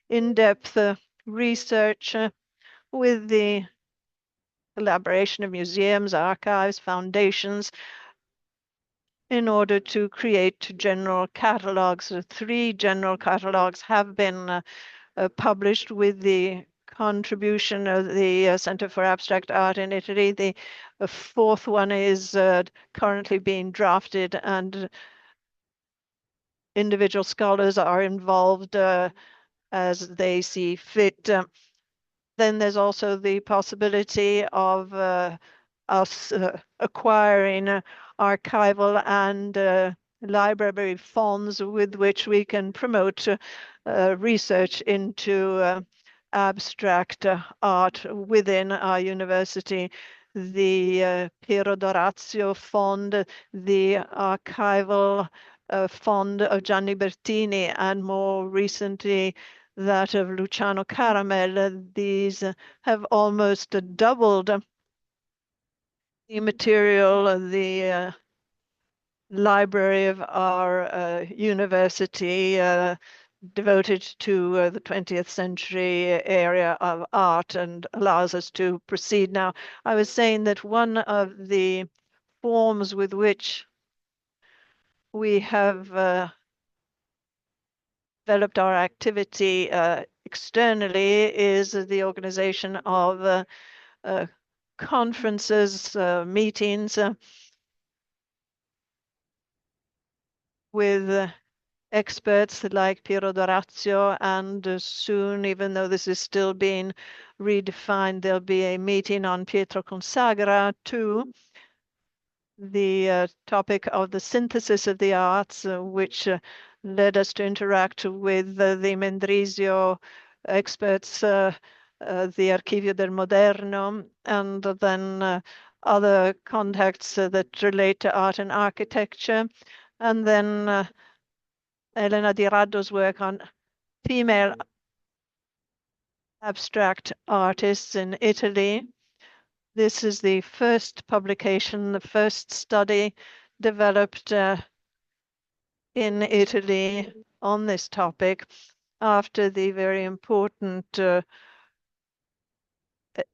in-depth research with the collaboration of museums, archives, foundations, in order to create general catalogs. 3 general catalogs have been published with the contribution of the Center for Abstract Art in Italy. The 4th one is currently being drafted, and individual scholars are involved as they see fit. Then there's also the possibility of us acquiring archival and library funds with which we can promote research into abstract art within our university. The Piero d'Orazio Fund, the archival fund of Gianni Bertini, and more recently that of Luciano Caramel. These have almost doubled the material, the library of our university devoted to the 20th century area of art, and allows us to proceed. Now, I was saying that one of the forms with which we have developed our activity externally is the organization of conferences, meetings with experts like Piero d'Orazio, and soon, even though this is still being redefined, there'll be a meeting on Pietro Consagra too. The topic of the synthesis of the arts, which led us to interact with the Mendrisio experts, the Archivio del Moderno, and then other contacts that relate to art and architecture. And then Elena Di Raddo's work on female abstract artists in Italy. This is the first publication, the first study developed in Italy on this topic after the very important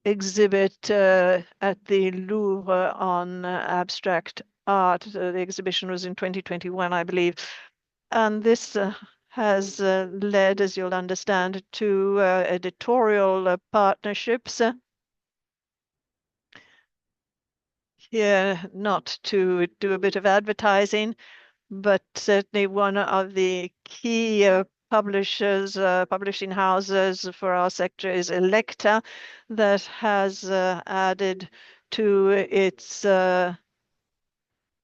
exhibit at the Louvre on abstract art. The exhibition was in 2021, I believe. And this has led, as you'll understand, to editorial partnerships. Here, not to do a bit of advertising, but certainly one of the key publishing houses for our sector is Electa, that has added to its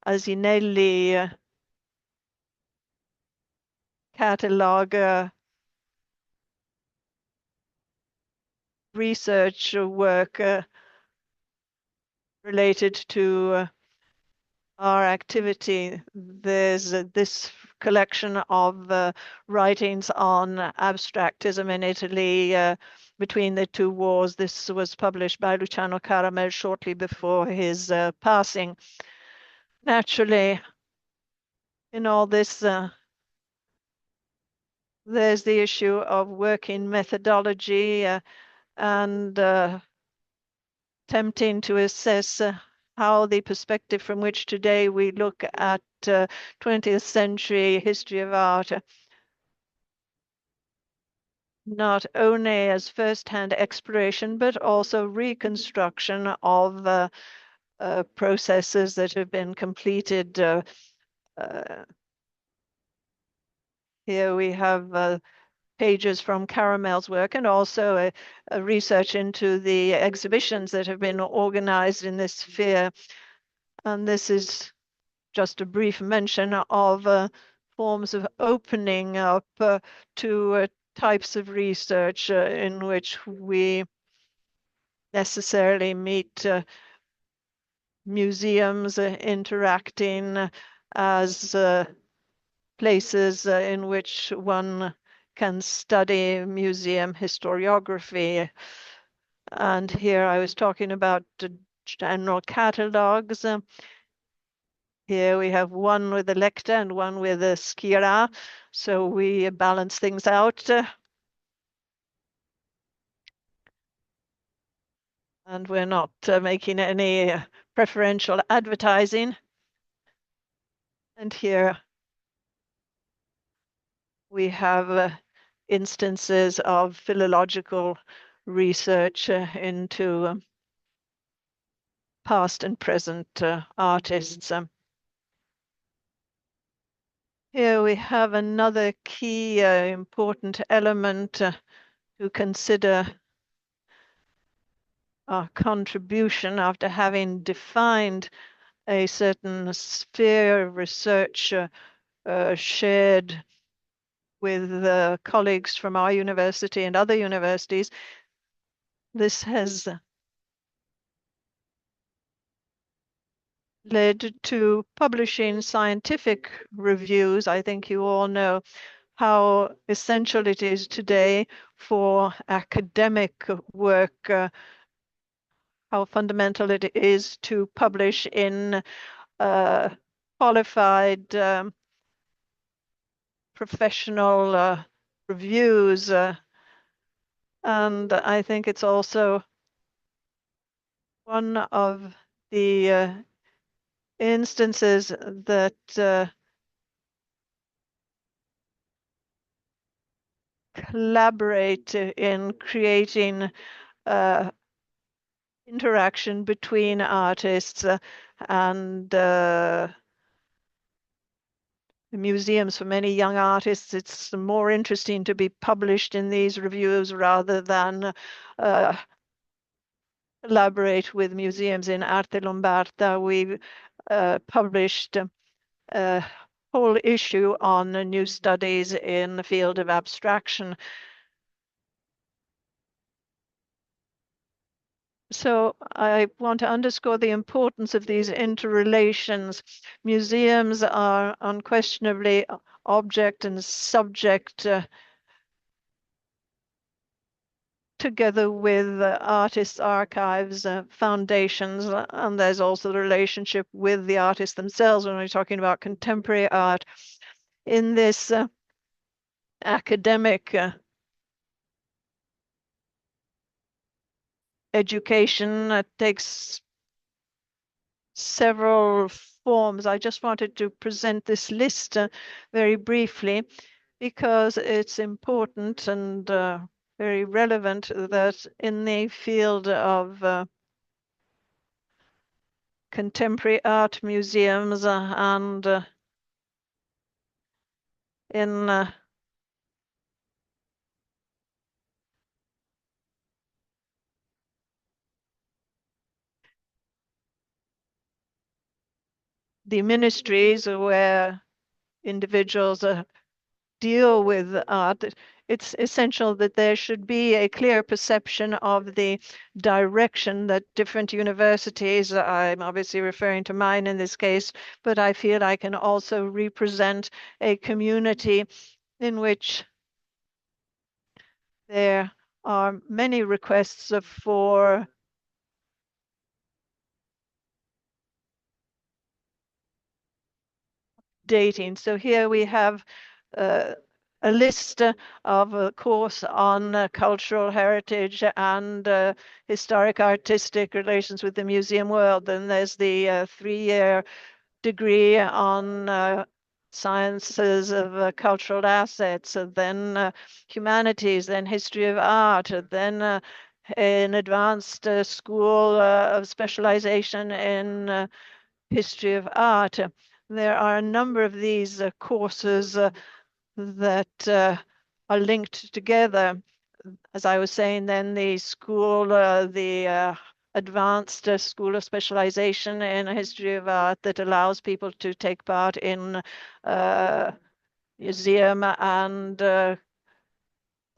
Asinelli catalog research work related to our activity. There's this collection of writings on abstractism in Italy between the 2 wars. This was published by Luciano Caramel shortly before his passing. Naturally, in all this, there's the issue of working methodology and attempting to assess how the perspective from which today we look at 20th century history of art not only as first-hand exploration, but also reconstruction of processes that have been completed. Here we have pages from Caramel's work and also a research into the exhibitions that have been organized in this sphere. And this is just a brief mention of forms of opening up to types of research in which we necessarily meet museums interacting as places in which one can study museum historiography. And here I was talking about the general catalogs. Here we have one with a lecta and one with a schira, so we balance things out. And we're not making any preferential advertising. And here we have instances of philological research into past and present artists. Here we have another key important element to consider our contribution after having defined a certain sphere of research shared with colleagues from our university and other universities. This has led to publishing scientific reviews. I think you all know how essential it is today for academic work, how fundamental it is to publish in qualified professional reviews. And I think it's also one of the instances that collaborate in creating interaction between artists and museums. For many young artists, it's more interesting to be published in these reviews rather than collaborate with museums. In Arte Lombarda, we published a whole issue on new studies in the field of abstraction. So I want to underscore the importance of these interrelations. Museums are unquestionably object and subject together with artists' archives, foundations, and there's also the relationship with the artists themselves when we're talking about contemporary art. In this academic education takes several forms. I just wanted to present this list very briefly because it's important and very relevant that in the field of contemporary art museums and in the ministries where individuals deal with art, it's essential that there should be a clear perception of the direction that different universities, I'm obviously referring to mine in this case, but I feel I can also represent a community in which there are many requests for dating. So here we have a list of a course on cultural heritage and historic artistic relations with the museum world. Then there's the 3-year degree on sciences of cultural assets, then humanities, then history of art, then an advanced school of specialization in history of art. There are a number of these courses that are linked together. As I was saying, then the school, the advanced school of specialization in history of art that allows people to take part in museum and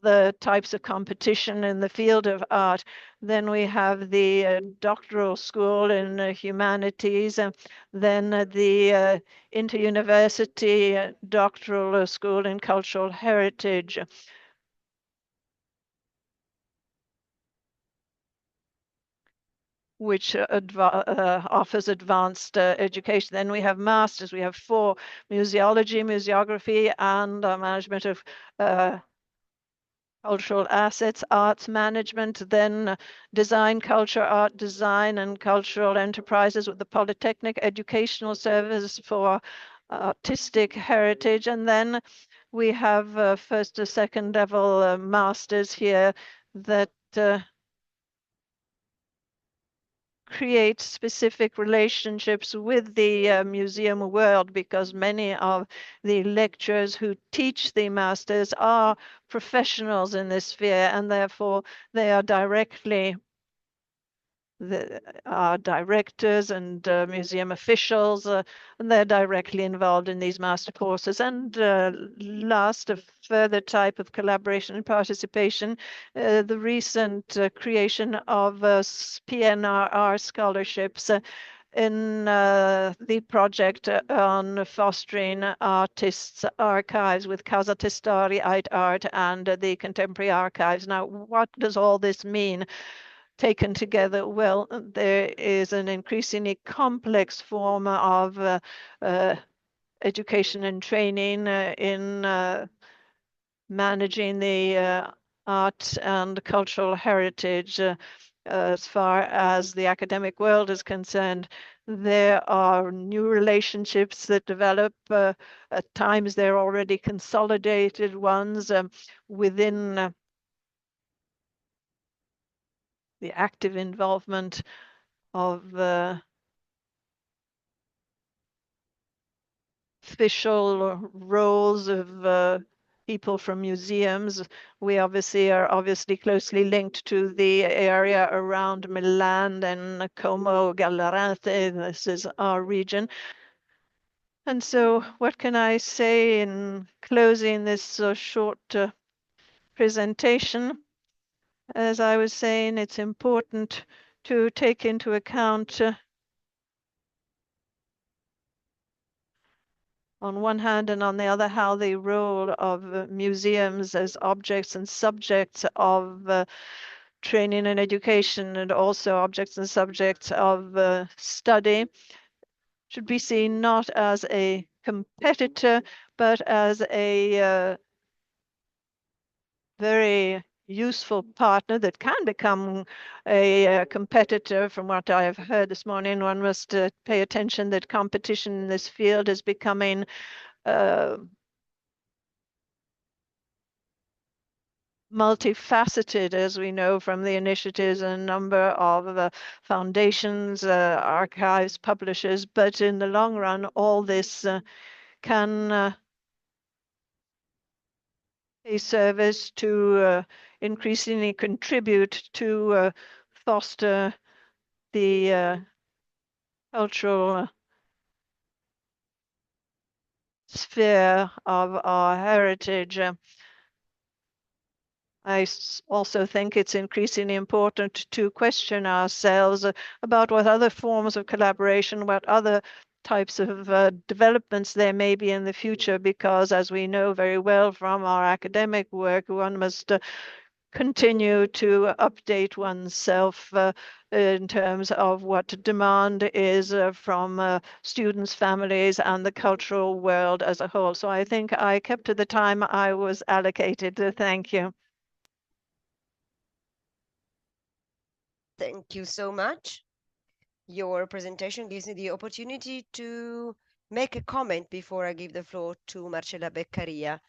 the types of competition in the field of art. Then we have the doctoral school in humanities, and then the inter-university doctoral school in cultural heritage. Which offers advanced education. Then we have masters. We have 4: museology, museography, and management of cultural assets, arts management, then design, culture, art design, and cultural enterprises with the Polytechnic Educational Service for artistic heritage. And then we have first to second level masters here that create specific relationships with the museum world, because many of the lecturers who teach the masters are professionals in this sphere, and therefore they are directly directors and museum officials, and they're directly involved in these master courses. And last, a further type of collaboration and participation, the recent creation of PNRR scholarships in the project on fostering artists' archives with Casa Testori, Art, and the Contemporary Archives. Now, what does all this mean? Taken together, well, there is an increasingly complex form of education and training in managing the art and cultural heritage. As far as the academic world is concerned, there are new relationships that develop. At times, they're already consolidated ones within the active involvement of official roles of people from museums. We are closely linked to the area around Milan and Como, Gallarate. This is our region. And so what can I say in closing this short presentation? As I was saying, it's important to take into account on one hand, and on the other, how the role of museums as objects and subjects of training and education, and also objects and subjects of study, should be seen not as a competitor, but as a very useful partner that can become a competitor. From what I have heard this morning, one must pay attention that competition in this field is becoming multifaceted, as we know from the initiatives, a number of foundations, archives, publishers. But in the long run, all this can a service to increasingly contribute to foster the cultural sphere of our heritage. I also think it's increasingly important to question ourselves about what other forms of collaboration, what other types of developments there may be in the future, because as we know very well from our academic work, one must continue to update oneself in terms of what demand is from students, families, and the cultural world as a whole. So I think I kept to the time I was allocated. Thank you. Thank you so much. Your presentation gives me the opportunity to make a comment before I give the floor to Marcella Beccaria.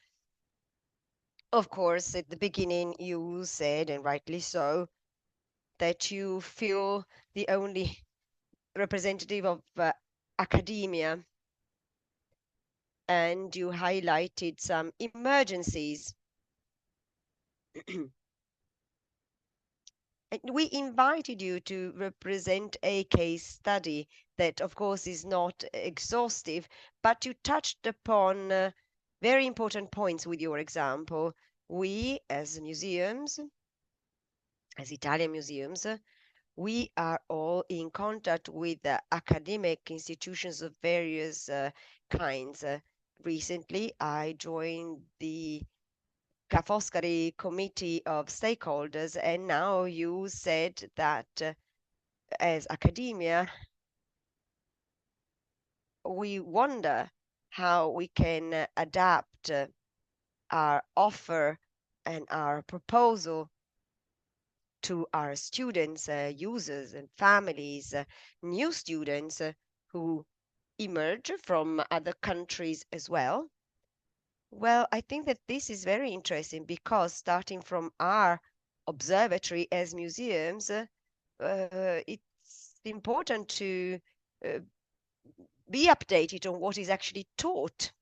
Of course, at the beginning, you said, and rightly so, that you feel the only representative of academia, and you highlighted some emergencies. And we invited you to represent a case study that, of course, is not exhaustive, but you touched upon very important points with your example. We, as museums, as Italian museums, we are all in contact with academic institutions of various kinds. Recently, I joined the Ca' Foscari committee of stakeholders, and now you said that as academia, we wonder how we can adapt our offer and our proposal to our students, users, and families, new students who emerge from other countries as well. Well, I think that this is very interesting because starting from our observatory as museums, it's important to uh, be updated on what is actually taught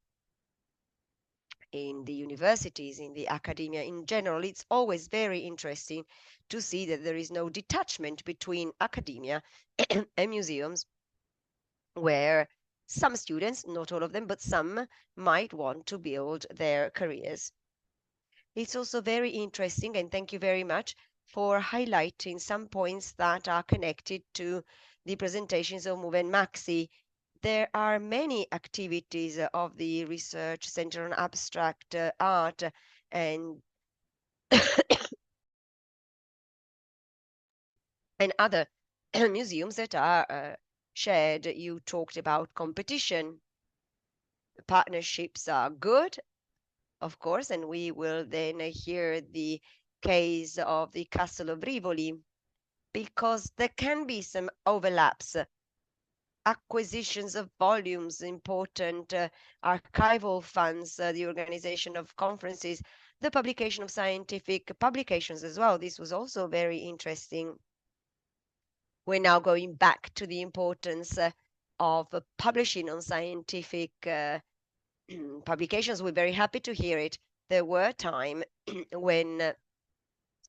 in the universities, in the academia in general. It's always very interesting to see that there is no detachment between academia and museums, where some students, not all of them, but some might want to build their careers. It's also very interesting, and thank you very much for highlighting some points that are connected to the presentations of Move and Maxi. There are many activities of the Research Center on Abstract Art and and other museums that are shared. You talked about competition. Partnerships are good, of course, and we will then hear the case of the Castle of Rivoli, because there can be some overlaps, acquisitions of volumes, important archival funds, the organization of conferences, the publication of scientific publications as well. This was also very interesting. We're now going back to the importance of publishing on scientific publications. We're very happy to hear it. There were times when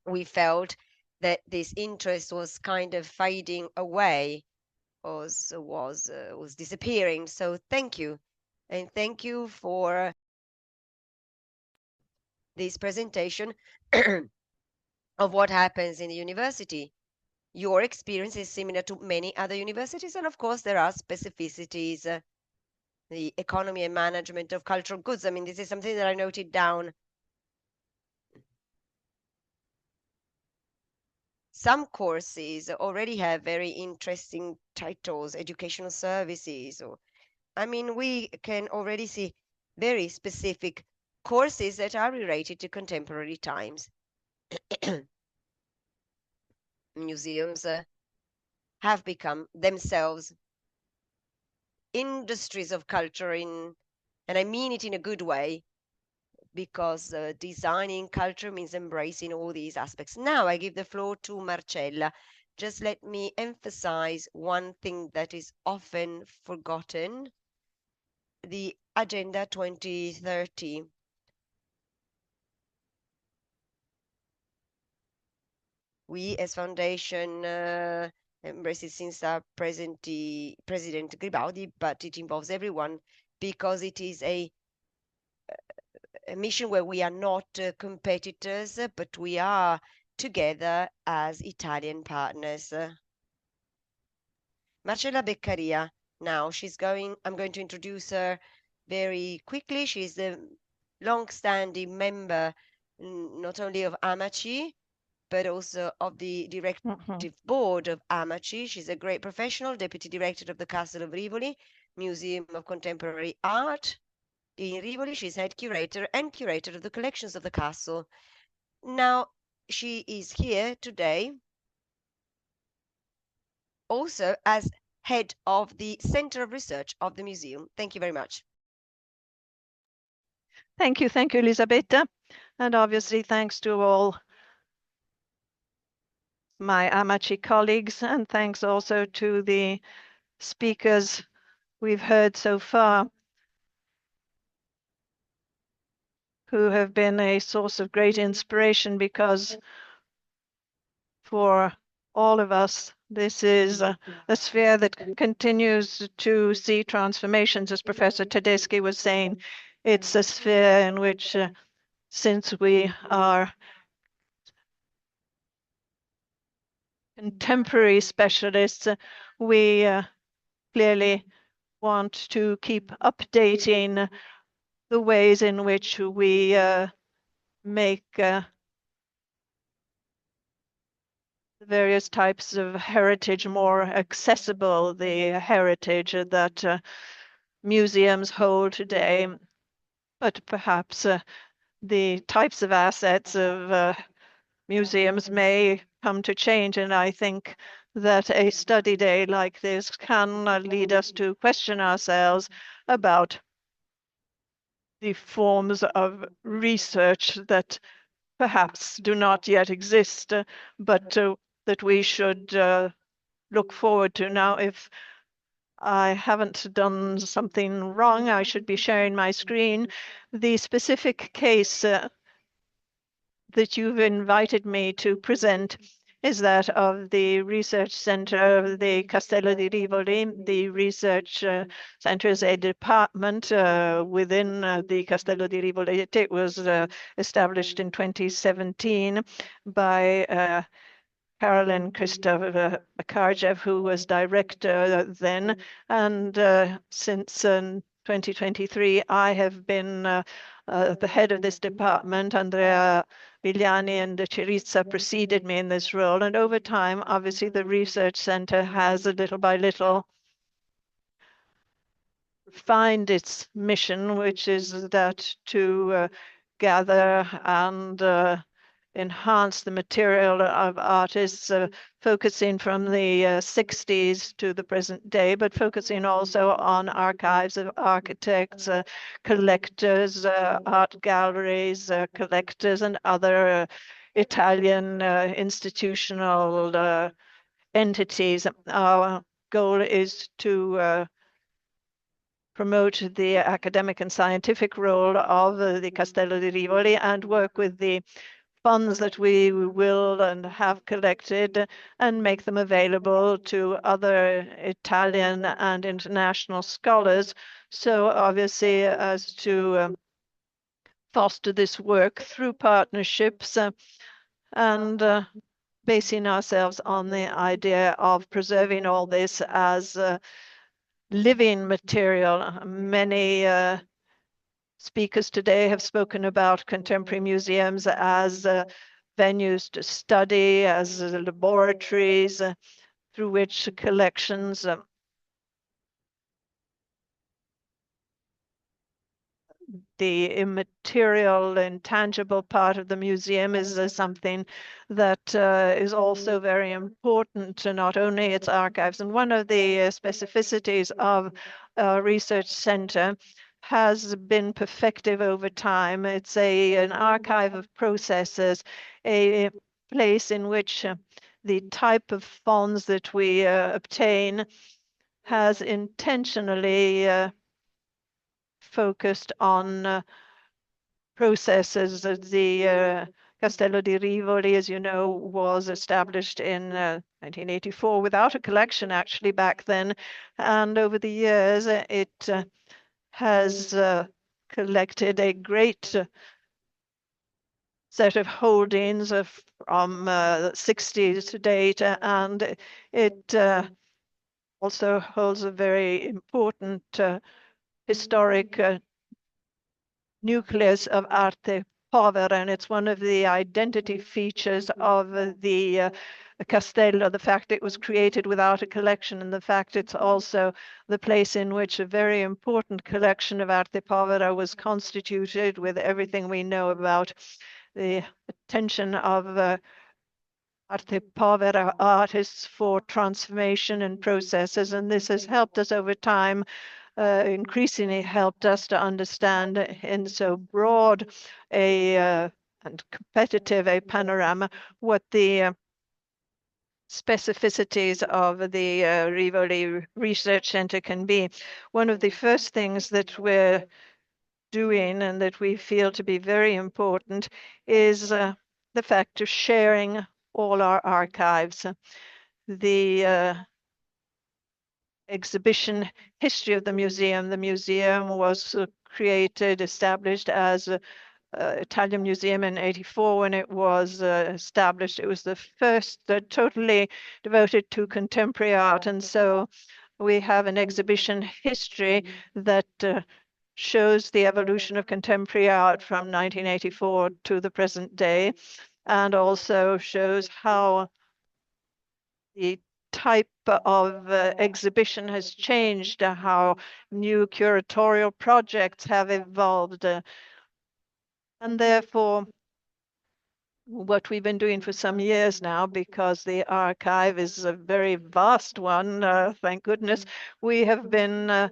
we felt that this interest was kind of fading away, was disappearing. So thank you, and thank you for this presentation of what happens in the university. Your experience is similar to many other universities, and of course there are specificities. The economy and management of cultural goods. I mean, this is something that I noted down. Some courses already have very interesting titles, educational services, or I mean, we can already see very specific courses that are related to contemporary times. Museums have become themselves industries of culture, and I mean it in a good way, because designing culture means embracing all these aspects. Now I give the floor to Marcella. Just let me emphasize one thing that is often forgotten: the Agenda 2030. We as foundation embrace it since our President Gribaldi, but it involves everyone because it is a mission where we are not competitors, but we are together as Italian partners. Marcella Beccaria, now I'm going to introduce her very quickly. She's the long-standing member not only of AMACI, but also of the directive board of AMACI. She's a great professional, deputy director of the Castle of Rivoli, Museum of Contemporary Art. In Rivoli, she's head curator and curator of the collections of the castle. Now, she is here today also as head of the Center of Research of the museum. Thank you very much. Thank you, Elisabetta. And obviously, thanks to all my AMACI colleagues, and thanks also to the speakers we've heard so far, who have been a source of great inspiration, because for all of us, this is a sphere that continues to see transformations, as Professor Tedeschi was saying. It's a sphere in which, since we are contemporary specialists, we clearly want to keep updating the ways in which we make various types of heritage more accessible, the heritage that museums hold today. But perhaps the types of assets of museums may come to change, and I think that a study day like this can lead us to question ourselves about the forms of research that perhaps do not yet exist, but that we should look forward to. Now, if I haven't done something wrong, I should be sharing my screen. The specific case that you've invited me to present is that of the research center of the Castello di Rivoli. The research center is a department within the Castello di Rivoli. It was established in 2017 by Carolyn Christoph Karjev, who was director then. And since 2023, I have been the head of this department. Andrea Vigliani and Cirizza preceded me in this role. And over time, obviously, the research center has little by little refined its mission, which is that to gather and enhance the material of artists, focusing from the 60s to the present day, but focusing also on archives of architects, collectors, art galleries, collectors, and other Italian institutional entities. Our goal is to promote the academic and scientific role of the Castello di Rivoli and work with the funds that we will and have collected and make them available to other Italian and international scholars. So obviously, as to foster this work through partnerships and basing ourselves on the idea of preserving all this as living material. Many speakers today have spoken about contemporary museums as venues to study, as laboratories through which collections the immaterial, intangible part of the museum is something that is also very important to not only its archives. And one of the specificities of a research center has been perfected over time. It's an archive of processes, a place in which the type of funds that we obtain has intentionally focused on processes. The Castello di Rivoli, as you know, was established in 1984 without a collection actually back then. And over the years, it has collected a great set of holdings from the 60s to date, and it also holds a very important historic nucleus of arte povera, and it's one of the identity features of the Castello, the fact it was created without a collection, and the fact it's also the place in which a very important collection of arte povera was constituted, with everything we know about the attention of Arte Povera artists for transformation and processes, and this has helped us over time, increasingly helped us to understand in so broad and competitive a panorama what the specificities of the Rivoli Research Center can be. One of the first things that we're doing and that we feel to be very important is the fact of sharing all our archives. The exhibition history of the museum. The museum was established as an Italian museum in '84 when it was established. It was the first totally devoted to contemporary art. And so we have an exhibition history that shows the evolution of contemporary art from 1984 to the present day, and also shows how the type of exhibition has changed, how new curatorial projects have evolved. And therefore, what we've been doing for some years now, because the archive is a very vast one, thank goodness, we have been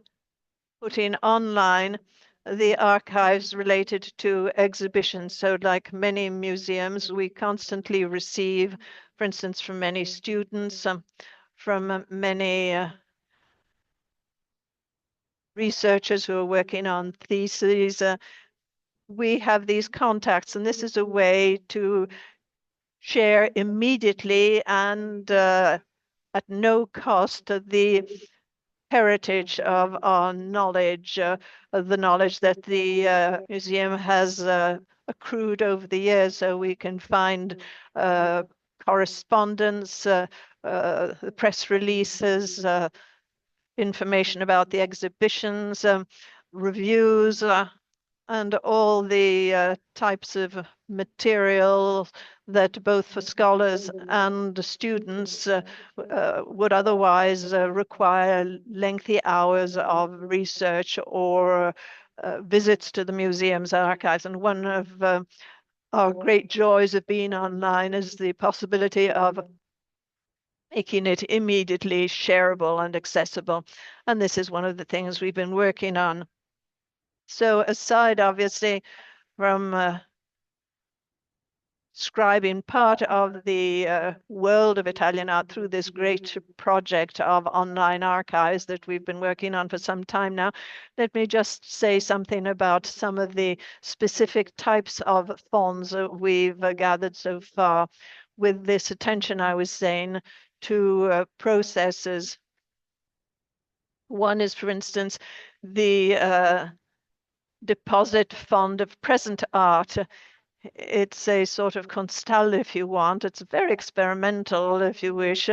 putting online the archives related to exhibitions. So like many museums, we constantly receive, for instance, from many students, from many researchers who are working on theses. We have these contacts, and this is a way to share immediately and at no cost the heritage of our knowledge, the knowledge that the museum has accrued over the years, so we can find correspondence, the press releases, information about the exhibitions, reviews, and all the types of material that both for scholars and students would otherwise require lengthy hours of research or visits to the museum's archives. And one of our great joys of being online is the possibility of making it immediately shareable and accessible. And this is one of the things we've been working on. So aside, obviously, from describing part of the world of Italian art through this great project of online archives that we've been working on for some time now, let me just say something about some of the specific types of fonds that we've gathered so far with this attention, I was saying, to processes. One is, for instance, the deposit fund of present art. It's a sort of constal, if you want. It's very experimental, if you wish,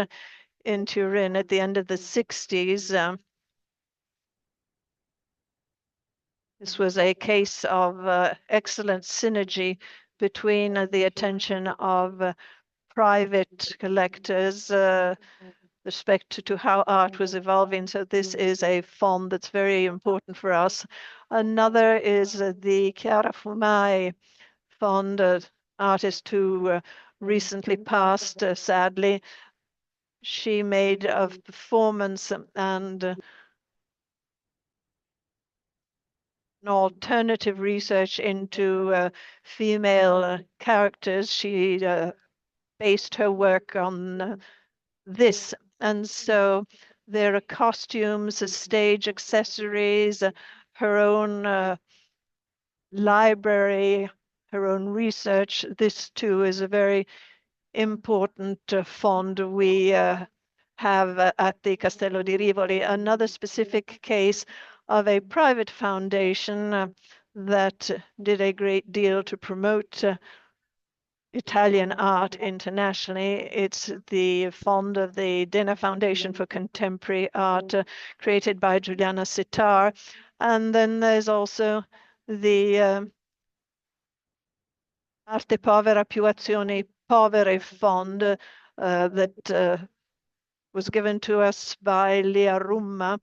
in Turin at the end of the 60s. This was a case of excellent synergy between the attention of private collectors, respect to how art was evolving. So this is a fund that's very important for us. Another is the Chiara Fumai fund, artist who recently passed, sadly. She made a performance and an alternative research into female characters. She based her work on this. And so there are costumes, stage accessories, her own library, her own research. This too is a very important fund we have at the Castello di Rivoli. Another specific case of a private foundation that did a great deal to promote Italian art internationally. It's the fund of the Dena Foundation for Contemporary Art, created by Giuliana Sitar. And then there's also the Arte Povera più azioni povere fund that was given to us by Lia Rumma.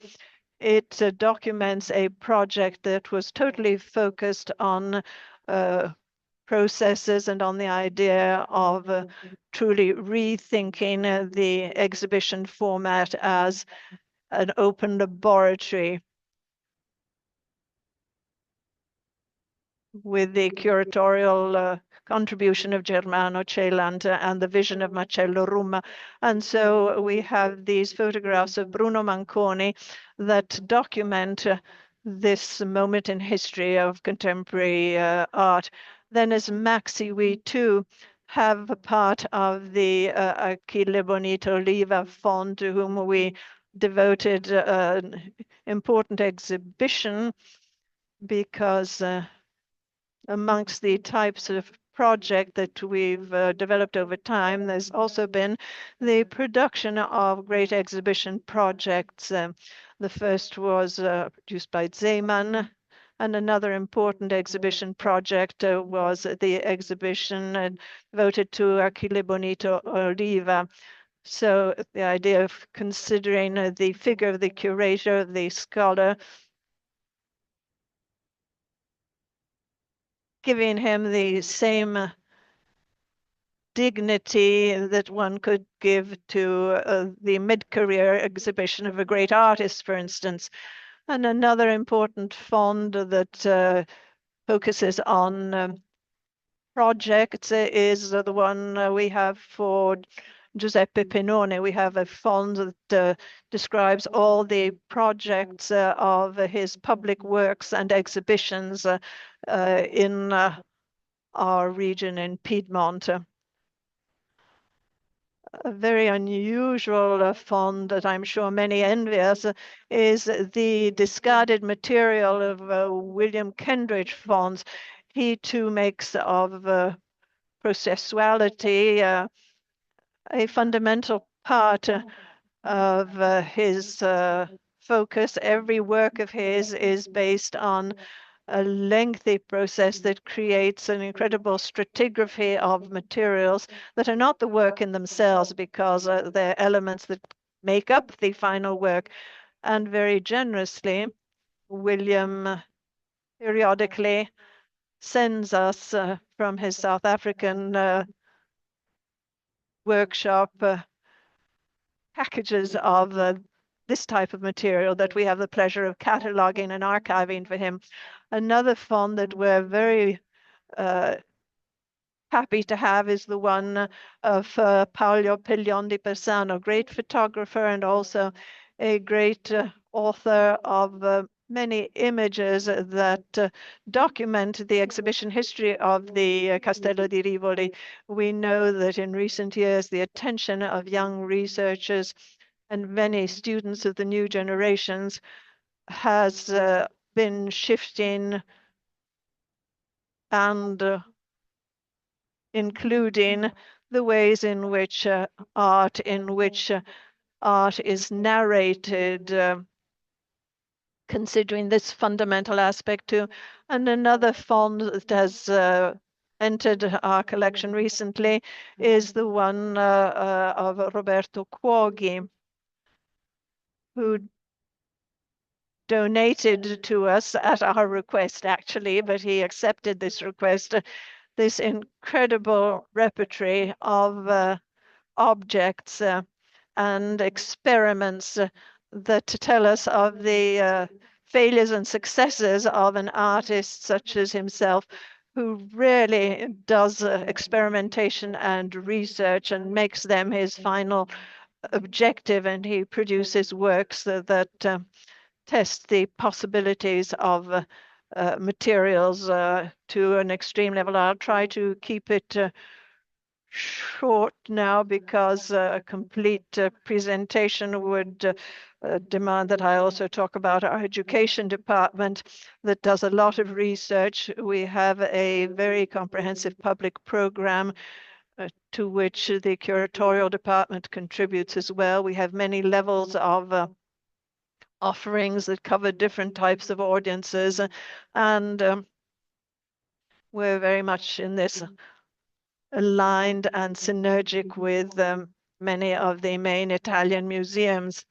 It documents a project that was totally focused on processes and on the idea of truly rethinking the exhibition format as an open laboratory with the curatorial contribution of Germano Celant and the vision of Marcello Rumma. And so we have these photographs of Bruno Manconi that document this moment in history of contemporary art. Then as Maxi, we too have a part of the Achille Bonito Oliva Fund, to whom we devoted an important exhibition because amongst the types of project that we've developed over time, there's also been the production of great exhibition projects. The first was produced by Zeeman, and another important exhibition project was the exhibition devoted to Achille Bonito Oliva. So the idea of considering the figure of the curator, the scholar, giving him the same dignity that one could give to the mid-career exhibition of a great artist, for instance. And another important fund that focuses on projects is the one we have for Giuseppe Pennone. We have a fund that describes all the projects of his public works and exhibitions in our region in Piedmont. A very unusual fund that I'm sure many envy us is the discarded material of William Kendridge funds. He too makes of processuality a fundamental part of his focus. Every work of his is based on a lengthy process that creates an incredible stratigraphy of materials that are not the work in themselves, because they're elements that make up the final work. And very generously, William periodically sends us from his South African workshop packages of this type of material that we have the pleasure of cataloging and archiving for him. Another fund that we're very happy to have is the one of Paolo Peglion di Persano, great photographer and also a great author of many images that document the exhibition history of the Castello di Rivoli. We know that in recent years, the attention of young researchers and many students of the new generations has been shifting and including the ways in which art is narrated, considering this fundamental aspect too. And another fund that has entered our collection recently is the one of Roberto Cuoghi, who donated to us at our request, actually, but he accepted this request, this incredible repertory of objects and experiments that tell us of the failures and successes of an artist such as himself, who really does experimentation and research and makes them his final objective, and he produces works that test the possibilities of materials to an extreme level. I'll try to keep it short now because a complete presentation would demand that I also talk about our education department that does a lot of research. We have a very comprehensive public program to which the curatorial department contributes as well. We have many levels of offerings that cover different types of audiences, and we're very much in this aligned and synergic with many of the main Italian museums.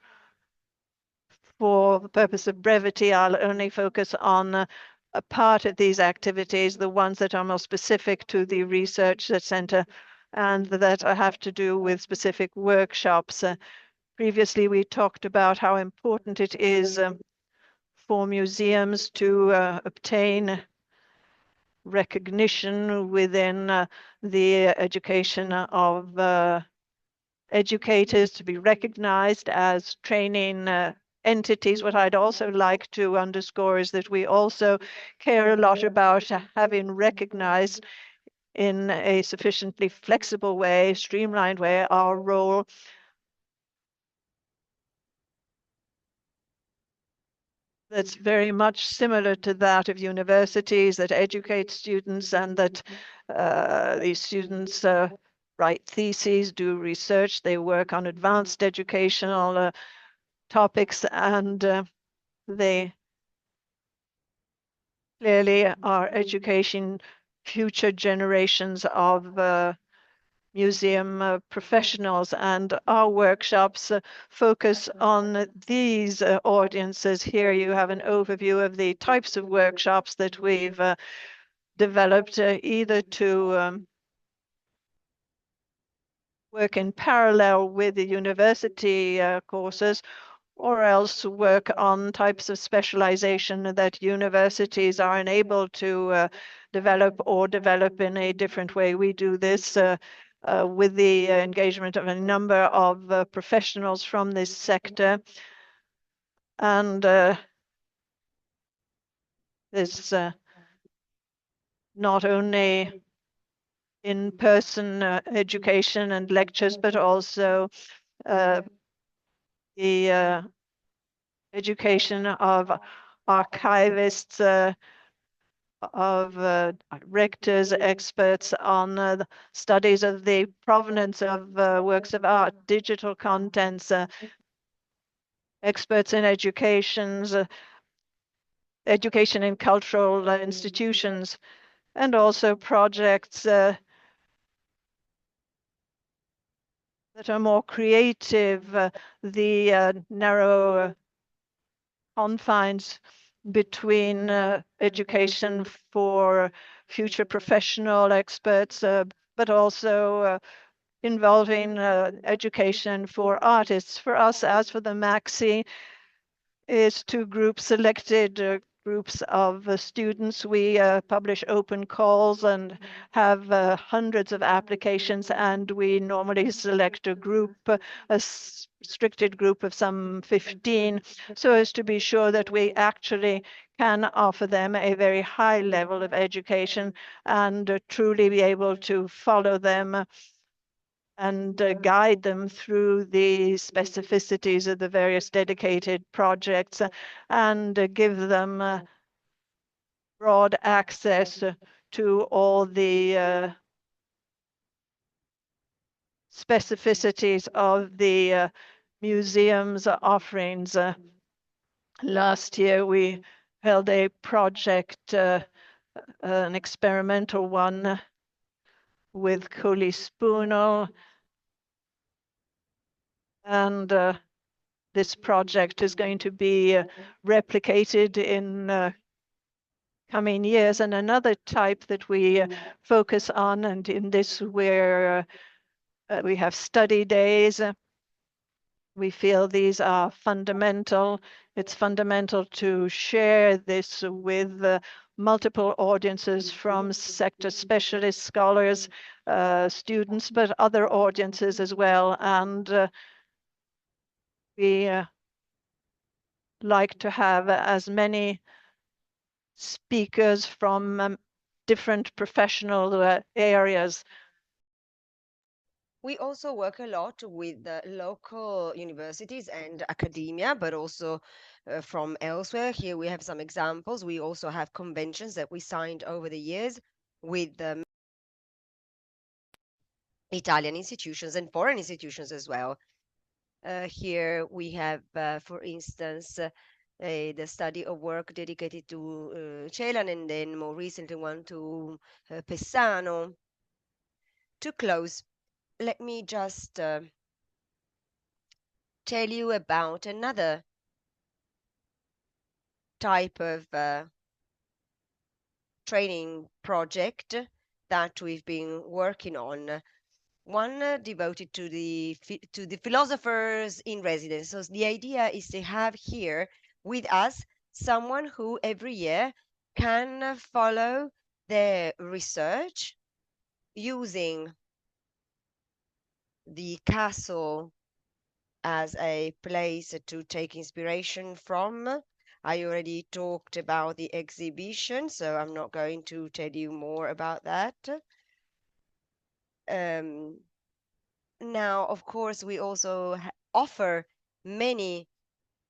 For the purpose of brevity, I'll only focus on a part of these activities, the ones that are more specific to the research center and that have to do with specific workshops. Previously, we talked about how important it is for museums to obtain recognition within the education of educators, to be recognized as training entities. What I'd also like to underscore is that we also care a lot about having recognized in a sufficiently flexible way, streamlined way, our role that's very much similar to that of universities that educate students, and that these students write theses, do research, they work on advanced educational topics, and they clearly are educating future generations of museum professionals, and our workshops focus on these audiences. Here you have an overview of the types of workshops that we've developed, either to work in parallel with the university courses, or else work on types of specialization that universities are unable to develop, or develop in a different way. We do this with the engagement of a number of professionals from this sector. And there's not only in-person education and lectures, but also the education of archivists, of rectors, experts on the studies of the provenance of works of art, digital contents, experts in education in cultural institutions, and also projects that are more creative, the narrow confines between education for future professional experts, but also involving education for artists. For us, as for the AMACI, is to group selected groups of students. We publish open calls and have hundreds of applications, and we normally select a group, a restricted group of some 15, so as to be sure that we actually can offer them a very high level of education and truly be able to follow them and guide them through the specificities of the various dedicated projects, and give them broad access to all the specificities of the museum's offerings. Last year, we held a project, an experimental one, with Culi Spuno, and this project is going to be replicated in coming years. And another type that we focus on, and in this where we have study days. We feel these are fundamental. It's fundamental to share this with multiple audiences, from sector specialists, scholars, students, but other audiences as well. And we like to have as many speakers from different professional areas. We also work a lot with local universities and academia, but also from elsewhere. Here we have some examples. We also have conventions that we signed over the years with Italian institutions and foreign institutions as well. Here we have, for instance, the study of work dedicated to Celan, and then more recently one to Pessano. To close, let me just tell you about another type of training project that we've been working on. One devoted to the philosophers in residence. So the idea is to have here with us someone who every year can follow their research using the castle as a place to take inspiration from. I already talked about the exhibition, so I'm not going to tell you more about that. Now, of course, we also offer many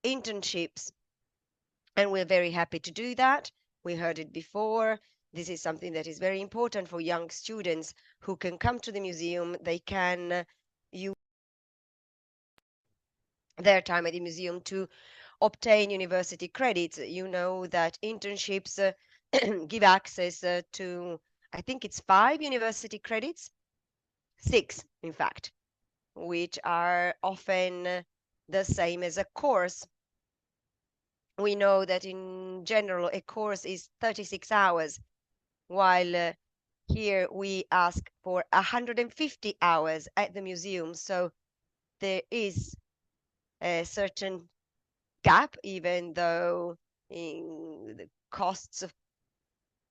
internships, and we're very happy to do that. We heard it before. This is something that is very important for young students who can come to the museum. They can use their time at the museum to obtain university credits. You know that internships give access to, I think it's 5 university credits, 6, in fact, which are often the same as a course. We know that in general, a course is 36 hours, while here we ask for 150 hours at the museum. So there is a certain gap, even though in the costs of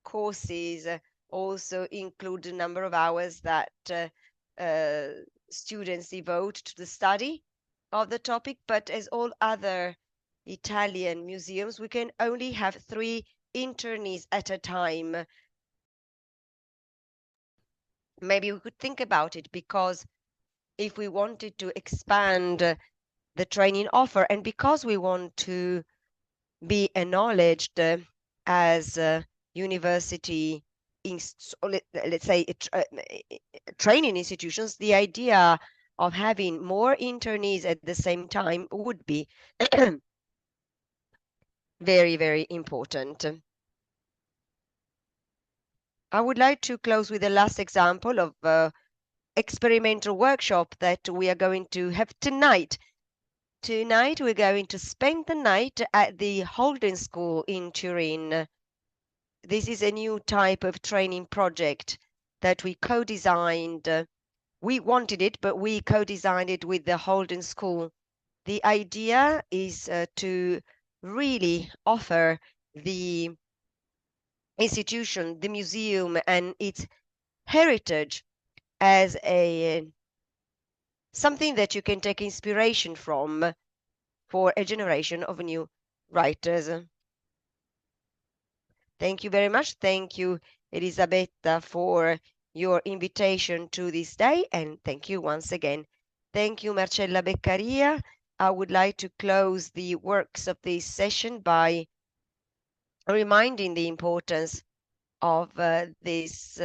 courses also include the number of hours that students devote to the study of the topic. But as all other Italian museums, we can only have 3 internees at a time. Maybe we could think about it, because if we wanted to expand the training offer, and because we want to be acknowledged as university, let's say training institutions, the idea of having more internees at the same time would be very, very important. I would like to close with the last example of experimental workshop that we are going to have tonight. Tonight we're going to spend the night at the Holden School in Turin. This is a new type of training project that we co-designed. We wanted it, but we co-designed it with the Holden School. The idea is to really offer the institution, the museum, and its heritage as something that you can take inspiration from for a generation of new writers. Thank you very much. Thank you, Elisabetta, for your invitation to this day, and thank you once again. Thank you, Marcella Beccaria. I would like to close the works of this session by reminding the importance of this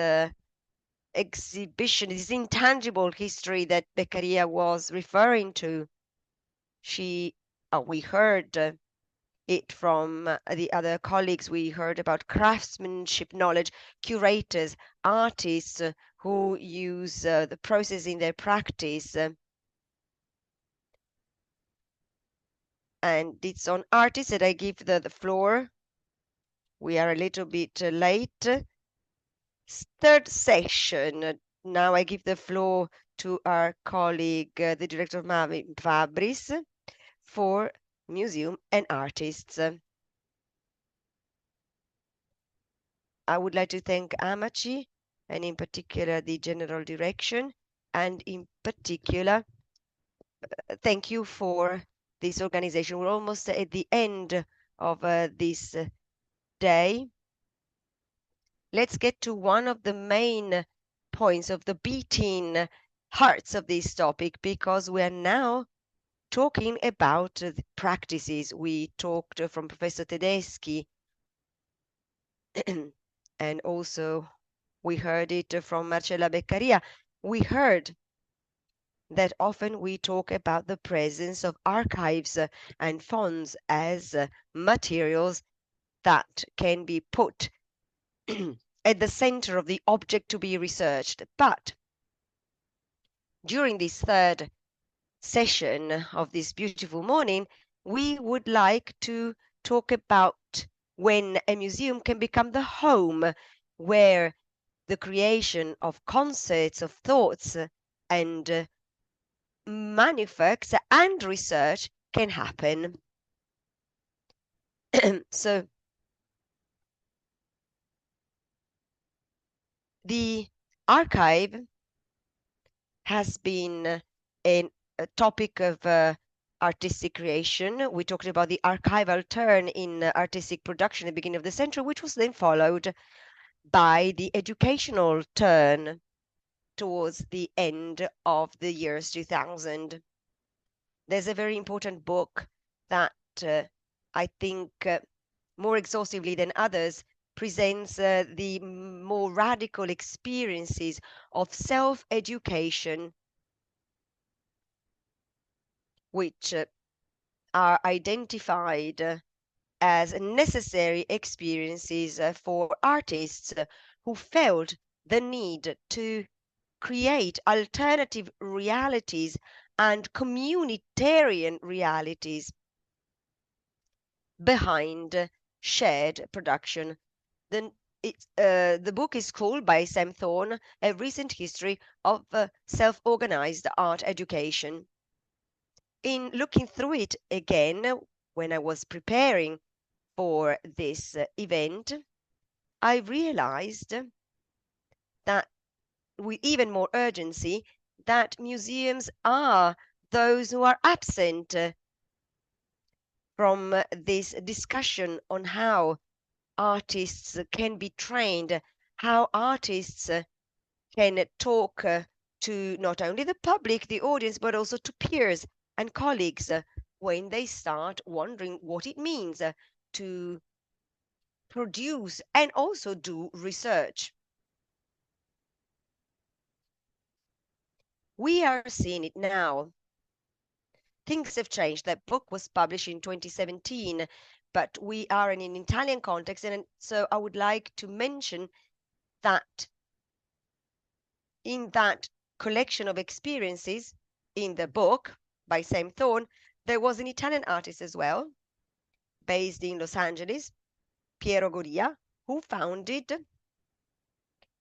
exhibition, this intangible history that Beccaria was referring to. We heard it from the other colleagues. We heard about craftsmanship knowledge, curators, artists who use the process in their practice. And it's on artists that I give the floor. We are a little bit late. Third session. Now I give the floor to our colleague, the director of Fabris, for museum and artists. I would like to thank AMACI, and in particular the General Direction, and in particular, thank you for this organization. We're almost at the end of this day. Let's get to one of the main points of the beating hearts of this topic, because we are now talking about the practices. We talked from Professor Tedeschi, and also we heard it from Marcella Beccaria. We heard that often we talk about the presence of archives and fonds as materials that can be put at the center of the object to be researched. But during this third session of this beautiful morning, we would like to talk about when a museum can become the home where the creation of concepts, of thoughts, and manufacture and research can happen. So the archive has been a topic of artistic creation. We talked about the archival turn in artistic production at the beginning of the century, which was then followed by the educational turn towards the end of the years 2000. There's a very important book that I think more exhaustively than others presents the more radical experiences of self-education, which are identified as necessary experiences for artists who felt the need to create alternative realities and communitarian realities behind shared production. The book is called by Sam Thorne, A Recent History of Self-Organized Art Education. In looking through it again, when I was preparing for this event, I realized that with even more urgency that museums are those who are absent from this discussion on how artists can be trained, how artists can talk to not only the public, the audience, but also to peers and colleagues when they start wondering what it means to produce and also do research. We are seeing it now. Things have changed. That book was published in 2017, but we are in an Italian context, and so I would like to mention that in that collection of experiences in the book by Sam Thorne, there was an Italian artist as well, based in Los Angeles, Piero Goria, who founded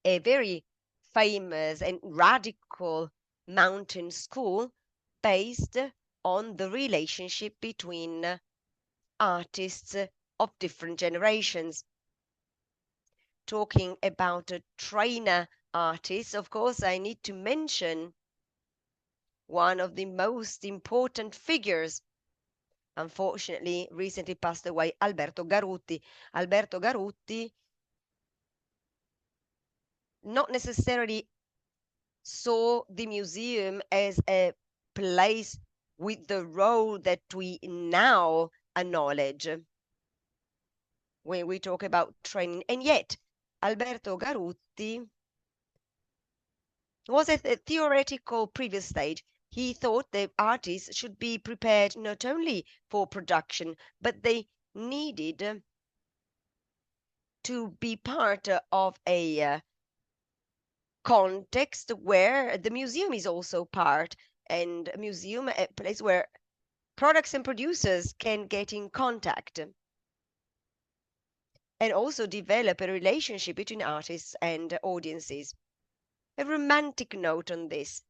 a very famous and radical mountain school based on the relationship between artists of different generations. Talking about trainer artists, of course, I need to mention one of the most important figures, unfortunately recently passed away, Alberto Garutti. Alberto Garutti not necessarily saw the museum as a place with the role that we now acknowledge when we talk about training. And yet, Alberto Garutti was at a theoretical previous stage. He thought that artists should be prepared not only for production, but they needed to be part of a context where the museum is also part, and a museum, a place where products and producers can get in contact and also develop a relationship between artists and audiences. A romantic note on this.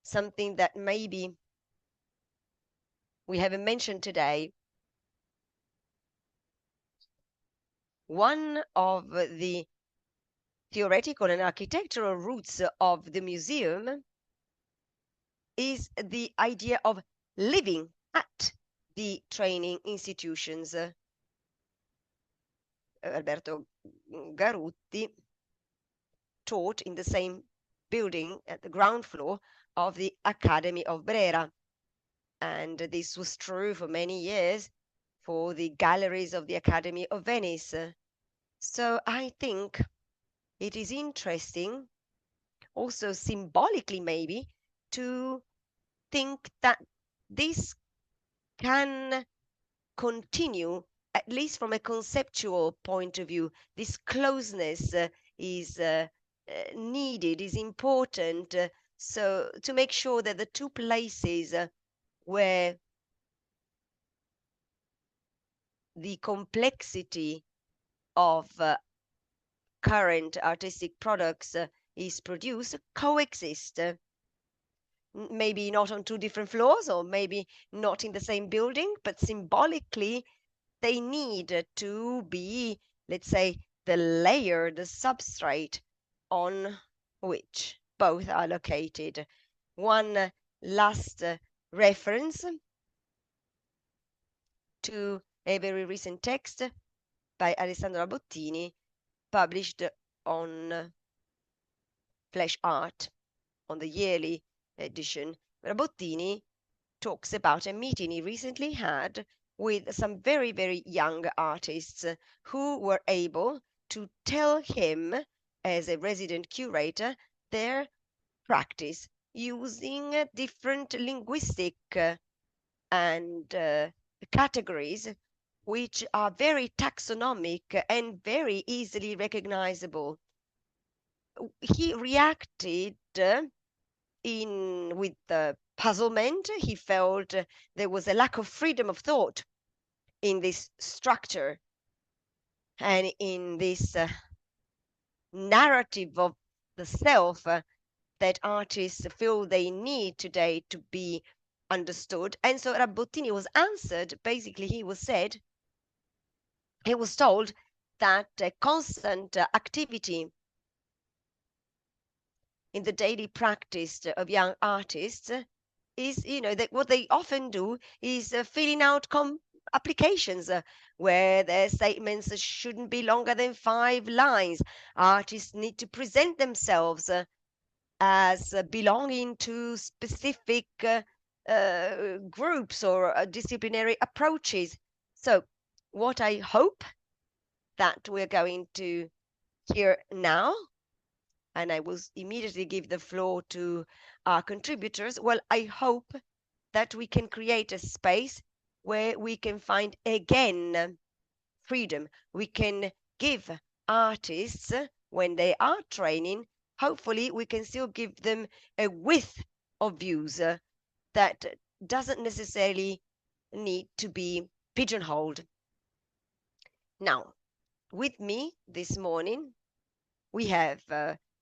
Something that maybe we haven't mentioned today. One of the theoretical and architectural roots of the museum is the idea of living at the training institutions. Alberto Garutti taught in the same building at the ground floor of the Academy of Brera, and this was true for many years for the galleries of the Academy of Venice. So I think it is interesting, also symbolically maybe, to think that this can continue, at least from a conceptual point of view. This closeness is needed, is important, so to make sure that the two places where the complexity of current artistic products is produced coexist. Maybe not on two different floors, or maybe not in the same building, but symbolically they need to be, let's say, the layer, the substrate on which both are located. One last reference to a very recent text by Alessandro Bottini, published on Flash Art, on the yearly edition. Bottini talks about a meeting he recently had with some very, very young artists who were able to tell him, as a resident curator, their practice using different linguistic and categories which are very taxonomic and very easily recognizable. He reacted with puzzlement. He felt there was a lack of freedom of thought in this structure and in this narrative of the self that artists feel they need today to be understood. And so Rabottini was answered. Basically, he was told that constant activity in the daily practice of young artists is, that what they often do is filling out applications where their statements shouldn't be longer than 5 lines. Artists need to present themselves as belonging to specific groups or disciplinary approaches. So what I hope that we're going to hear now, and I will immediately give the floor to our contributors. Well, I hope that we can create a space where we can find again freedom. We can give artists, when they are training, hopefully we can still give them a width of views that doesn't necessarily need to be pigeonholed. Now, with me this morning, we have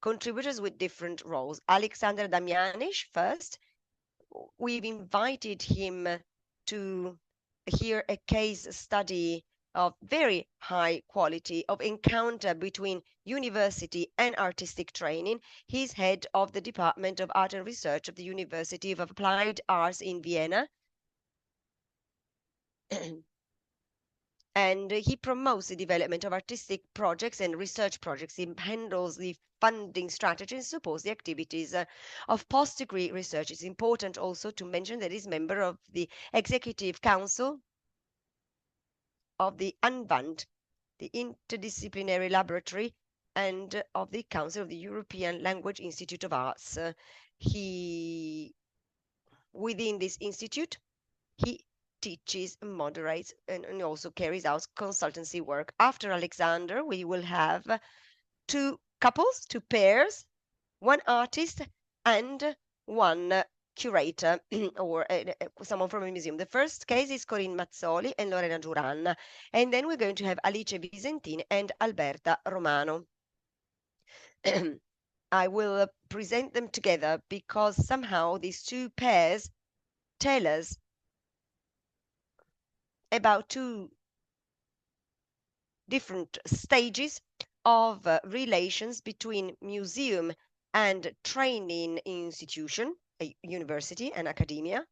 contributors with different roles. Alexander Damianish first. We've invited him to hear a case study of very high quality of encounter between university and artistic training. He's head of the Department of Art and Research of the University of Applied Arts in Vienna. And he promotes the development of artistic projects and research projects. He handles the funding strategy and supports the activities of post-degree research. It's important also to mention that he's member of the Executive Council of the ANVAND, the Interdisciplinary Laboratory, and of the Council of the European Language Institute of Arts. Within this institute, he teaches, moderates, and also carries out consultancy work. After Alexander, we will have two couples, two pairs, one artist and one curator or someone from a museum. The first case is Corinne Mazzoli and Lorena Giuran. And then we're going to have Alice Visentin and Alberta Romano. I will present them together because somehow these two pairs tell us about two different stages of relations between museum and training institution, a university and academia.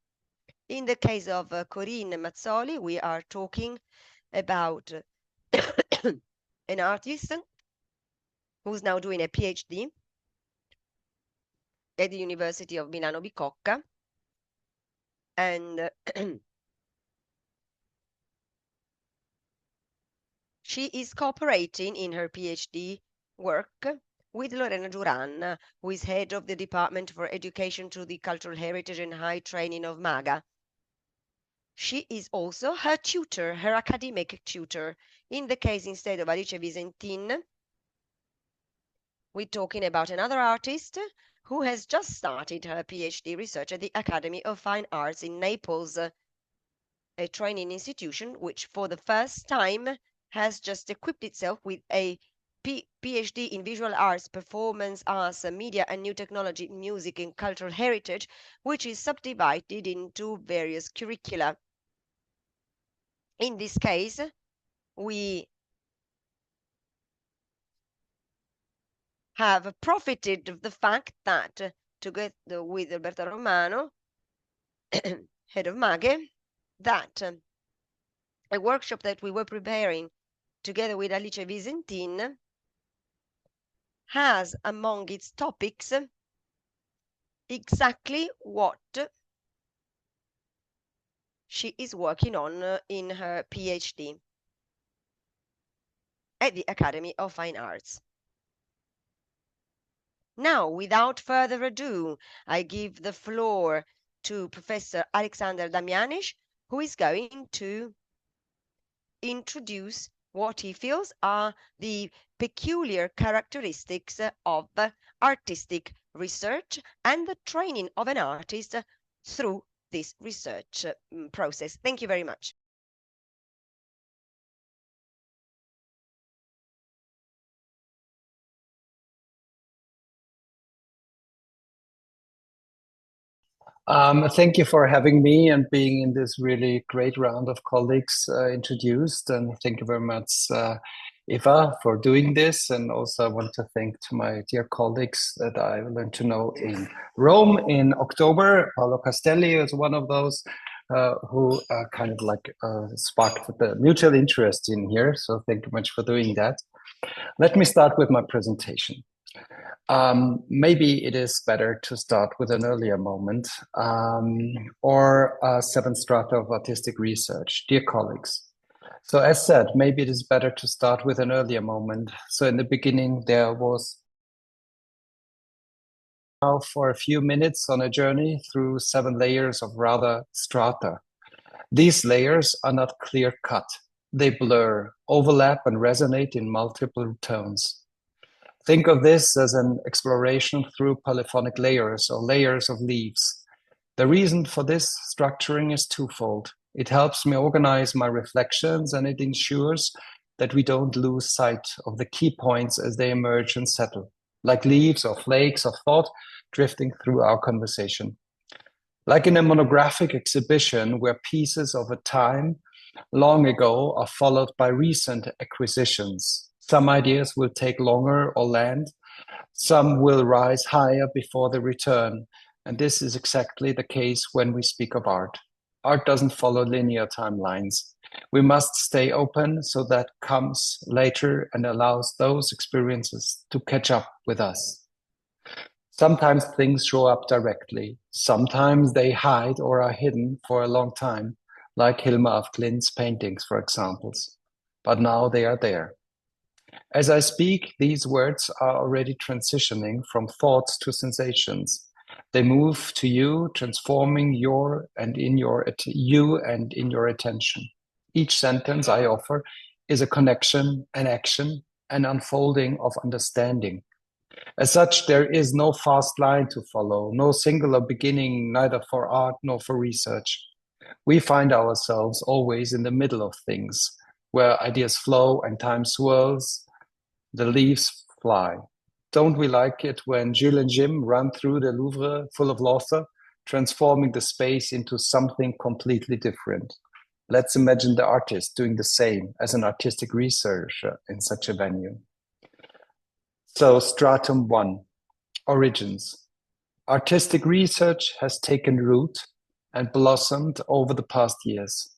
In the case of Corinne Mazzoli, we are talking about an artist who's now doing a PhD at the University of Milano Bicocca, and she is cooperating in her PhD work with Lorena Giuran, who is head of the Department for Education to the Cultural Heritage and High Training of MAGA. She is also her tutor, her academic tutor. In the case instead of Alice Visentin, we're talking about another artist who has just started her PhD research at the Academy of Fine Arts in Naples, a training institution which for the first time has just equipped itself with a PhD in visual arts, performance arts, media and new technology, music and cultural heritage, which is subdivided into various curricula. In this case, we have profited of the fact that, together with Roberta Romano, head of MAGE, that a workshop that we were preparing together with Alice Visentin has among its topics exactly what she is working on in her PhD at the Academy of Fine Arts. Now, without further ado, I give the floor to Professor Alexander Damianish, who is going to introduce what he feels are the peculiar characteristics of artistic research and the training of an artist through this research process. Thank you very much. Thank you for having me and being in this really great round of colleagues introduced. And thank you very much, Eva, for doing this. And also I want to thank to my dear colleagues that I learned to know in Rome in October. Paolo Castelli is one of those who kind of like sparked the mutual interest in here. So thank you much for doing that. Let me start with my presentation. Maybe it is better to start with an earlier moment or a seventh strata of artistic research. Dear colleagues, so as said, maybe it is better to start with an earlier moment. So in the beginning, there was now for a few minutes on a journey through 7 layers of rather strata. These layers are not clear-cut. They blur, overlap, and resonate in multiple tones. Think of this as an exploration through polyphonic layers or layers of leaves. The reason for this structuring is twofold. It helps me organize my reflections and it ensures that we don't lose sight of the key points as they emerge and settle, like leaves or flakes of thought drifting through our conversation. Like in a monographic exhibition where pieces of a time long ago are followed by recent acquisitions. Some ideas will take longer or land. Some will rise higher before they return. And this is exactly the case when we speak of art. Art doesn't follow linear timelines. We must stay open so that comes later and allows those experiences to catch up with us. Sometimes things show up directly. Sometimes they hide or are hidden for a long time, like Hilma af Klint's paintings, for example. But now they are there. As I speak, these words are already transitioning from thoughts to sensations. They move to you, transforming you and in your attention. Each sentence I offer is a connection, an action, an unfolding of understanding. As such, there is no fast line to follow, no singular beginning, neither for art nor for research. We find ourselves always in the middle of things, where ideas flow and time swirls, the leaves fly. Don't we like it when Jules and Jim run through the Louvre full of laughter, transforming the space into something completely different? Let's imagine the artist doing the same as an artistic researcher in such a venue. So, stratum 1, origins. Artistic research has taken root and blossomed over the past years,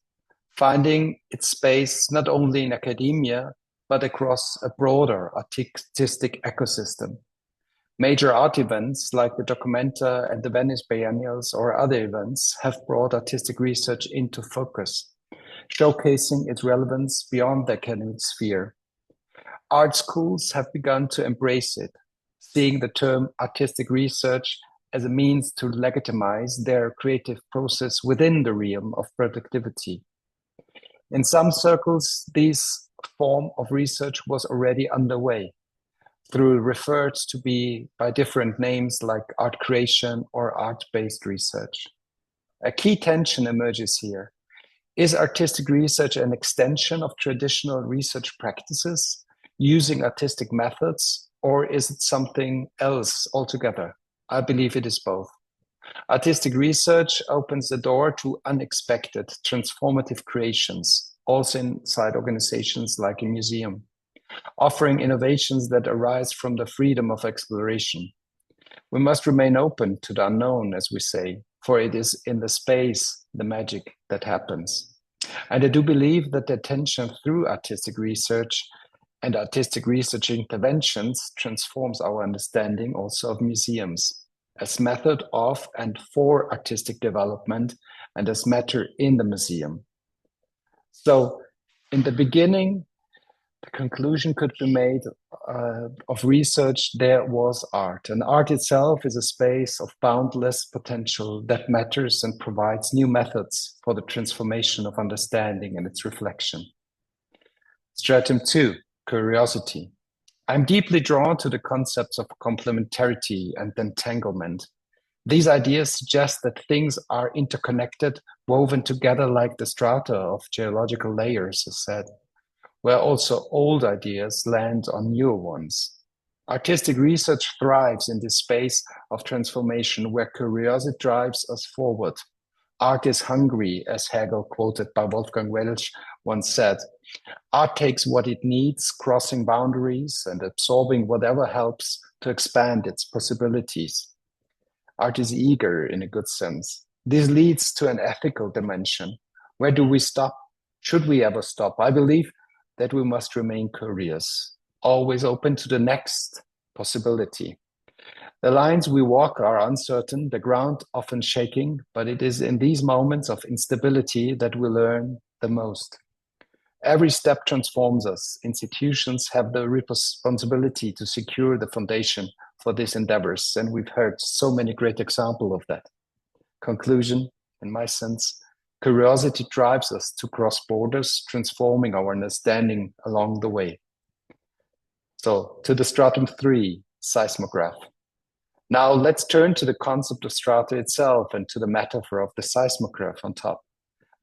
finding its space not only in academia, but across a broader artistic ecosystem. Major art events like the Documenta and the Venice Biennials or other events have brought artistic research into focus, showcasing its relevance beyond the academic sphere. Art schools have begun to embrace it, seeing the term artistic research as a means to legitimize their creative process within the realm of productivity. In some circles, this form of research was already underway, through referred to be by different names like art creation or art-based research. A key tension emerges here. Is artistic research an extension of traditional research practices, using artistic methods, or is it something else altogether? I believe it is both. Artistic research opens the door to unexpected, transformative creations, also inside organizations like a museum, offering innovations that arise from the freedom of exploration. We must remain open to the unknown, as we say, for it is in the space the magic that happens. And I do believe that the attention through artistic research and artistic research interventions transforms our understanding also of museums as method of and for artistic development and as matter in the museum. So in the beginning, the conclusion could be made of research, there was art. And art itself is a space of boundless potential that matters and provides new methods for the transformation of understanding and its reflection. Stratum 2, curiosity. I'm deeply drawn to the concepts of complementarity and entanglement. These ideas suggest that things are interconnected, woven together like the strata of geological layers, as said, where also old ideas land on newer ones. Artistic research thrives in this space of transformation where curiosity drives us forward. Art is hungry, as Hegel, quoted by Wolfgang Welsch, once said. Art takes what it needs, crossing boundaries and absorbing whatever helps to expand its possibilities. Art is eager in a good sense. This leads to an ethical dimension. Where do we stop? Should we ever stop? I believe that we must remain curious, always open to the next possibility. The lines we walk are uncertain, the ground often shaking, but it is in these moments of instability that we learn the most. Every step transforms us. Institutions have the responsibility to secure the foundation for these endeavors, and we've heard so many great examples of that. Conclusion, in my sense, curiosity drives us to cross borders, transforming our understanding along the way. So, to the stratum 3, seismograph. Now let's turn to the concept of strata itself and to the metaphor of the seismograph on top.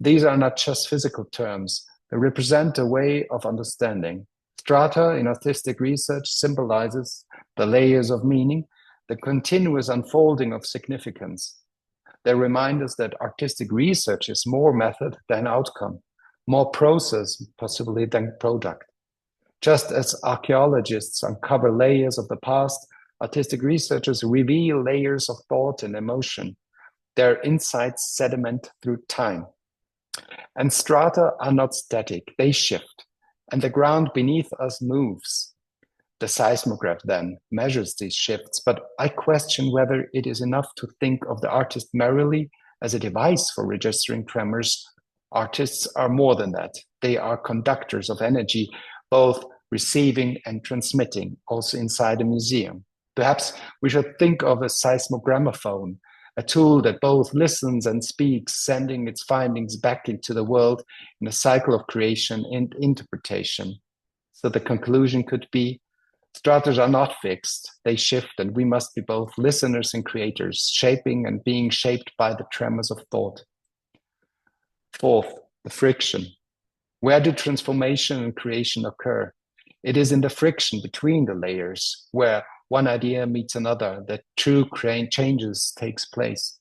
These are not just physical terms, they represent a way of understanding. Strata in artistic research symbolizes the layers of meaning, the continuous unfolding of significance. They remind us that artistic research is more method than outcome, more process possibly than product. Just as archaeologists uncover layers of the past, artistic researchers reveal layers of thought and emotion. Their insights sediment through time. And strata are not static, they shift, and the ground beneath us moves. The seismograph then measures these shifts, but I question whether it is enough to think of the artist merely as a device for registering tremors. Artists are more than that. They are conductors of energy, both receiving and transmitting, also inside a museum. Perhaps we should think of a seismogramophone, a tool that both listens and speaks, sending its findings back into the world in a cycle of creation and interpretation. So the conclusion could be, stratas are not fixed, they shift, and we must be both listeners and creators, shaping and being shaped by the tremors of thought. Fourth, the friction. Where do transformation and creation occur? It is in the friction between the layers, where one idea meets another, that true changes takes place.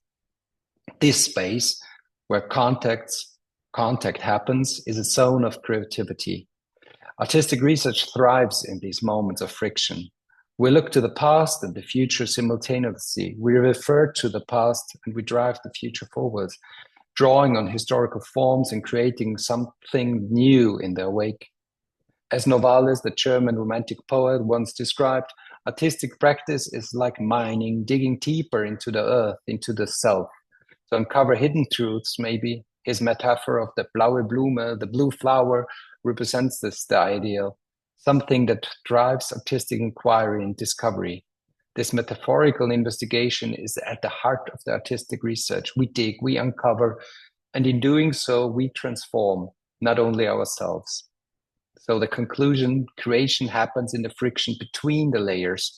This space, where contact happens, is a zone of creativity. Artistic research thrives in these moments of friction. We look to the past and the future simultaneously. We refer to the past and we drive the future forward, drawing on historical forms and creating something new in their wake. As Novalis, the German romantic poet, once described, artistic practice is like mining, digging deeper into the earth, into the self. To uncover hidden truths, maybe. His metaphor of the blaue Blume, the blue flower, represents the ideal, something that drives artistic inquiry and discovery. This metaphorical investigation is at the heart of the artistic research. We dig, we uncover, and in doing so, we transform not only ourselves. So the conclusion, creation happens in the friction between the layers,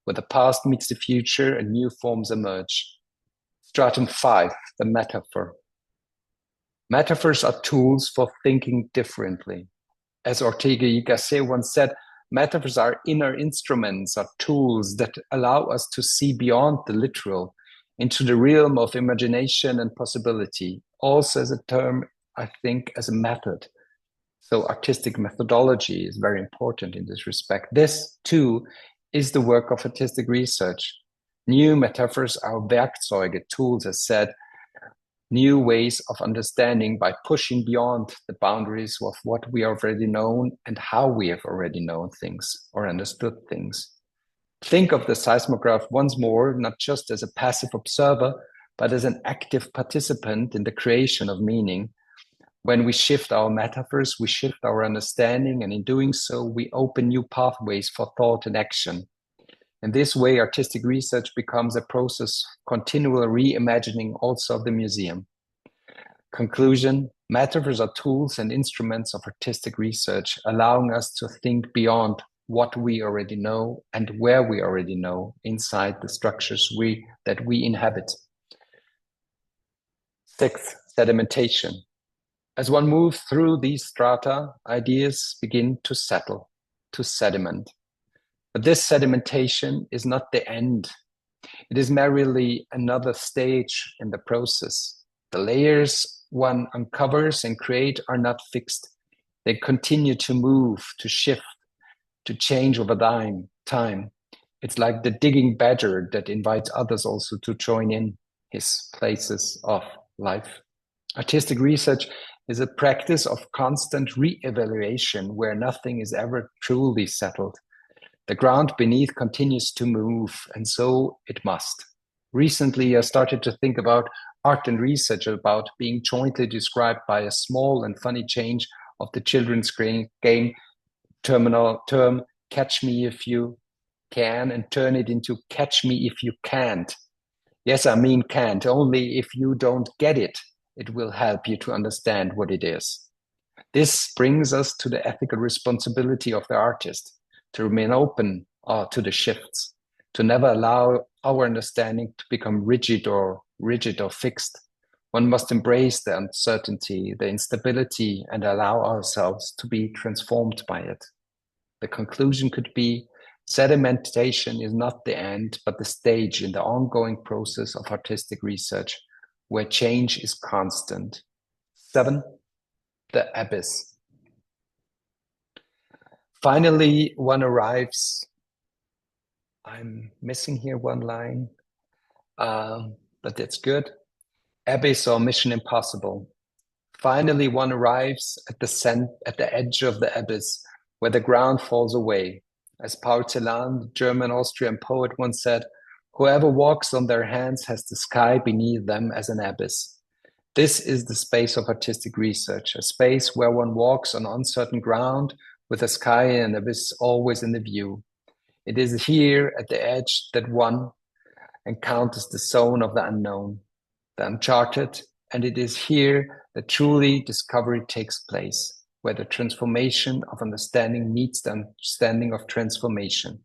where the past meets the future and new forms emerge. Stratum 5, the metaphor. Metaphors are tools for thinking differently. As Ortega y Gasset once said, metaphors are inner instruments, are tools that allow us to see beyond the literal into the realm of imagination and possibility. Also as a term, I think, as a method. So artistic methodology is very important in this respect. This, too, is the work of artistic research. New metaphors are Werkzeuge, tools, as said, new ways of understanding by pushing beyond the boundaries of what we already know and how we have already known things or understood things. Think of the seismograph once more, not just as a passive observer, but as an active participant in the creation of meaning. When we shift our metaphors, we shift our understanding, and in doing so, we open new pathways for thought and action. In this way, artistic research becomes a process of continual reimagining also of the museum. Conclusion, metaphors are tools and instruments of artistic research, allowing us to think beyond what we already know and where we already know inside the structures that we inhabit. Sixth, sedimentation. As one moves through these strata, ideas begin to settle, to sediment. But this sedimentation is not the end. It is merely another stage in the process. The layers one uncovers and create are not fixed. They continue to move, to shift, to change over time. It's like the digging badger that invites others also to join in his places of life. Artistic research is a practice of constant re-evaluation where nothing is ever truly settled. The ground beneath continues to move, and so it must. Recently, I started to think about art and research about being jointly described by a small and funny change of the children's game term catch me if you can and turn it into catch me if you can't. Yes, I mean can't. Only if you don't get it, it will help you to understand what it is. This brings us to the ethical responsibility of the artist to remain open to the shifts, to never allow our understanding to become rigid or fixed. One must embrace the uncertainty, the instability, and allow ourselves to be transformed by it. The conclusion could be sedimentation is not the end, but the stage in the ongoing process of artistic research where change is constant. 7, the abyss. Finally, one arrives. I'm missing here one line, but that's good. Abyss or mission impossible. Finally, one arrives at the edge of the abyss, where the ground falls away. As Paul Celan, the German-Austrian poet, once said, "Whoever walks on their hands has the sky beneath them as an abyss." This is the space of artistic research, a space where one walks on uncertain ground with the sky and abyss always in the view. It is here at the edge that one encounters the zone of the unknown, the uncharted, and it is here that truly discovery takes place, where the transformation of understanding meets the understanding of transformation.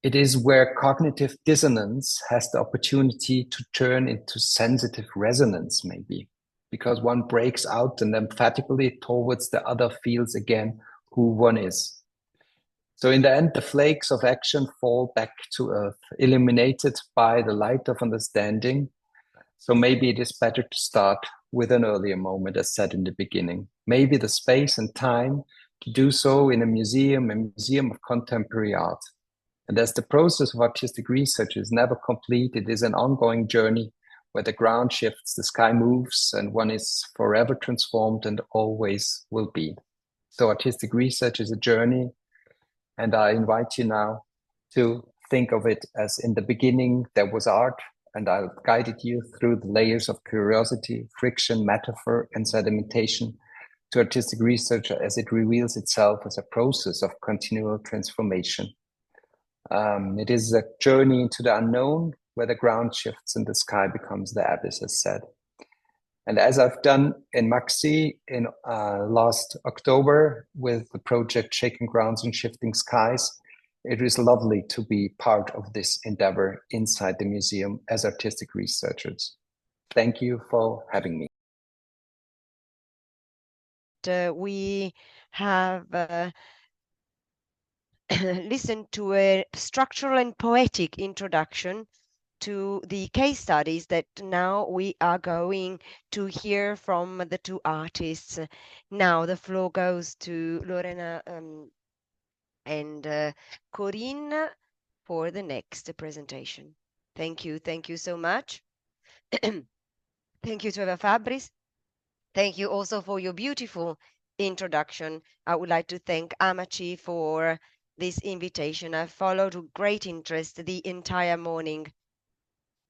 It is where cognitive dissonance has the opportunity to turn into sensitive resonance, maybe, because one breaks out and emphatically towards the other feels again who one is. So in the end, the flakes of action fall back to earth, illuminated by the light of understanding. So maybe it is better to start with an earlier moment, as said in the beginning. Maybe the space and time to do so in a museum of contemporary art. And as the process of artistic research is never complete, it is an ongoing journey where the ground shifts, the sky moves, and one is forever transformed and always will be. So artistic research is a journey, and I invite you now to think of it as in the beginning there was art, and I've guided you through the layers of curiosity, friction, metaphor, and sedimentation to artistic research as it reveals itself as a process of continual transformation. It is a journey into the unknown where the ground shifts and the sky becomes the abyss, as said. And as I've done in MACSI in last October with the project Shaking Grounds and Shifting Skies, it is lovely to be part of this endeavor inside the museum as artistic researchers. Thank you for having me. we have listened to a structural and poetic introduction to the case studies that now we are going to hear from the two artists. Now the floor goes to Lorena and Corinne for the next presentation. Thank you so much. Thank you to Eva Fabris. Thank you also for your beautiful introduction. I would like to thank AMACI for this invitation. I followed with great interest the entire morning,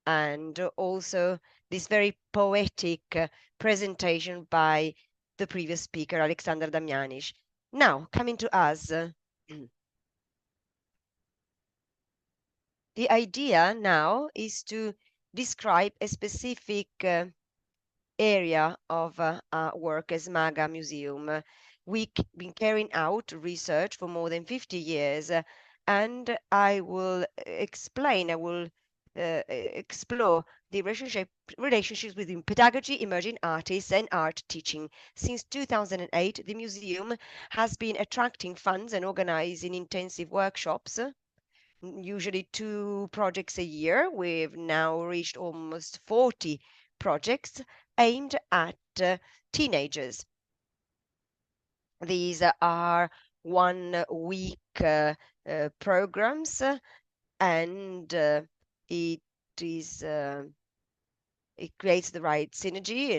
and also this very poetic presentation by the previous speaker, Alexander Damjanic. Now, coming to us. The idea now is to describe a specific area of our work as MAGA Museum. We've been carrying out research for more than 50 years, and I will explain, I will explore the relationships between pedagogy, emerging artists, and art teaching. Since 2008, the museum has been attracting funds and organizing intensive workshops, usually 2 projects a year. We've now reached almost 40 projects aimed at teenagers. These are 1-week programs, and it creates the right synergy,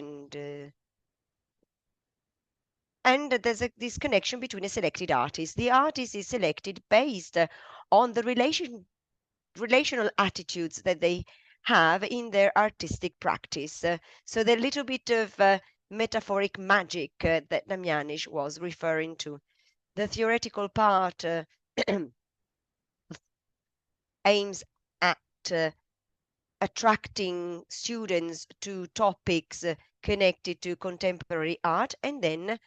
and there's this connection between a selected artist. The artist is selected based on the relational attitudes that they have in their artistic practice. So the little bit of metaphoric magic that Damjanic was referring to. The theoretical part aims at attracting students to topics connected to contemporary art, and then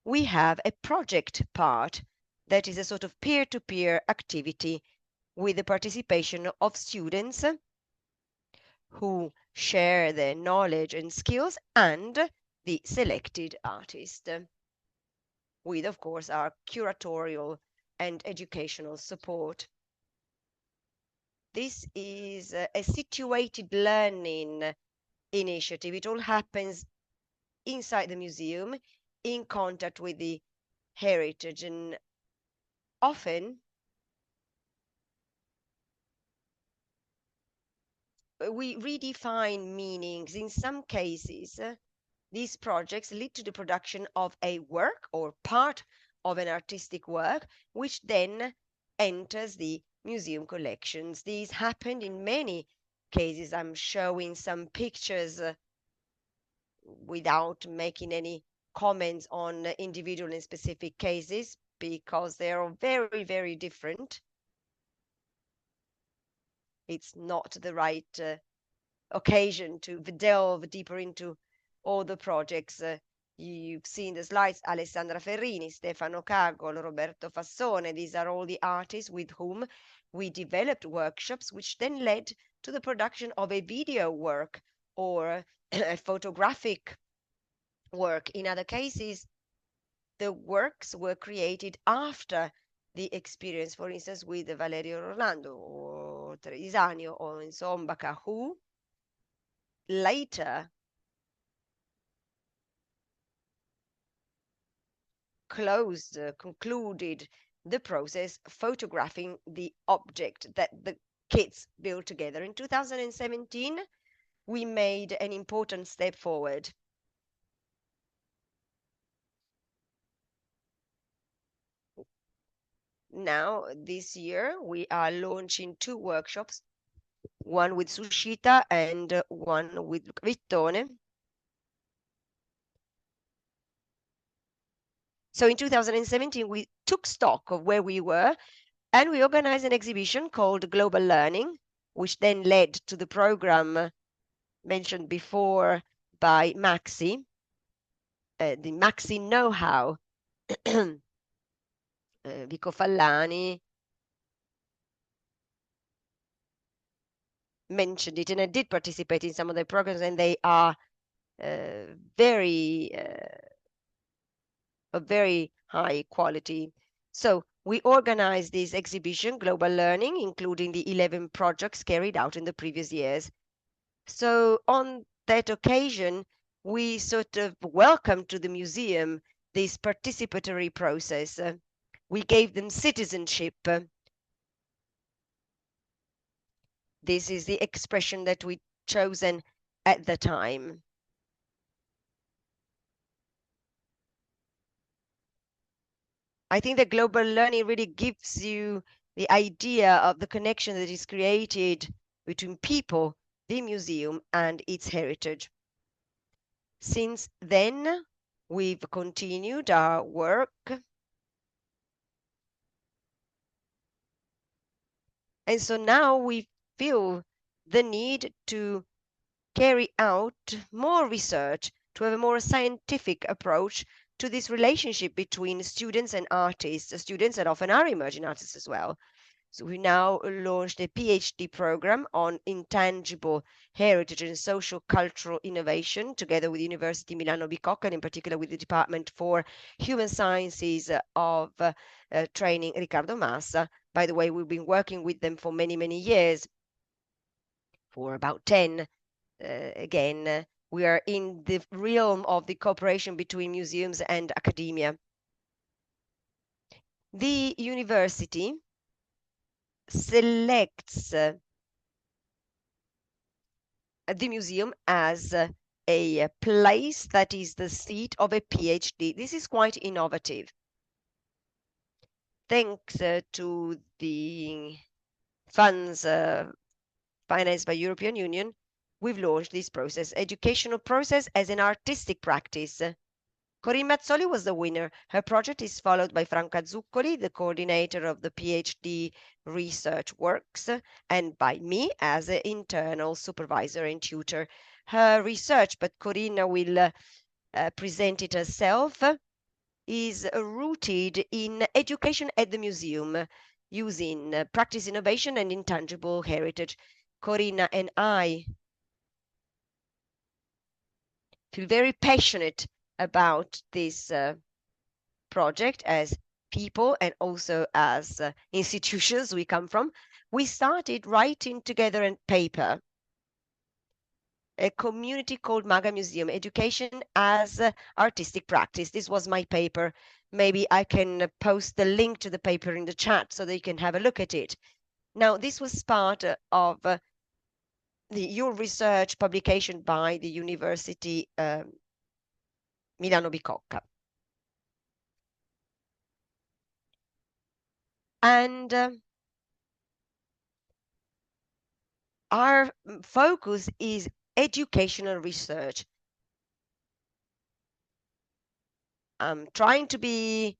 we have a project part that is a sort of peer-to-peer activity with the participation of students who share their knowledge and skills and the selected artist, with, of course, our curatorial and educational support. This is a situated learning initiative. It all happens inside the museum, in contact with the heritage, and often we redefine meanings. In some cases, these projects lead to the production of a work or part of an artistic work, which then enters the museum collections. These happened in many cases. I'm showing some pictures without making any comments on individual and specific cases, because they are very, very different. It's not the right occasion to delve deeper into all the projects. You've seen the slides: Alessandra Ferrini, Stefano Cagol, Roberto Fassone. These are all the artists with whom we developed workshops, which then led to the production of a video work or a photographic work. In other cases, the works were created after the experience, for instance, with Valerio Rolando or Trevisanio or Insombaca, who later concluded the process photographing the object that the kids built together. In 2017, we made an important step forward. Now, this year, we are launching 2 workshops, one with Sushita and one with Vittone. So in 2017, we took stock of where we were, and we organized an exhibition called Global Learning, which then led to the program mentioned before by Maxi, the Maxi Know-How. Vico Fallani mentioned it, and I did participate in some of the programs, and they are very of very high quality. So we organized this exhibition, Global Learning, including the 11 projects carried out in the previous years. So on that occasion, we sort of welcomed to the museum this participatory process. We gave them citizenship. This is the expression that we chosen at the time. I think that global learning really gives you the idea of the connection that is created between people, the museum, and its heritage. Since then, we've continued our work. And so now we feel the need to carry out more research, to have a more scientific approach to this relationship between students and artists, students that often are emerging artists as well. So we now launched a PhD program on intangible heritage and social cultural innovation together with University Milano Bicocca, and in particular with the Department for Human Sciences of Training Riccardo Massa. By the way, we've been working with them for many, many years, for about 10. Again, we are in the realm of the cooperation between museums and academia. The university selects the museum as a place that is the seat of a PhD. This is quite innovative. Thanks to the funds financed by European Union, we've launched this process, educational process as an artistic practice. Corinne Mazzoli was the winner. Her project is followed by Franca Zuccoli, the coordinator of the PhD research works, and by me as an internal supervisor and tutor. Her research, but Corinne will present it herself, is rooted in education at the museum, using practice innovation and intangible heritage. Corinna and I feel very passionate about this project as people and also as institutions we come from. We started writing together a paper, a community called Maga Museum, Education as Artistic Practice. This was my paper. Maybe I can post the link to the paper in the chat so that you can have a look at it. Now, this was part of your research publication by the University Milano Bicocca. And our focus is educational research. I'm trying to be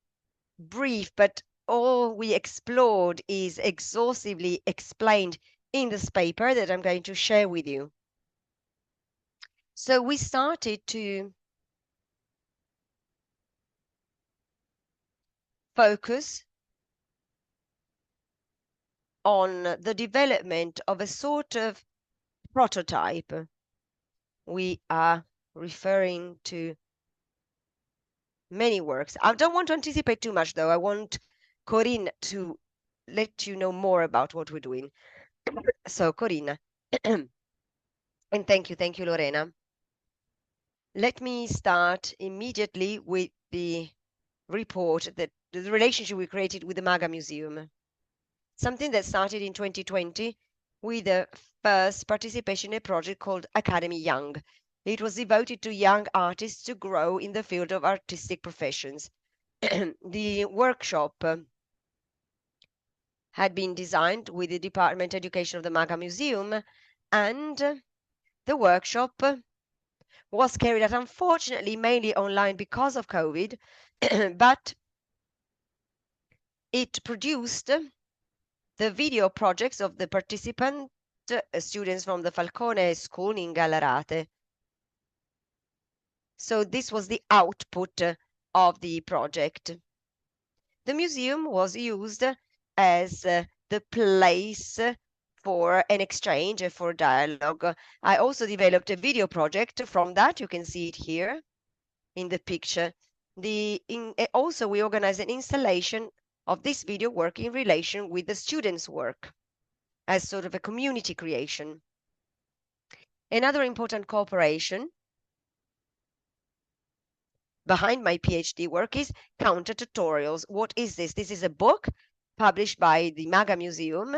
brief, but all we explored is exhaustively explained in this paper that I'm going to share with you. So we started to focus on the development of a sort of prototype. We are referring to many works. I don't want to anticipate too much, though. I want Corinne to let you know more about what we're doing. So, Corinne, and thank you, Lorena. Let me start immediately with the report that the relationship we created with the Maga Museum. Something that started in 2020 with the first participation in a project called Academy Young. It was devoted to young artists to grow in the field of artistic professions. The workshop had been designed with the Department of Education of the Maga Museum, and the workshop was carried out, unfortunately, mainly online because of COVID, but it produced the video projects of the participant students from the Falcone School in Gallarate. So this was the output of the project. The museum was used as the place for an exchange, for dialogue. I also developed a video project from that. You can see it here in the picture. Also, we organize an installation of this video work in relation with the students' work as sort of a community creation. Another important cooperation behind my PhD work is counter tutorials. What is this? This is a book published by the MAGA Museum.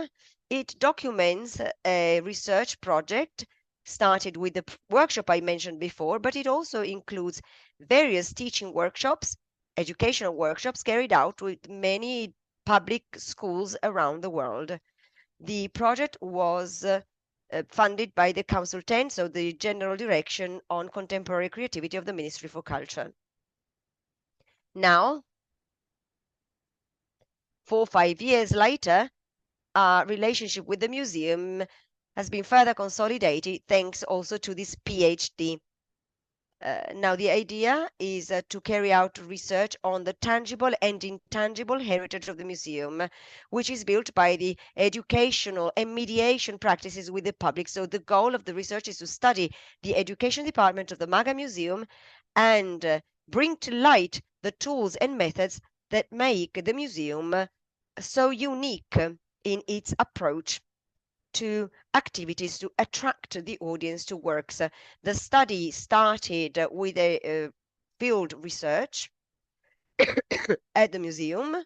It documents a research project started with the workshop I mentioned before, but it also includes various teaching workshops, educational workshops carried out with many public schools around the world. The project was funded by the Council 10, so the General Direction on Contemporary Creativity of the Ministry for Culture. Now, 4 or 5 years later, our relationship with the museum has been further consolidated thanks also to this PhD. Now, the idea is to carry out research on the tangible and intangible heritage of the museum, which is built by the educational and mediation practices with the public. So the goal of the research is to study the education department of the MAGA Museum and bring to light the tools and methods that make the museum so unique in its approach to activities to attract the audience to works. The study started with a field research at the museum,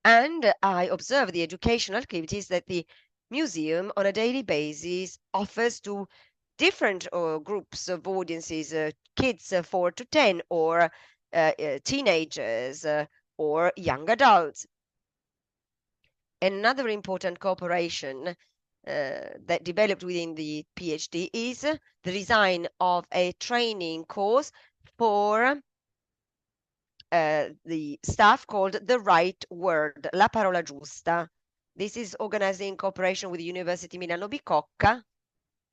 and I observed the educational activities that the museum on a daily basis offers to different groups of audiences, kids 4 to 10 or teenagers or young adults. Another important cooperation that developed within the PhD is the design of a training course for the staff called The Right Word, La Parola Giusta. This is organized in cooperation with the University Milano Bicocca.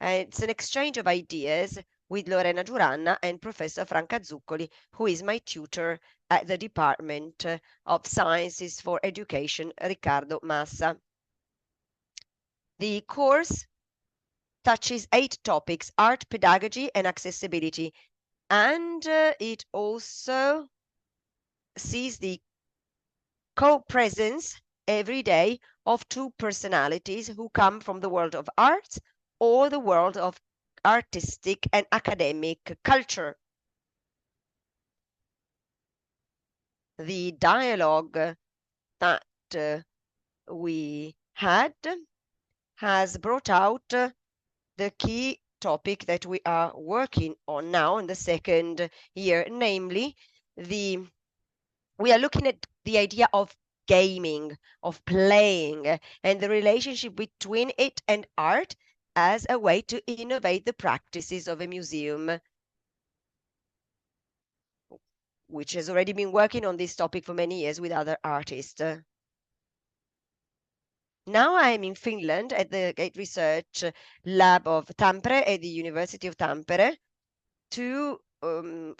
It's an exchange of ideas with Lorena Giuranna and Professor Franca Zuccoli, who is my tutor at the Department of Sciences for Education, Riccardo Massa. The course touches 8 topics: art, pedagogy, and accessibility, and it also sees the co-presence every day of 2 personalities who come from the world of arts or the world of artistic and academic culture. The dialogue that we had has brought out the key topic that we are working on now in the second year, namely we are looking at the idea of gaming, of playing, and the relationship between it and art as a way to innovate the practices of a museum, which has already been working on this topic for many years with other artists. Now I'm in Finland at the Gate Research Lab of Tampere at the University of Tampere to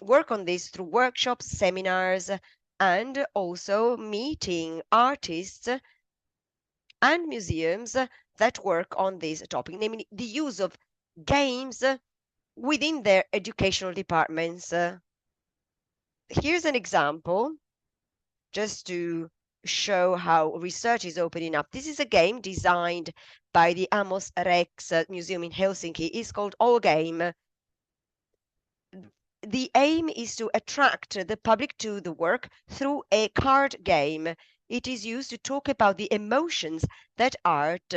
work on this through workshops, seminars, and also meeting artists and museums that work on this topic, namely the use of games within their educational departments. Here's an example just to show how research is opening up. This is a game designed by the Amos Rex Museum in Helsinki. It's called All Game. The aim is to attract the public to the work through a card game. It is used to talk about the emotions that art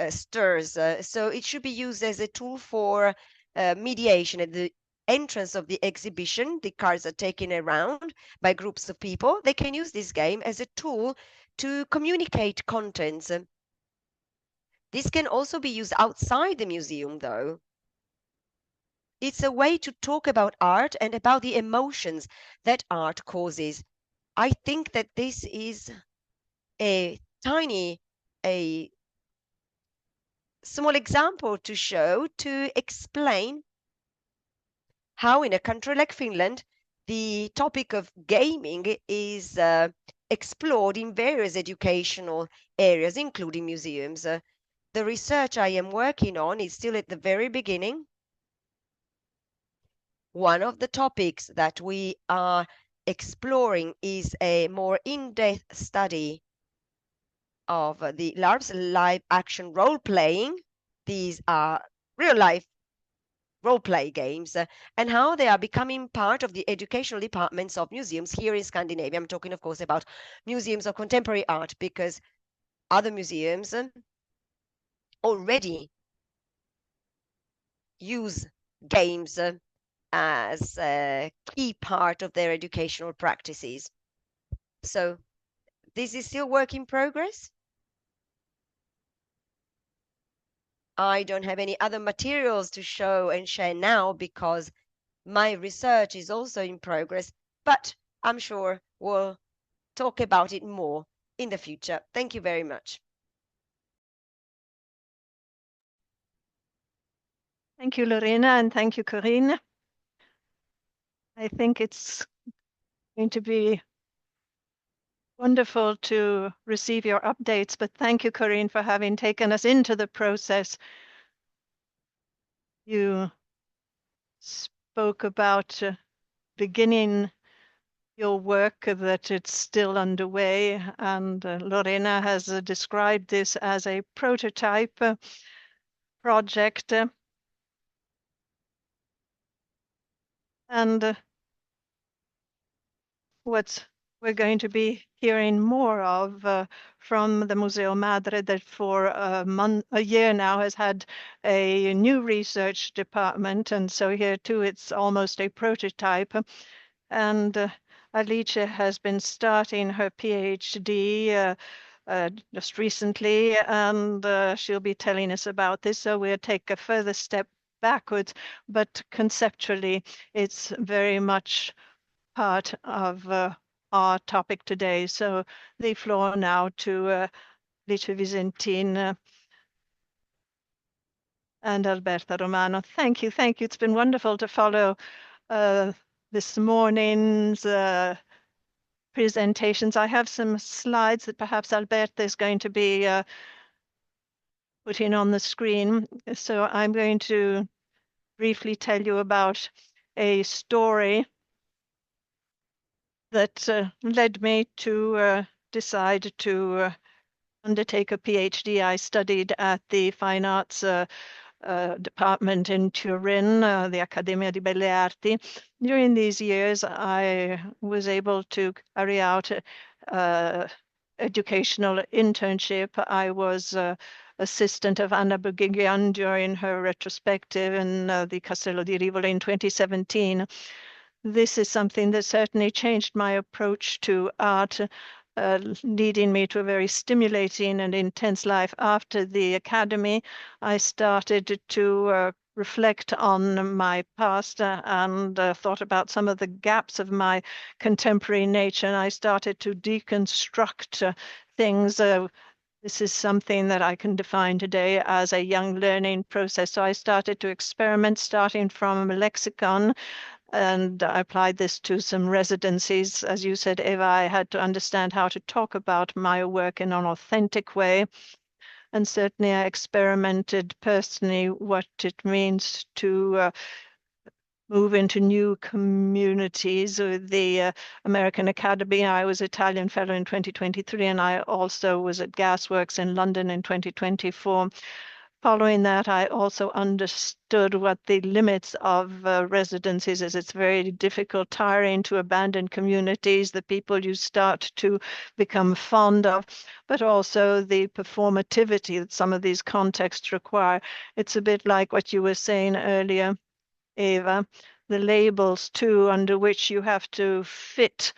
stirs. So it should be used as a tool for mediation. At the entrance of the exhibition, the cards are taken around by groups of people. They can use this game as a tool to communicate contents. This can also be used outside the museum, though. It's a way to talk about art and about the emotions that art causes. I think that this is a small example to show, to explain how in a country like Finland, the topic of gaming is explored in various educational areas, including museums. The research I am working on is still at the very beginning. One of the topics that we are exploring is a more in-depth study of the LARPs, live action role-playing. These are real-life role-play games and how they are becoming part of the educational departments of museums here in Scandinavia. I'm talking, of course, about museums of contemporary art, because other museums already use games as a key part of their educational practices. So this is still work in progress. I don't have any other materials to show and share now because my research is also in progress, but I'm sure we'll talk about it more in the future. Thank you very much. Thank you, Lorena, and thank you, Corinne. I think it's going to be wonderful to receive your updates, but thank you, Corinne, for having taken us into the process. You spoke about beginning your work, that it's still underway, and Lorena has described this as a prototype project. And what we're going to be hearing more of from the Museo Madre, that for a year now has had a new research department. And so here too, it's almost a prototype. And Alice has been starting her PhD just recently, and she'll be telling us about this. So we'll take a further step backwards, but conceptually, it's very much part of our topic today. So the floor now to Lice Visentin and Alberta Romano. Thank you. Thank you. It's been wonderful to follow this morning's presentations. I have some slides that perhaps Alberta is going to be putting on the screen. So I'm going to briefly tell you about a story that led me to decide to undertake a PhD. I studied at the Fine Arts department in Turin, the Accademia di Belle Arti. During these years, I was able to carry out educational internship. I was assistant of Anna Bugigian during her retrospective in the Castello di Rivoli in 2017. This is something that certainly changed my approach to art, leading me to a very stimulating and intense life. After the academy, I started to reflect on my past and thought about some of the gaps of my contemporary nature, and I started to deconstruct things. This is something that I can define today as a young learning process. So I started to experiment, starting from a lexicon, and I applied this to some residencies. As you said, Eva, I had to understand how to talk about my work in an authentic way. And certainly I experimented personally what it means to move into new communities. With the American Academy, I was Italian Fellow in 2023, and I also was at Gasworks in London in 2024. Following that, I also understood what the limits of residencies is. It's very difficult, tiring to abandon communities, the people you start to become fond of, but also the performativity that some of these contexts require. It's a bit like what you were saying earlier, Eva, the labels too, under which you have to fit.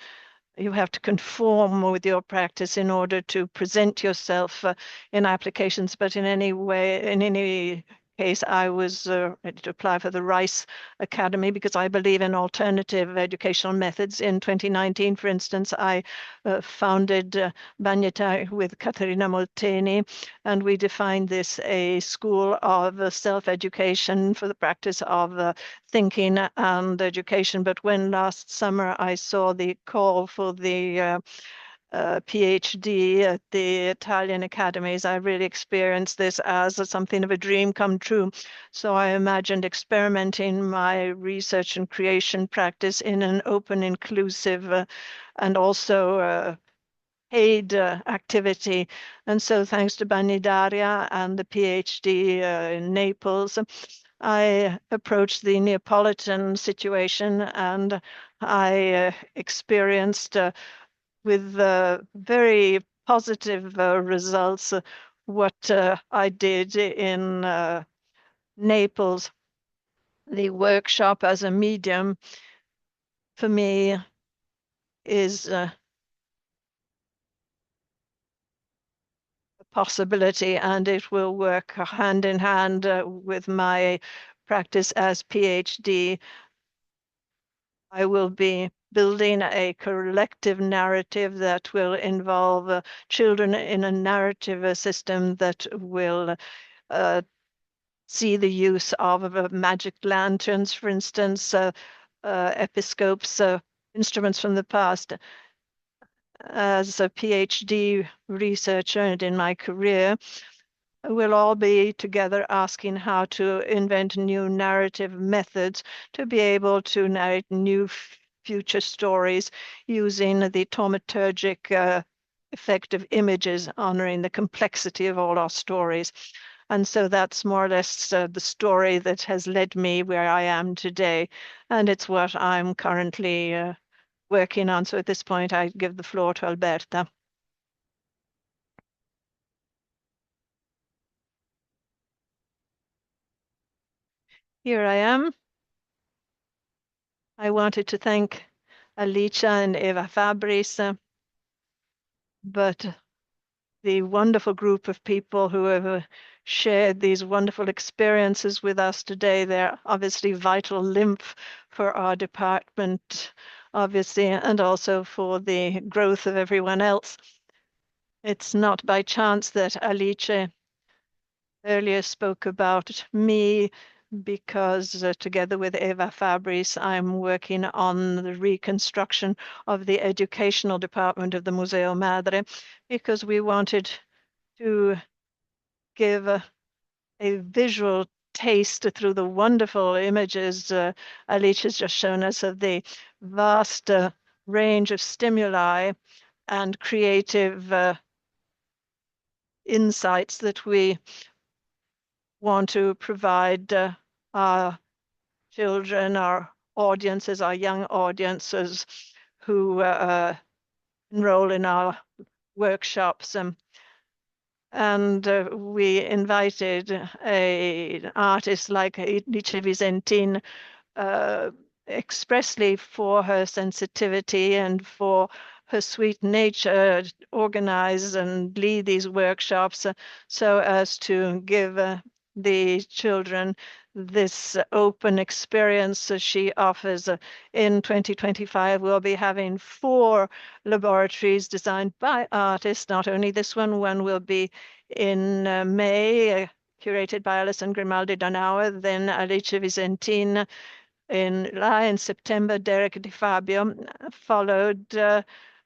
You have to conform with your practice in order to present yourself in applications. But in any case, I was ready to apply for the Rice Academy because I believe in alternative educational methods. In 2019, for instance, I founded Bagneta with Caterina Molteni, and we defined this a school of self-education for the practice of thinking and education. But when last summer I saw the call for the PhD at the Italian academies, I really experienced this as something of a dream come true. So I imagined experimenting my research and creation practice in an open, inclusive, and also paid activity. And so thanks to Banidaria and the PhD in Naples, I approached the Neapolitan situation, and I experienced with very positive results what I did in Naples. The workshop as a medium for me is a possibility, and it will work hand in hand with my practice as PhD. I will be building a collective narrative that will involve children in a narrative system that will see the use of magic lanterns, for instance, episcopes, instruments from the past. As a PhD researcher and in my career, we'll all be together asking how to invent new narrative methods to be able to narrate new future stories using the thaumaturgic effect of images, honoring the complexity of all our stories. And so that's more or less the story that has led me where I am today. And it's what I'm currently working on. So at this point, I give the floor to Alberta. Here I am. I wanted to thank Alicia and Eva Fabris, but the wonderful group of people who have shared these wonderful experiences with us today. They're obviously vital lymph for our department, obviously, and also for the growth of everyone else. It's not by chance that Alice earlier spoke about me, because together with Eva Fabris, I'm working on the reconstruction of the educational department of the Museo Madre, because we wanted to give a visual taste through the wonderful images Alice has just shown us of the vast range of stimuli and creative insights that we want to provide our children, our audiences, our young audiences who enroll in our workshops. And we invited an artist like Alice Visentin expressly for her sensitivity and for her sweet nature, organize and lead these workshops so as to give the children this open experience she offers. In 2025, we'll be having 4 laboratories designed by artists. Not only this one will be in May, curated by Alison Grimaldi Donauer, then Alice Visentin in July, in September, Derek Di Fabio, followed,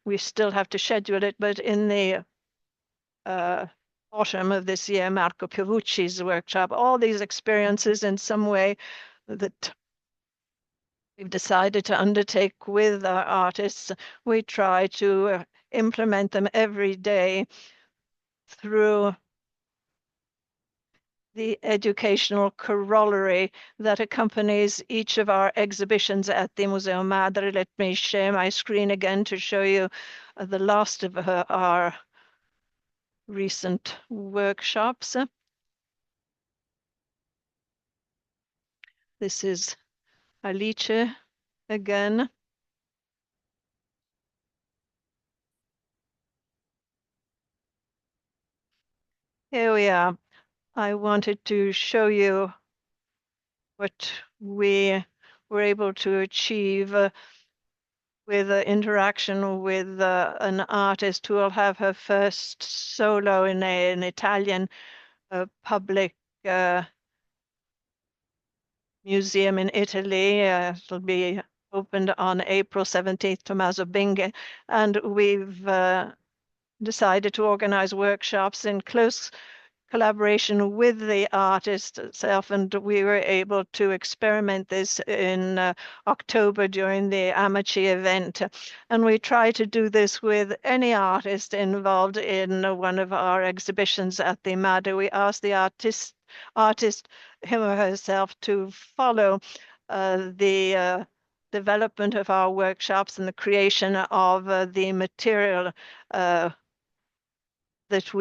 we still have to schedule it, but in the autumn of this year, Marco Piovucci's workshop. All these experiences in some way that we've decided to undertake with our artists, we try to implement them every day through the educational corollary that accompanies each of our exhibitions at the Museo Madre. Let me share my screen again to show you the last of our recent workshops. This is Alice again. Here we are. I wanted to show you what we were able to achieve with interaction with an artist who will have her first solo in an Italian public museum in Italy. It'll be opened on April 17th, Tommaso Binghe, and we've decided to organize workshops in close collaboration with the artist itself, and we were able to experiment this in October during the AMACI event. And we try to do this with any artist involved in one of our exhibitions at the MADA. We ask the artist, him or herself, to follow the development of our workshops and the creation of the material that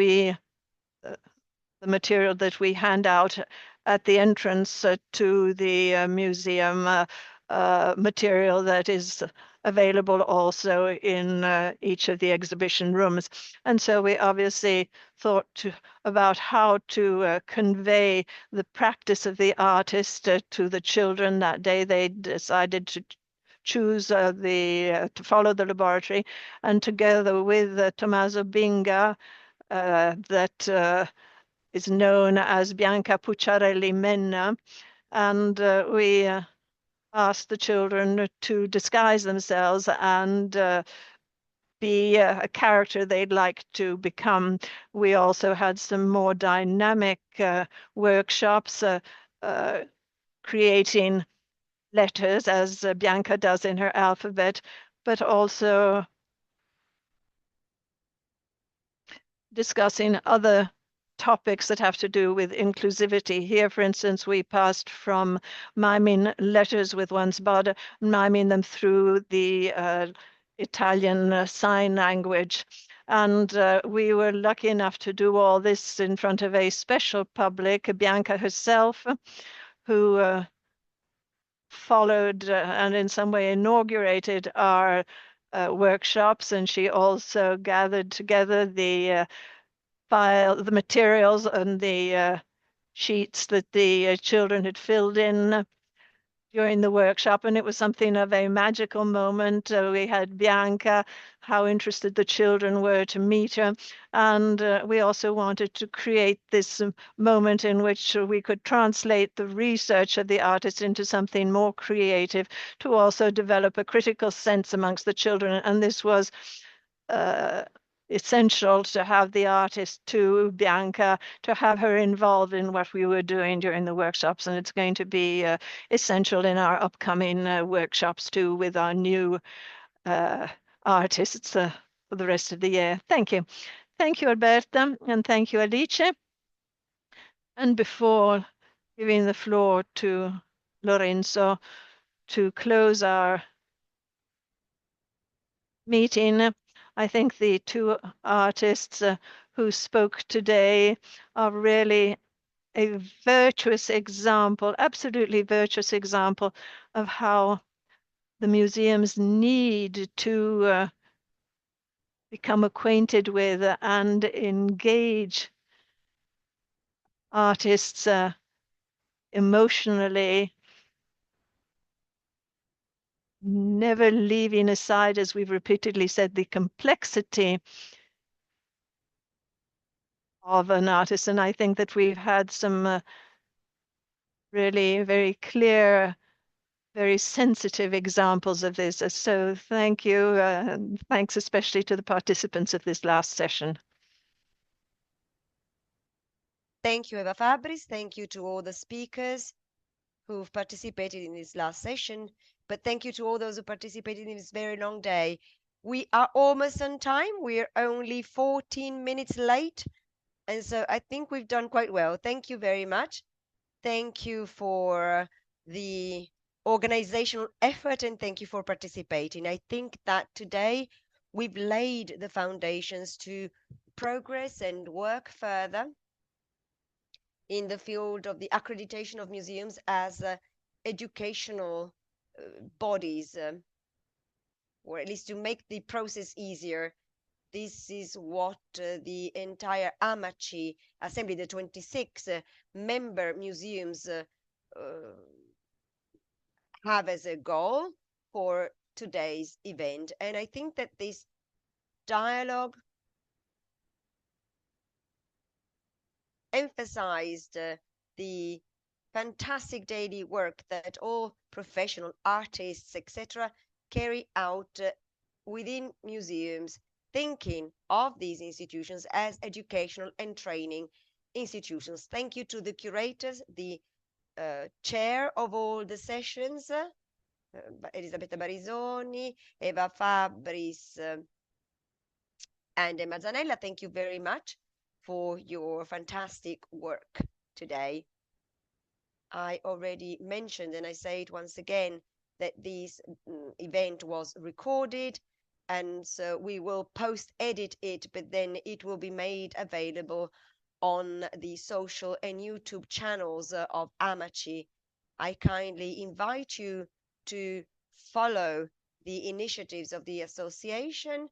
we hand out at the entrance to the museum, material that is available also in each of the exhibition rooms. And so we obviously thought about how to convey the practice of the artist to the children. That day they decided to choose to follow the laboratory, and together with Tommaso Binga, that is known as Bianca Pucciarelli Menna, and we asked the children to disguise themselves and be a character they'd like to become. We also had some more dynamic workshops, creating letters as Bianca does in her alphabet, but also discussing other topics that have to do with inclusivity. Here, for instance, we passed from miming letters with one's body, miming them through the Italian sign language. And we were lucky enough to do all this in front of a special public, Bianca herself, who followed and in some way inaugurated our workshops. And she also gathered together the materials and the sheets that the children had filled in during the workshop, and it was something of a magical moment. We had Bianca, how interested the children were to meet her, and we also wanted to create this moment in which we could translate the research of the artist into something more creative, to also develop a critical sense amongst the children. And this was essential to have the artist, to Bianca, to have her involved in what we were doing during the workshops. And it's going to be essential in our upcoming workshops too, with our new artists for the rest of the year. Thank you. Thank you, Alberta, and thank you, Alice. And before giving the floor to Lorenzo to close our meeting, I think the two artists who spoke today are really a virtuous example, absolutely virtuous example of how the museums need to become acquainted with and engage artists emotionally, never leaving aside, as we've repeatedly said, the complexity of an artist. And I think that we've had some really very clear, very sensitive examples of this. So thank you. And thanks especially to the participants of this last session. Thank you, Eva Fabris. Thank you to all the speakers who've participated in this last session. But thank you to all those who participated in this very long day. We are almost on time. We're only 14 minutes late. And so I think we've done quite well. Thank you very much. Thank you for the organizational effort, and thank you for participating. I think that today we've laid the foundations to progress and work further in the field of the accreditation of museums as educational bodies, or at least to make the process easier. This is what the entire AMACI Assembly, the 26 member museums, have as a goal for today's event. And I think that this dialogue emphasized the fantastic daily work that all professional artists, etc., carry out within museums, thinking of these institutions as educational and training institutions. Thank you to the curators, the chair of all the sessions, Elisabetta Barisoni, Eva Fabris, and Emma Zanella. Thank you very much for your fantastic work today. I already mentioned, and I say it once again, that this event was recorded, and so we will post-edit it, but then it will be made available on the social and YouTube channels of AMACI. I kindly invite you to follow the initiatives of the association,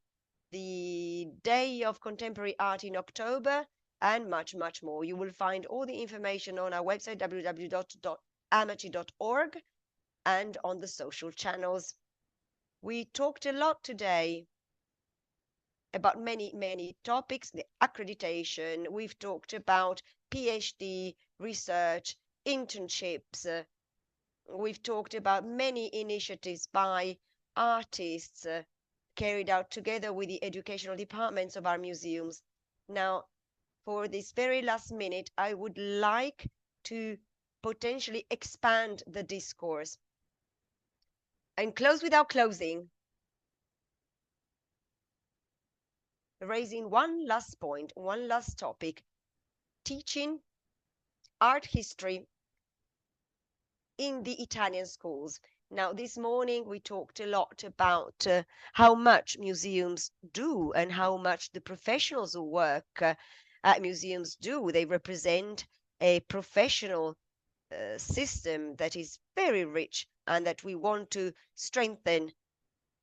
the Day of Contemporary Art in October, and much, much more. You will find all the information on our website, www.amaci.org, and on the social channels. We talked a lot today about many, many topics, the accreditation. We've talked about PhD research, internships. We've talked about many initiatives by artists carried out together with the educational departments of our museums. Now, for this very last minute, I would like to potentially expand the discourse and close without closing, raising one last point, one last topic: teaching art history in the Italian schools. Now, this morning we talked a lot about how much museums do and how much the professionals who work at museums do. They represent a professional system that is very rich and that we want to strengthen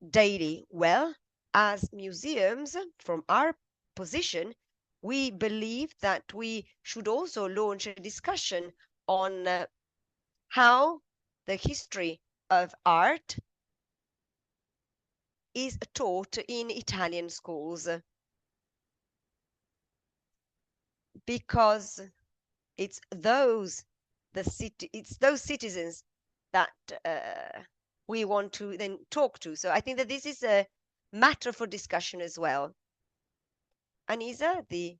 daily. Well, as museums, from our position, we believe that we should also launch a discussion on how the history of art is taught in Italian schools, because it's those citizens that we want to then talk to. So I think that this is a matter for discussion as well. Anisa, the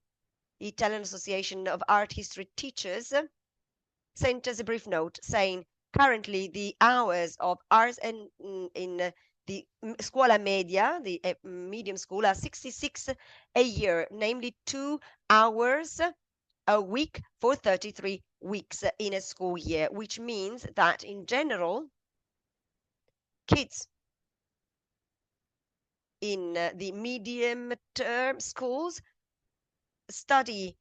Italian Association of Art History Teachers, sent us a brief note saying currently the hours of arts and in the scuola media, the medium school, are 66 a year, namely 2 hours a week for 33 weeks in a school year, which means that in general, kids in the medium term schools study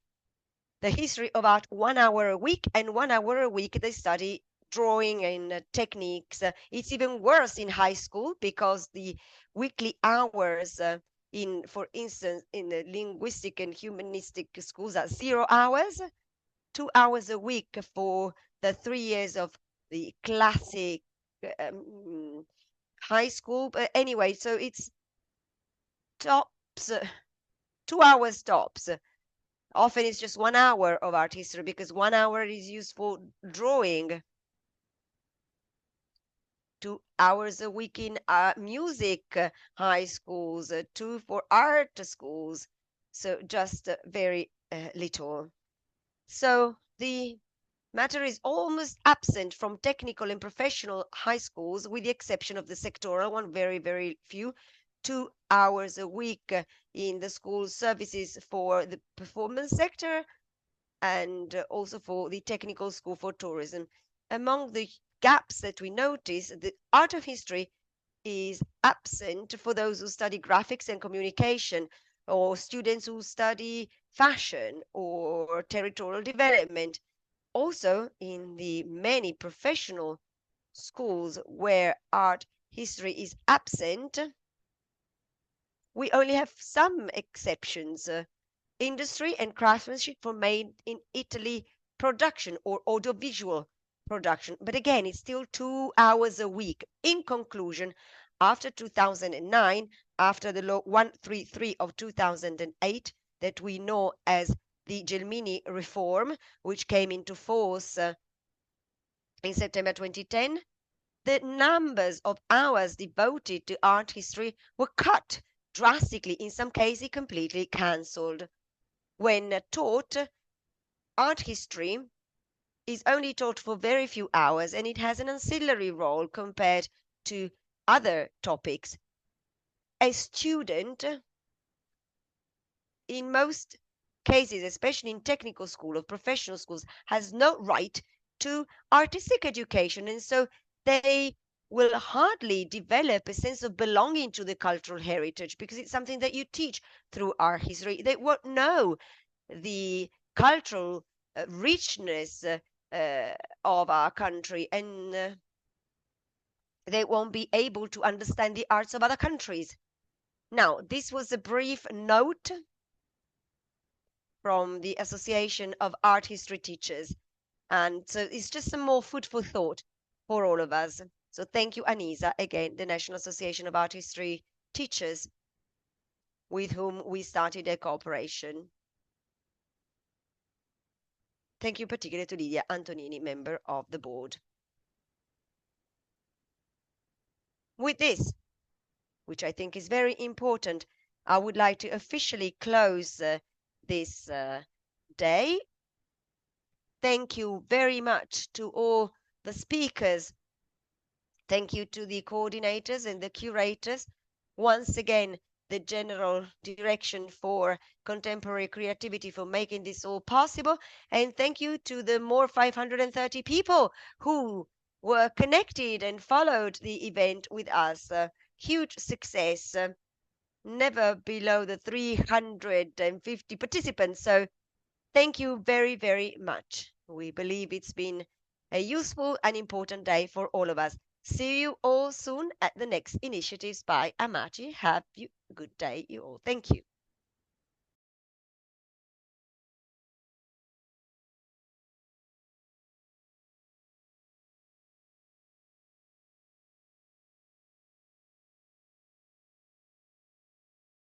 the history of art 1 hour a week, and 1 hour a week they study drawing and techniques. It's even worse in high school because the weekly hours for instance, in the linguistic and humanistic schools are 0 hours, 2 hours a week for the 3 years of the classic high school. But anyway, so it's tops, 2 hours tops. Often it's just 1 hour of art history because 1 hour is used for drawing. 2 hours a week in music high schools, 2 for art schools. So just very little. So the matter is almost absent from technical and professional high schools, with the exception of the sectoral one, very, very few. 2 hours a week in the school services for the performance sector and also for the technical school for tourism. Among the gaps that we notice, the art of history is absent for those who study graphics and communication, or students who study fashion or territorial development. Also, in the many professional schools where art history is absent, we only have some exceptions. Industry and craftsmanship for made in Italy production or audiovisual production. But again, it's still 2 hours a week. In conclusion, after 2009, after the law 133 of 2008 that we know as the Gelmini reform, which came into force in September 2010, the numbers of hours devoted to art history were cut drastically, in some cases completely cancelled. When taught, art history is only taught for very few hours, and it has an ancillary role compared to other topics. A student, in most cases, especially in technical school or professional schools, has no right to artistic education, and so they will hardly develop a sense of belonging to the cultural heritage, because it's something that you teach through art history. They won't know the cultural richness of our country, and they won't be able to understand the arts of other countries. Now, this was a brief note from the Association of Art History Teachers, and so it's just some more food for thought for all of us. So thank you, Anisa, again, the National Association of Art History Teachers, with whom we started a cooperation. Thank you particularly to Lidia Antonini, member of the board. With this, which I think is very important, I would like to officially close this day. Thank you very much to all the speakers. Thank you to the coordinators and the curators. Once again, the General Direction for Contemporary Creativity for making this all possible. And thank you to the more 530 people who were connected and followed the event with us. Huge success, never below the 350 participants. So thank you very, very much. We believe it's been a useful and important day for all of us. See you all soon at the next initiatives by AMACI. Have a good day, you all. Thank you.